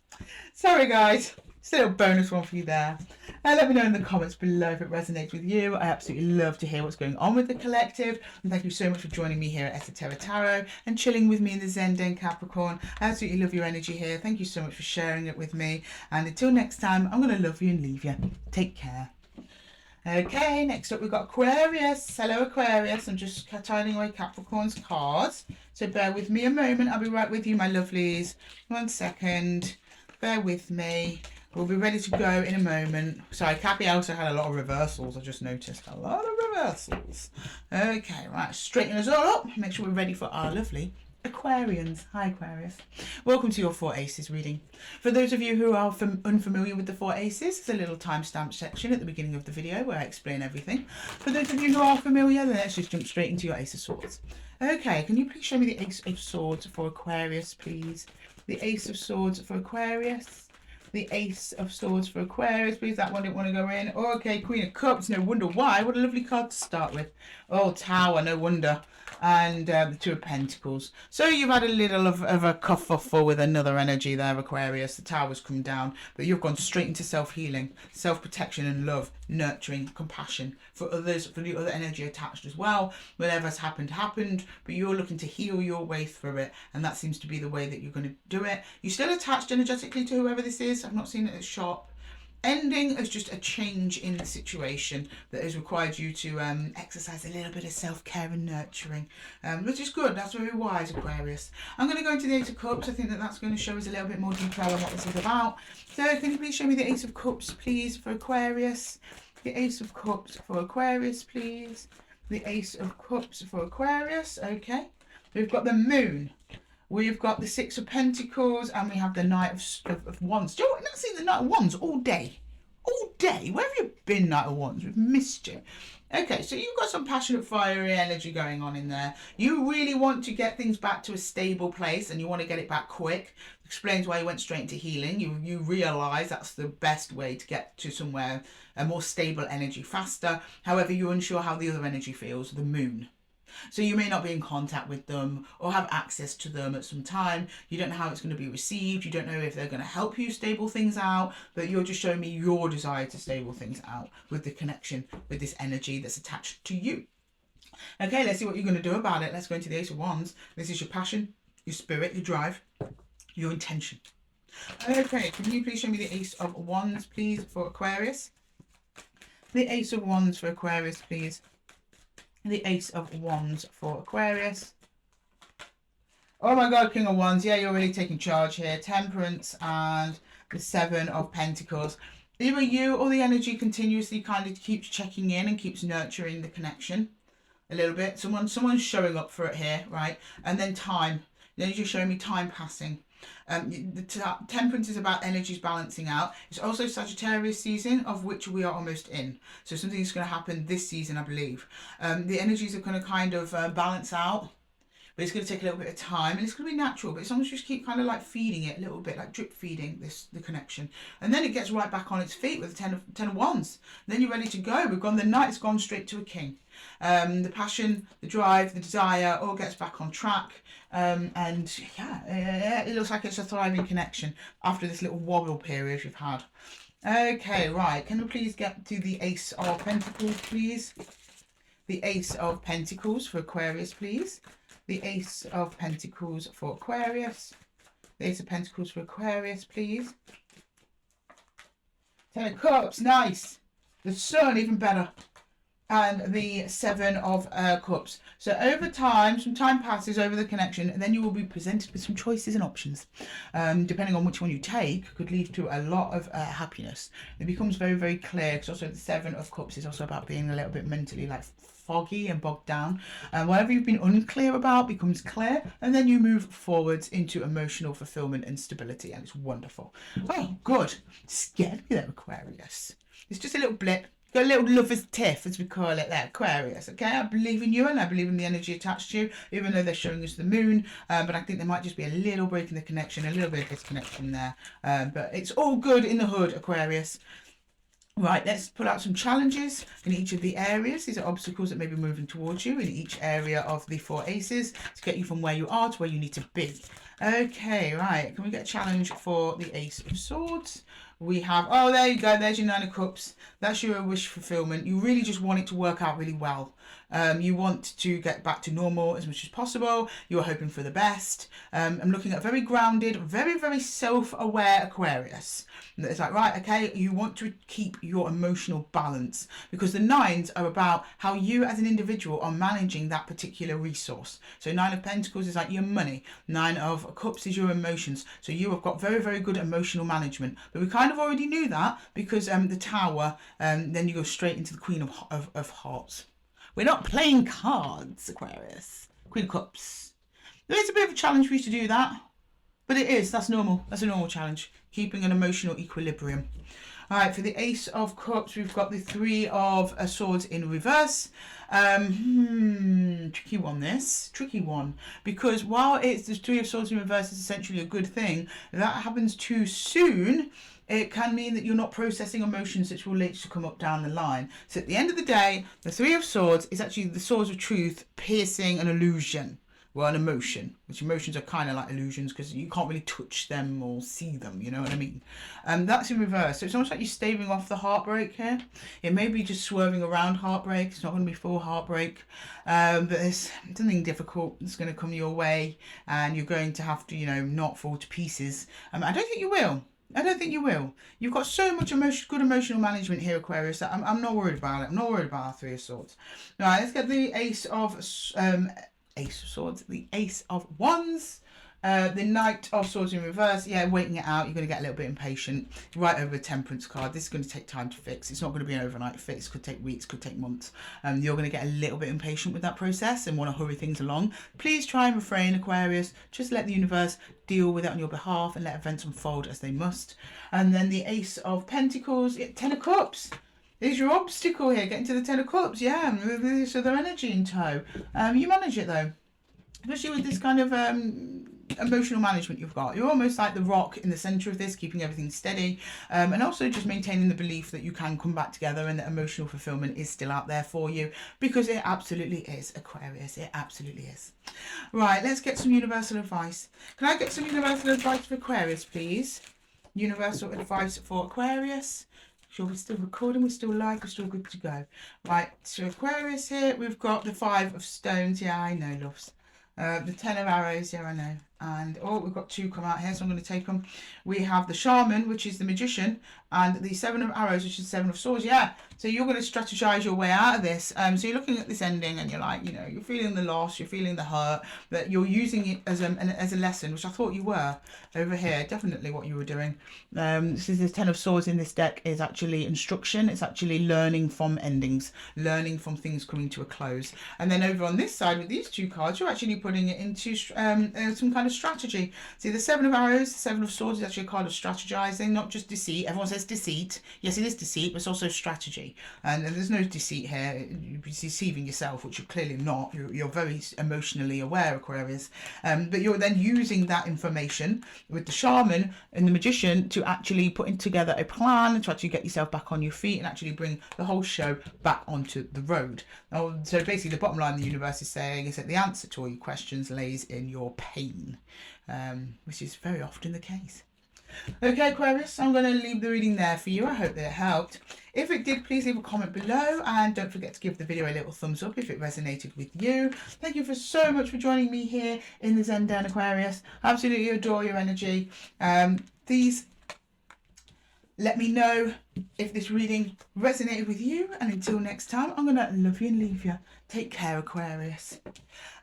Sorry, guys. Still a bonus one for you there. Let me know in the comments below if it resonates with you. I absolutely love to hear what's going on with the collective. And thank you so much for joining me here at Esotera Tarot and chilling with me in the Zen Den, Capricorn. I absolutely love your energy here. Thank you so much for sharing it with me. And until next time, I'm going to love you and leave you. Take care. Okay, next up we've got Aquarius. Hello, Aquarius. I'm just tidying away Capricorn's cards. So bear with me a moment. I'll be right with you, my lovelies. 1 second. Bear with me. We'll be ready to go in a moment. Sorry, Cappy also had a lot of reversals. I just noticed a lot of reversals. Okay, right. Straighten us all up. Make sure we're ready for our lovely Aquarians. Hi Aquarius. Welcome to your 4 Aces reading. For those of you who are unfamiliar with the 4 Aces, there's a little timestamp section at the beginning of the video where I explain everything. For those of you who are familiar, then let's just jump straight into your Ace of Swords. Okay, can you please show me the Ace of Swords for Aquarius, please? The Ace of Swords for Aquarius. The Ace of Swords for Aquarius, please. That one didn't want to go in. Oh, okay, Queen of Cups. No wonder why. What a lovely card to start with. Oh, Tower. No wonder. And the Two of Pentacles. So you've had a little of a kerfuffle with another energy there, Aquarius. The Tower's come down, but you've gone straight into self-healing, self-protection and love, nurturing, compassion for others, for the other energy attached as well. Whatever's happened, happened, but you're looking to heal your way through it, and that seems to be the way that you're going to do it. You're still attached energetically to whoever this is. I've not seen it as sharp. Ending as just a change in the situation that has required you to exercise a little bit of self-care and nurturing, which is good. That's very wise, Aquarius. I'm going to go into the Ace of Cups. I think that's going to show us a little bit more detail on what this is about. So can you please show me the Ace of Cups, please, for Aquarius? The Ace of Cups for Aquarius, please. The Ace of Cups for Aquarius. Okay. We've got the Moon. We've got the Six of Pentacles, and we have the Knight of Wands. Do you know what? I've not seen the Knight of Wands all day. All day. Where have you been, Knight of Wands? We've missed you. Okay, so you've got some passionate, fiery energy going on in there. You really want to get things back to a stable place, and you want to get it back quick. Explains why you went straight into healing. You realise that's the best way to get to somewhere, a more stable energy faster. However, you're unsure how the other energy feels, the Moon. So you may not be in contact with them or have access to them at some time. You don't know how it's going to be received. You don't know if they're going to help you stable things out, but you're just showing me your desire to stable things out with the connection with this energy that's attached to you. Okay, let's see what you're going to do about it. Let's go into the Ace of Wands. This is your passion, your spirit, your drive, your intention. Okay, can you please show me the Ace of Wands, please, for Aquarius? The Ace of Wands for Aquarius, please. The Ace of Wands for Aquarius. Oh my God, King of Wands. Yeah, you're really taking charge here. Temperance and the Seven of Pentacles. Either you or the energy continuously kind of keeps checking in and keeps nurturing the connection a little bit. Someone's showing up for it here, right? And then time. Then you're showing me time passing. Temperance is about energies balancing out. It's also Sagittarius season, of which we are almost in. So something's going to happen this season, I believe. The energies are going to kind of balance out, but it's going to take a little bit of time, and it's going to be natural. But as long as you just keep kind of like feeding it a little bit, like drip feeding the connection, and then it gets right back on its feet with the Ten of Wands. And then you're ready to go. The Knight's gone straight to a King. The passion, the drive, the desire all gets back on track. And yeah, it looks like it's a thriving connection after this little wobble period you've had. Okay, right. Can we please get to the Ace of Pentacles, please? The Ace of Pentacles for Aquarius, please. The Ace of Pentacles for Aquarius. The Ace of Pentacles for Aquarius, please. Ten of Cups, nice. The Sun, even better. And the Seven of Cups. So over time, some time passes over the connection, and then you will be presented with some choices and options. Depending on which one you take, could lead to a lot of happiness. It becomes very, very clear, because also the Seven of Cups is also about being a little bit mentally like foggy and bogged down. Whatever you've been unclear about becomes clear, and then you move forwards into emotional fulfillment and stability, and it's wonderful. Oh, good. Scared me there, Aquarius. It's just a little blip. Got a little lover's tiff, as we call it there, Aquarius, okay? I believe in you, and I believe in the energy attached to you, even though they're showing us the Moon. But I think there might just be a little break in the connection, a little bit of disconnection there. But it's all good in the hood, Aquarius. Right, let's pull out some challenges in each of the areas. These are obstacles that may be moving towards you in each area of the 4 Aces to get you from where you are to where you need to be. Okay, right. Can we get a challenge for the Ace of Swords? We have, oh, there you go. There's your Nine of Cups. That's your wish fulfillment. You really just want it to work out really well. You want to get back to normal as much as possible. You're hoping for the best. I'm looking at very grounded, very, very self-aware Aquarius. It's like, right, okay, you want to keep your emotional balance, because the nines are about how you as an individual are managing that particular resource. So Nine of Pentacles is like your money. Nine of Cups is your emotions. So you have got very, very good emotional management. But we kind of already knew that because the Tower, then you go straight into the Queen of Hearts. We're not playing cards, Aquarius. Queen of Cups. There is a bit of a challenge for you to do that, but that's normal. That's a normal challenge, keeping an emotional equilibrium. All right, for the Ace of Cups, we've got the Three of Swords in reverse. Tricky one, this. Tricky one. Because while it's the Three of Swords in reverse is essentially a good thing, if that happens too soon, it can mean that you're not processing emotions which will later come up down the line. So at the end of the day, the Three of Swords is actually the swords of truth piercing an illusion. Well, an emotion, which emotions are kind of like illusions because you can't really touch them or see them, you know what I mean? That's in reverse. So it's almost like you're staving off the heartbreak here. It may be just swerving around heartbreak. It's not going to be full heartbreak. But there's something difficult that's going to come your way and you're going to have to, you know, not fall to pieces. I don't think you will. I don't think you will. You've got so much good emotional management here, Aquarius, that I'm not worried about it. I'm not worried about our Three of Swords. All right, let's get the Ace of Swords, the Ace of Wands, the Knight of Swords in reverse. Yeah, waiting it out. You're going to get a little bit impatient. Right over the Temperance card. This is going to take time to fix. It's not going to be an overnight fix. Could take weeks, could take months. You're going to get a little bit impatient with that process and want to hurry things along. Please try and refrain, Aquarius. Just let the universe deal with it on your behalf and let events unfold as they must. And then the Ace of Pentacles, Ten of Cups. There's your obstacle here, getting to the Ten of Cups, yeah, with this other energy in tow. You manage it though, especially with this kind of emotional management you've got. You're almost like the rock in the centre of this, keeping everything steady, and also just maintaining the belief that you can come back together and that emotional fulfillment is still out there for you, because it absolutely is, Aquarius, it absolutely is. Right, let's get some universal advice. Can I get some universal advice for Aquarius, please? Universal advice for Aquarius. Sure, we're still recording, we're still live, we're still good to go. Right, so Aquarius here, we've got the Five of Stones. Yeah, I know, loves. The Ten of Arrows, yeah, I know. And, we've got two come out here, so I'm going to take them. We have the Shaman, which is the Magician, and the Seven of Arrows, which is the Seven of Swords. Yeah, so you're going to strategize your way out of this. So you're looking at this ending and you're like, you know, you're feeling the loss, you're feeling the hurt, but you're using it as a lesson, which I thought you were over here. Definitely what you were doing. This is the Ten of Swords in this deck is actually instruction. It's actually learning from endings, learning from things coming to a close. And then over on this side with these two cards, you're actually putting it into some kind of strategy. See, the Seven of Arrows, the Seven of Swords is actually a card of strategizing, not just deceit. Everyone says deceit. Yes, it is deceit, but it's also strategy. And there's no deceit here. You're deceiving yourself, which you're clearly not. You're very emotionally aware, Aquarius. But you're then using that information with the Shaman and the Magician to actually putting together a plan to actually get yourself back on your feet and actually bring the whole show back onto the road. So basically the bottom line the universe is saying is that the answer to all your questions lays in your pain, which is very often the case. Okay, Aquarius, I'm going to leave the reading there for you. I hope that it helped. If it did, please leave a comment below and don't forget to give the video a little thumbs up if it resonated with you. Thank you so much for joining me here in the Zen Den, Aquarius. I absolutely adore your energy. Please let me know if this reading resonated with you, and until next time, I'm going to love you and leave you. Take care, Aquarius.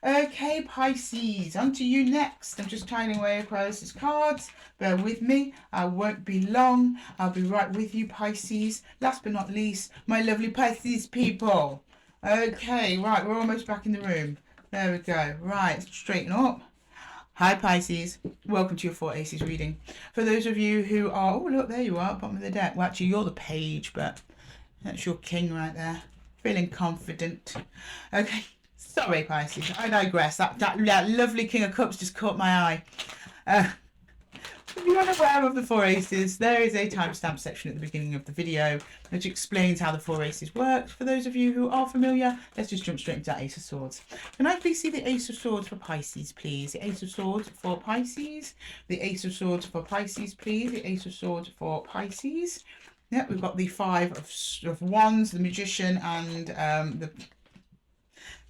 Okay, Pisces, on to you next. I'm just tidying away Aquarius's cards. Bear with me. I won't be long. I'll be right with you, Pisces. Last but not least, my lovely Pisces people. Okay, right, we're almost back in the room. There we go. Right, straighten up. Hi Pisces, welcome to your 4 Aces reading. For those of you who are, oh look, there you are, bottom of the deck. Well, actually you're the page, but that's your king right there. Feeling confident. Okay, sorry Pisces, I digress. That lovely King of Cups just caught my eye. If you're unaware of the 4 Aces, there is a timestamp section at the beginning of the video which explains how the 4 Aces work. For those of you who are familiar, let's just jump straight into that Ace of Swords. Can I please see the Ace of Swords for Pisces, please? The Ace of Swords for Pisces. The Ace of Swords for Pisces, please. The Ace of Swords for Pisces. Yeah, we've got the Five of Wands, the Magician, and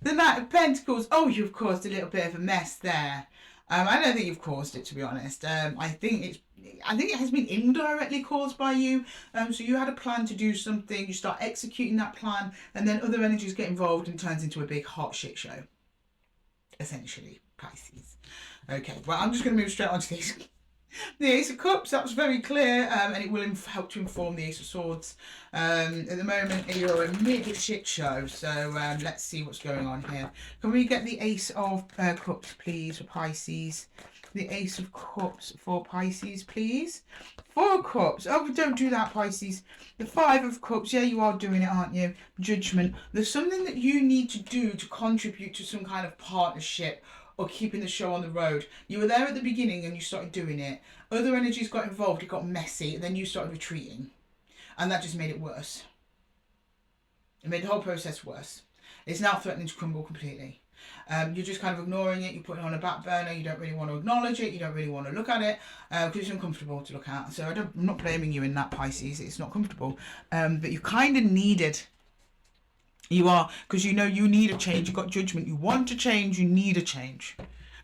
the Knight of Pentacles. Oh, you've caused a little bit of a mess there. I don't think you've caused it, to be honest. I think it has been indirectly caused by you. So you had a plan to do something, you start executing that plan, and then other energies get involved and turns into a big hot shit show. Essentially, Pisces. Okay, well, I'm just going to move straight on to these. The Ace of Cups, that was very clear, and it will help to inform the Ace of Swords. At the moment, you're a mega shit show, so let's see what's going on here. Can we get the Ace of Cups, please, for Pisces? The Ace of Cups for Pisces, please. 4 Cups. Oh, don't do that, Pisces. The 5 of Cups. Yeah, you are doing it, aren't you? Judgment. There's something that you need to do to contribute to some kind of partnership or keeping the show on the road. You were there at the beginning and you started doing it. Other energies got involved. It got messy. And then you started retreating. And that just made it worse. It made the whole process worse. It's now threatening to crumble completely. You're just kind of ignoring it, you're putting it on a back burner, you don't really want to acknowledge it, you don't really want to look at it, because it's uncomfortable to look at. So I'm not blaming you in that, Pisces, it's not comfortable. But you kind of need it. You are, because you know you need a change, you've got judgment, you want to change, you need a change.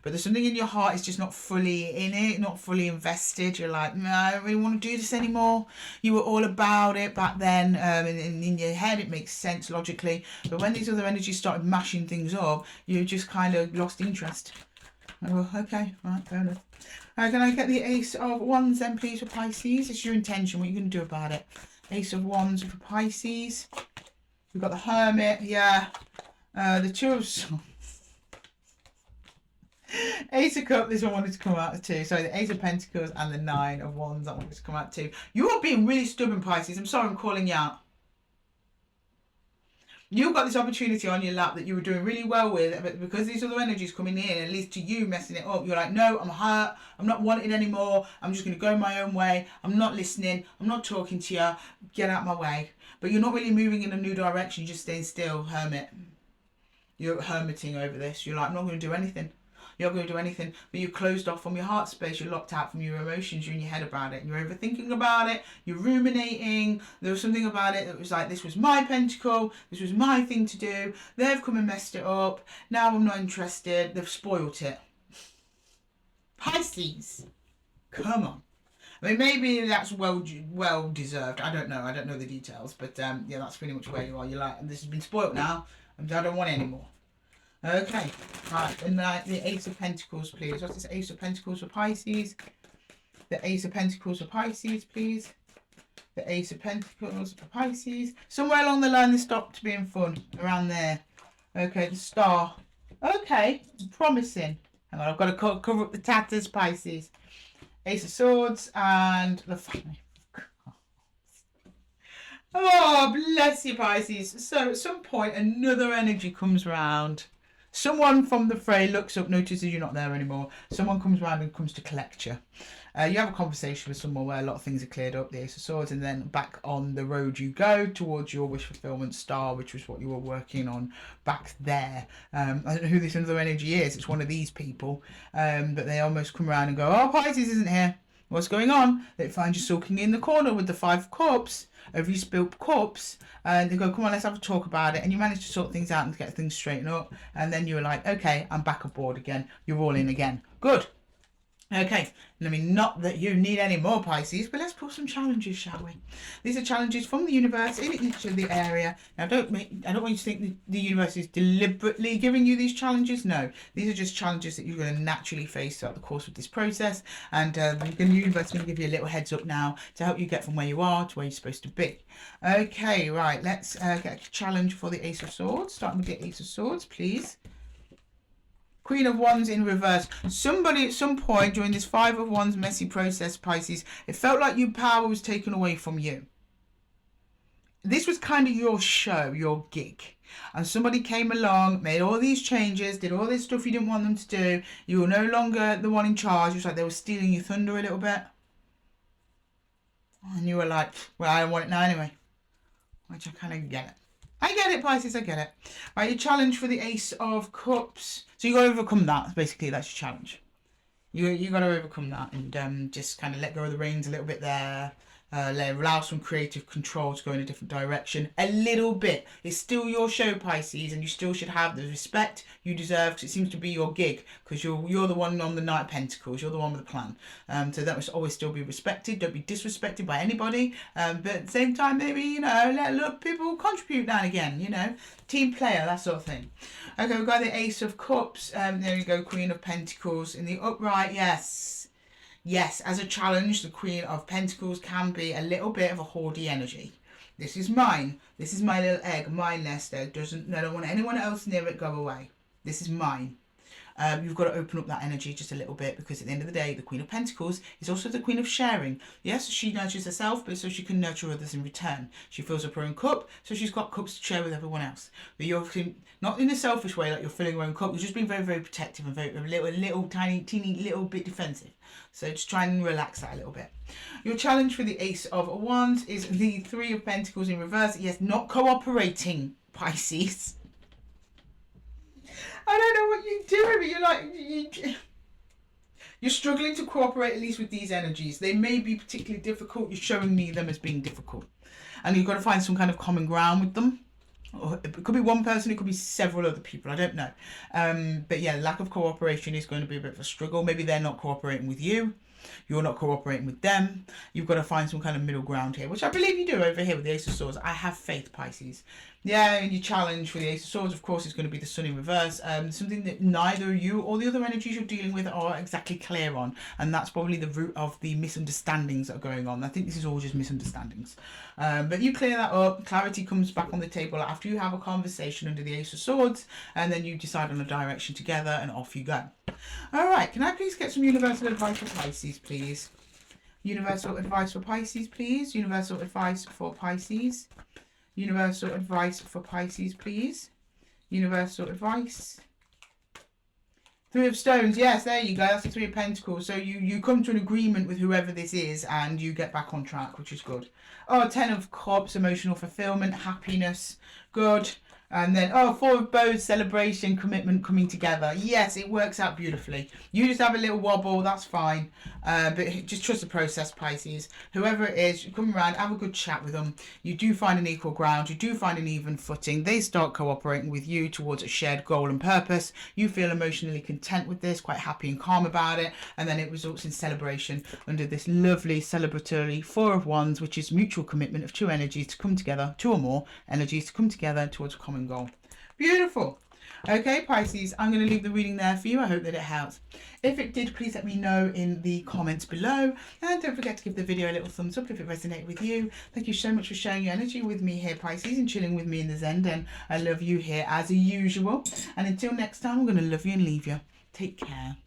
But there's something in your heart is just not fully in it, not fully invested. You're like, no, I don't really want to do this anymore. You were all about it back then. And in your head, it makes sense logically. But when these other energies started mashing things up, you just kind of lost interest. Oh, okay, right, fair enough. Can I get the Ace of Wands then, please, for Pisces? It's your intention. What are you going to do about it? Ace of Wands for Pisces. We've got the Hermit, yeah. The Two of Swords. Ace of Cups, this one wanted to come out too. Sorry, the Ace of Pentacles and the 9 of Wands, that wanted to come out too. You are being really stubborn, Pisces. I'm sorry I'm calling you out. You've got this opportunity on your lap that you were doing really well with, but because these other energies coming in and leads to you messing it up, you're like, no, I'm hurt. I'm not wanting anymore. I'm just going to go my own way. I'm not listening. I'm not talking to you. Get out my way. But you're not really moving in a new direction. You're just staying still, hermit. You're hermiting over this. You're like, I'm not going to do anything. You're not going to do anything, but you're closed off from your heart space. You're locked out from your emotions. You're in your head about it. You're overthinking about it. You're ruminating. There was something about it that was like, this was my pentacle. This was my thing to do. They've come and messed it up. Now I'm not interested. They've spoilt it. Pisces, come on. I mean, maybe that's well deserved. I don't know. I don't know the details, but yeah, that's pretty much where you are. You're like, this has been spoilt now. I don't want it anymore. Okay, right, and the Ace of Pentacles, please. What's this Ace of Pentacles for Pisces? The Ace of Pentacles for Pisces, please. The Ace of Pentacles for Pisces. Somewhere along the line, this stopped being fun, around there. Okay, the Star. Okay, promising. Hang on, I've got to cover up the tatters, Pisces. Ace of Swords and the Family. Oh, bless you, Pisces. So at some point, another energy comes round. Someone from the fray looks up, notices you're not there anymore. Someone comes around and comes to collect you. You have a conversation with someone where a lot of things are cleared up, the Ace of Swords, and then back on the road you go towards your wish fulfillment star, which was what you were working on back there. I don't know who this other energy is. It's one of these people. But they almost come around and go, oh, Pisces isn't here. What's going on? They find you sulking in the corner with the 5 of Cups over your spilt cups, and they go, come on, let's have a talk about it. And you manage to sort things out and get things straightened up, and then you're like, okay, I'm back aboard again. You're all in again. Good. Okay, I mean, not that you need any more, Pisces, but let's put some challenges, shall we? These are challenges from the universe in each of the area. Now, I don't want you to think the universe is deliberately giving you these challenges. No, these are just challenges that you're going to naturally face throughout the course of this process. And the universe is going to give you a little heads up now to help you get from where you are to where you're supposed to be. Okay, right, let's get a challenge for the Ace of Swords. Starting with the Ace of Swords, please. Queen of Wands in reverse. Somebody at some point during this 5 of Wands messy process, Pisces, it felt like your power was taken away from you. This was kind of your show, your gig. And somebody came along, made all these changes, did all this stuff you didn't want them to do. You were no longer the one in charge. It was like they were stealing your thunder a little bit. And you were like, well, I don't want it now anyway. Which I kind of get it. I get it, Pisces, I get it. Right, your challenge for the Ace of Cups. So you got to overcome that, basically, that's your challenge. You got to overcome that and just kind of let go of the reins a little bit there. Allow some creative control to go in a different direction. A little bit. It's still your show, Pisces, and you still should have the respect you deserve because it seems to be your gig because you're the one on the Knight of Pentacles. You're the one with the plan. So that must always still be respected. Don't be disrespected by anybody. But at the same time, maybe, you know, let people contribute now and again, you know. Team player, that sort of thing. Okay, we've got the Ace of Cups. There we go, Queen of Pentacles in the upright. Yes. Yes, as a challenge, the Queen of Pentacles can be a little bit of a hoardy energy. This is mine. This is my little egg, my nest egg. I don't want anyone else near it. Go away. This is mine. You've got to open up that energy just a little bit, because at the end of the day, the Queen of Pentacles is also the Queen of sharing. Yes, she nurtures herself, but so she can nurture others in return. She fills up her own cup, so she's got cups to share with everyone else. But you're not in a selfish way, like you're filling your own cup. You're just being very, very protective and very a little tiny, teeny, little bit defensive. So just try and relax that a little bit. Your challenge for the Ace of Wands is the Three of Pentacles in reverse. Yes, not cooperating, Pisces. I don't know what you're doing. You're like, you're struggling to cooperate, at least with these energies. They may be particularly difficult. You're showing me them as being difficult. And you've got to find some kind of common ground with them. Or it could be one person, it could be several other people. I don't know. But yeah, lack of cooperation is going to be a bit of a struggle. Maybe they're not cooperating with you. You're not cooperating with them. You've got to find some kind of middle ground here, which I believe you do over here with the Ace of Swords. I have faith, Pisces. Yeah, and your challenge for the Ace of Swords, of course, is going to be the Sun in reverse. Something that neither you or the other energies you're dealing with are exactly clear on. And that's probably the root of the misunderstandings that are going on. I think this is all just misunderstandings. But you clear that up. Clarity comes back on the table after you have a conversation under the Ace of Swords. And then you decide on a direction together and off you go. All right, can I please get some universal advice for Pisces, please? Universal advice for Pisces, please. Universal advice for Pisces. Universal advice for Pisces, please. Universal advice. Three of Stones. Yes, there you go. That's the Three of Pentacles. So you come to an agreement with whoever this is and you get back on track, which is good. Oh, Ten of Cups, emotional fulfillment, happiness. Good. And then, oh, Four of Bows, celebration, commitment coming together. Yes, it works out beautifully. You just have a little wobble, that's fine. But just trust the process, Pisces. Whoever it is, you come around, have a good chat with them. You do find an equal ground. You do find an even footing. They start cooperating with you towards a shared goal and purpose. You feel emotionally content with this, quite happy and calm about it. And then it results in celebration under this lovely celebratory Four of Wands, which is mutual commitment of two energies to come together, two or more energies to come together towards a common goal. Beautiful. Okay, Pisces, I'm going to leave the reading there for you. I hope that it helps. If it did, please let me know in the comments below. And don't forget to give the video a little thumbs up if it resonated with you. Thank you so much for sharing your energy with me here, Pisces, and chilling with me in the Zen. And I love you here as usual. And until next time, I'm going to love you and leave you. Take care.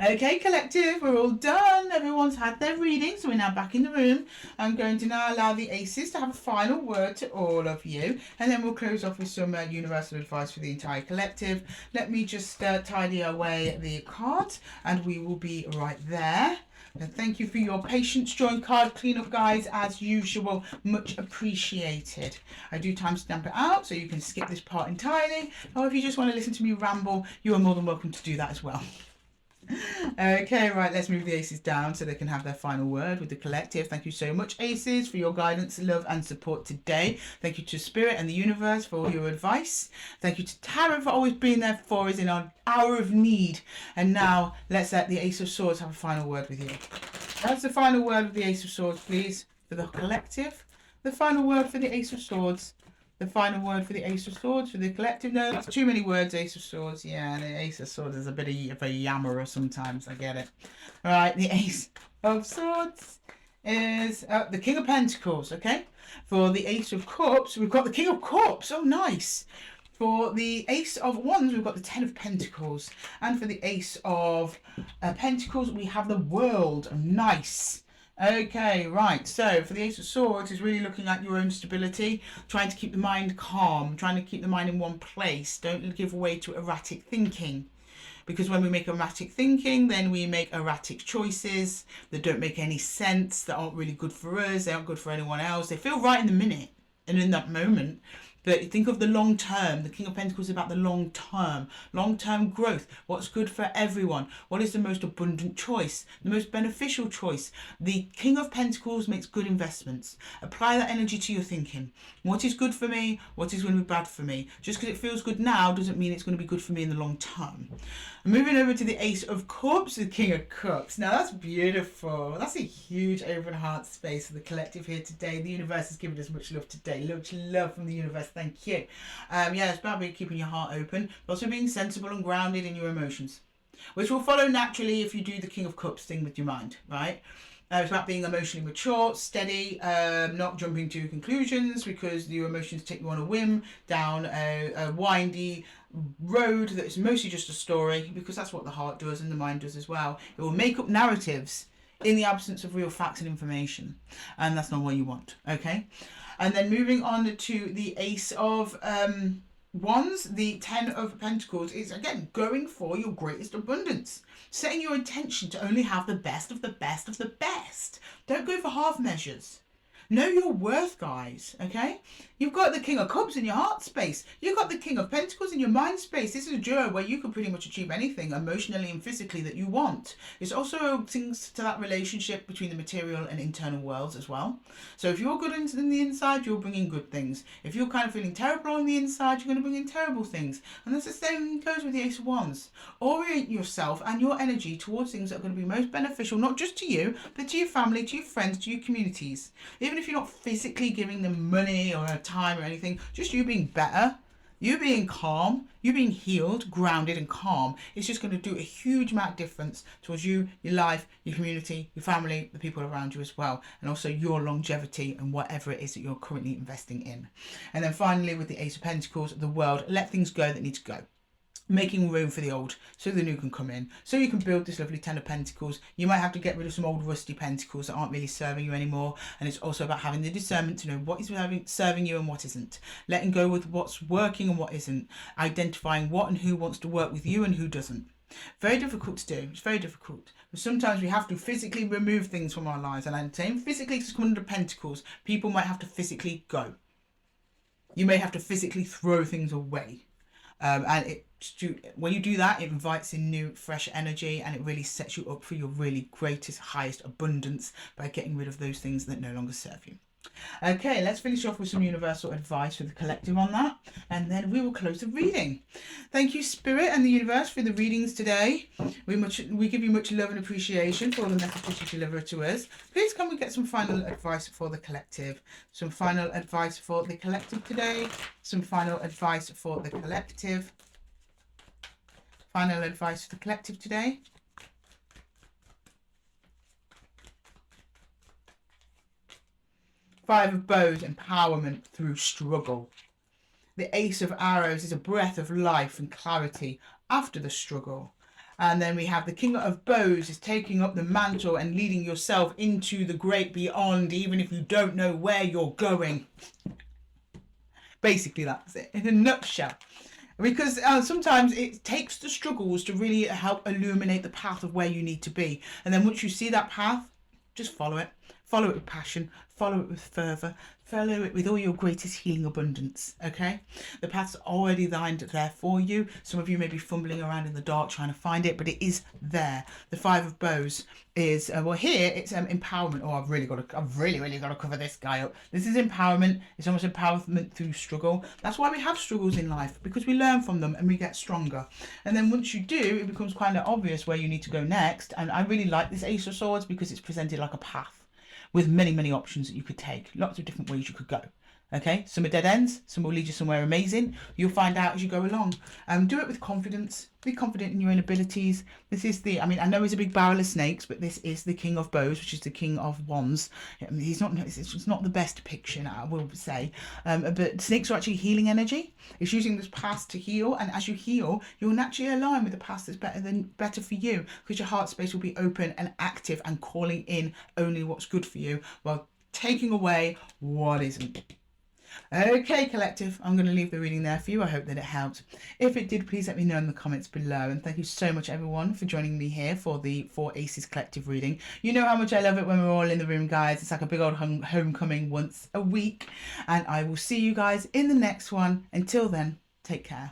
Okay, collective, we're all done. Everyone's had their reading, so we're now back in the room. I'm going to now allow the aces to have a final word to all of you, and then we'll close off with some universal advice for the entire collective. Let me just tidy away the cards, and we will be right there. And thank you for your patience during card cleanup, guys, as usual. Much appreciated. I do timestamp it out, so you can skip this part entirely, or if you just want to listen to me ramble, you are more than welcome to do that as well. Okay, right, let's move the aces down so they can have their final word with the collective. Thank you so much, aces, for your guidance, love and support today. Thank you to Spirit and the universe for all your advice. Thank you to Tarot for always being there for us in our hour of need. And now let's let the Ace of Swords have a final word with you. That's the final word with the Ace of Swords, please, for the collective. The final word for the Ace of Swords. The final word for the Ace of Swords for the collective. No, that's too many words, Ace of Swords. Yeah, the Ace of Swords is a bit of a yammerer sometimes. I get it. All right, the Ace of Swords is the King of Pentacles, okay? For the Ace of Cups, we've got the King of Cups. Oh, nice. For the Ace of Wands, we've got the Ten of Pentacles. And for the Ace of Pentacles, we have the World. Nice. Okay, right, so for the Ace of Swords is really looking at your own stability, trying to keep the mind calm, trying to keep the mind in one place. Don't give way to erratic thinking, because when we make erratic thinking, then we make erratic choices that don't make any sense, that aren't really good for us, they aren't good for anyone else. They feel right in the minute and in that moment. But think of the long term. The King of Pentacles is about the long term growth. What's good for everyone? What is the most abundant choice? The most beneficial choice? The King of Pentacles makes good investments. Apply that energy to your thinking. What is good for me? What is going to be bad for me? Just because it feels good now doesn't mean it's going to be good for me in the long term. Moving over to the Ace of Cups, the King of Cups. Now that's beautiful. That's a huge open heart space for the collective here today. The universe has given us much love today. Much love from the universe. Thank you. Yeah, it's about keeping your heart open, but also being sensible and grounded in your emotions. which will follow naturally if you do the King of Cups thing with your mind, right? It's about being emotionally mature, steady, not jumping to conclusions because your emotions take you on a whim down a windy road that is mostly just a story, because that's what the heart does and the mind does as well. It will make up narratives in the absence of real facts and information, and that's not what you want, okay? And then moving on to the Ace of Wands, the 10 of Pentacles is again going for your greatest abundance, setting your intention to only have the best of the best of the best. Don't go for half measures. Know your worth, guys, okay? You've got the King of Cups in your heart space. You've got the King of Pentacles in your mind space. This is a duo where you can pretty much achieve anything emotionally and physically that you want. It's also things to that relationship between the material and internal worlds as well. So if you're good in the inside, you're bringing good things. If you're kind of feeling terrible on the inside, you're going to bring in terrible things. And that's the same goes with the Ace of Wands. Orient yourself and your energy towards things that are going to be most beneficial, not just to you, but to your family, to your friends, to your communities. Even if you're not physically giving them money or time or anything, just you being better, you being calm, you being healed, grounded and calm, it's just going to do a huge amount of difference towards you, your life, your community, your family, the people around you as well, and also your longevity and whatever it is that you're currently investing in. And then finally with the Ace of Pentacles, the World, let things go that need to go. Making room for the old so the new can come in, so you can build this lovely 10 of Pentacles. You might have to get rid of some old rusty pentacles that aren't really serving you anymore, and it's also about having the discernment to know what is serving you and what isn't, letting go with what's working and what isn't, identifying what and who wants to work with you and who doesn't. Very difficult to do. It's very difficult, but sometimes we have to physically remove things from our lives, and I'm saying physically because under Pentacles, people might have to physically go. You may have to physically throw things away. And when you do that, it invites in new, fresh energy, and it really sets you up for your really greatest, highest abundance by getting rid of those things that no longer serve you. Okay, let's finish off with some universal advice for the collective on that, and then we will close the reading. Thank you, Spirit and the universe, for the readings today. We give you much love and appreciation for all the messages you deliver to us. Please can we get some final advice for the collective? Some final advice for the collective today. Some final advice for the collective. Final advice for the collective today. Five of Bows, empowerment through struggle. The Ace of Arrows is a breath of life and clarity after the struggle. And then we have the King of Bows is taking up the mantle and leading yourself into the great beyond, even if you don't know where you're going. Basically, that's it in a nutshell. Because sometimes it takes the struggles to really help illuminate the path of where you need to be. And then once you see that path, just follow it. Follow it with passion. Follow it with fervour. Follow it with all your greatest healing abundance, okay? The path's already lined there for you. Some of you may be fumbling around in the dark trying to find it, but it is there. The Five of Bows is, well, here it's empowerment. Oh, I've really got to cover this guy up. This is empowerment. It's almost empowerment through struggle. That's why we have struggles in life, because we learn from them and we get stronger. And then once you do, it becomes kind of obvious where you need to go next. And I really like this Ace of Swords because it's presented like a path with many, many options that you could take. Lots of different ways you could go. Okay, some are dead ends, some will lead you somewhere amazing. You'll find out as you go along. Do it with confidence. Be confident in your own abilities. This is the, I mean, I know he's a big barrel of snakes, but this is the King of Bows, which is the King of Wands. I mean, it's not the best depiction, I will say. But snakes are actually healing energy. It's using this path to heal, and as you heal, you'll naturally align with the path that's better for you, because your heart space will be open and active and calling in only what's good for you, while taking away what isn't. Okay, collective, I'm going to leave the reading there for you. I hope that it helped. If it did, please let me know in the comments below. And thank you so much, everyone, for joining me here for the 4 Aces collective reading. You know how much I love it when we're all in the room, guys. It's like a big old homecoming once a week. And I will see you guys in the next one. Until then, take care.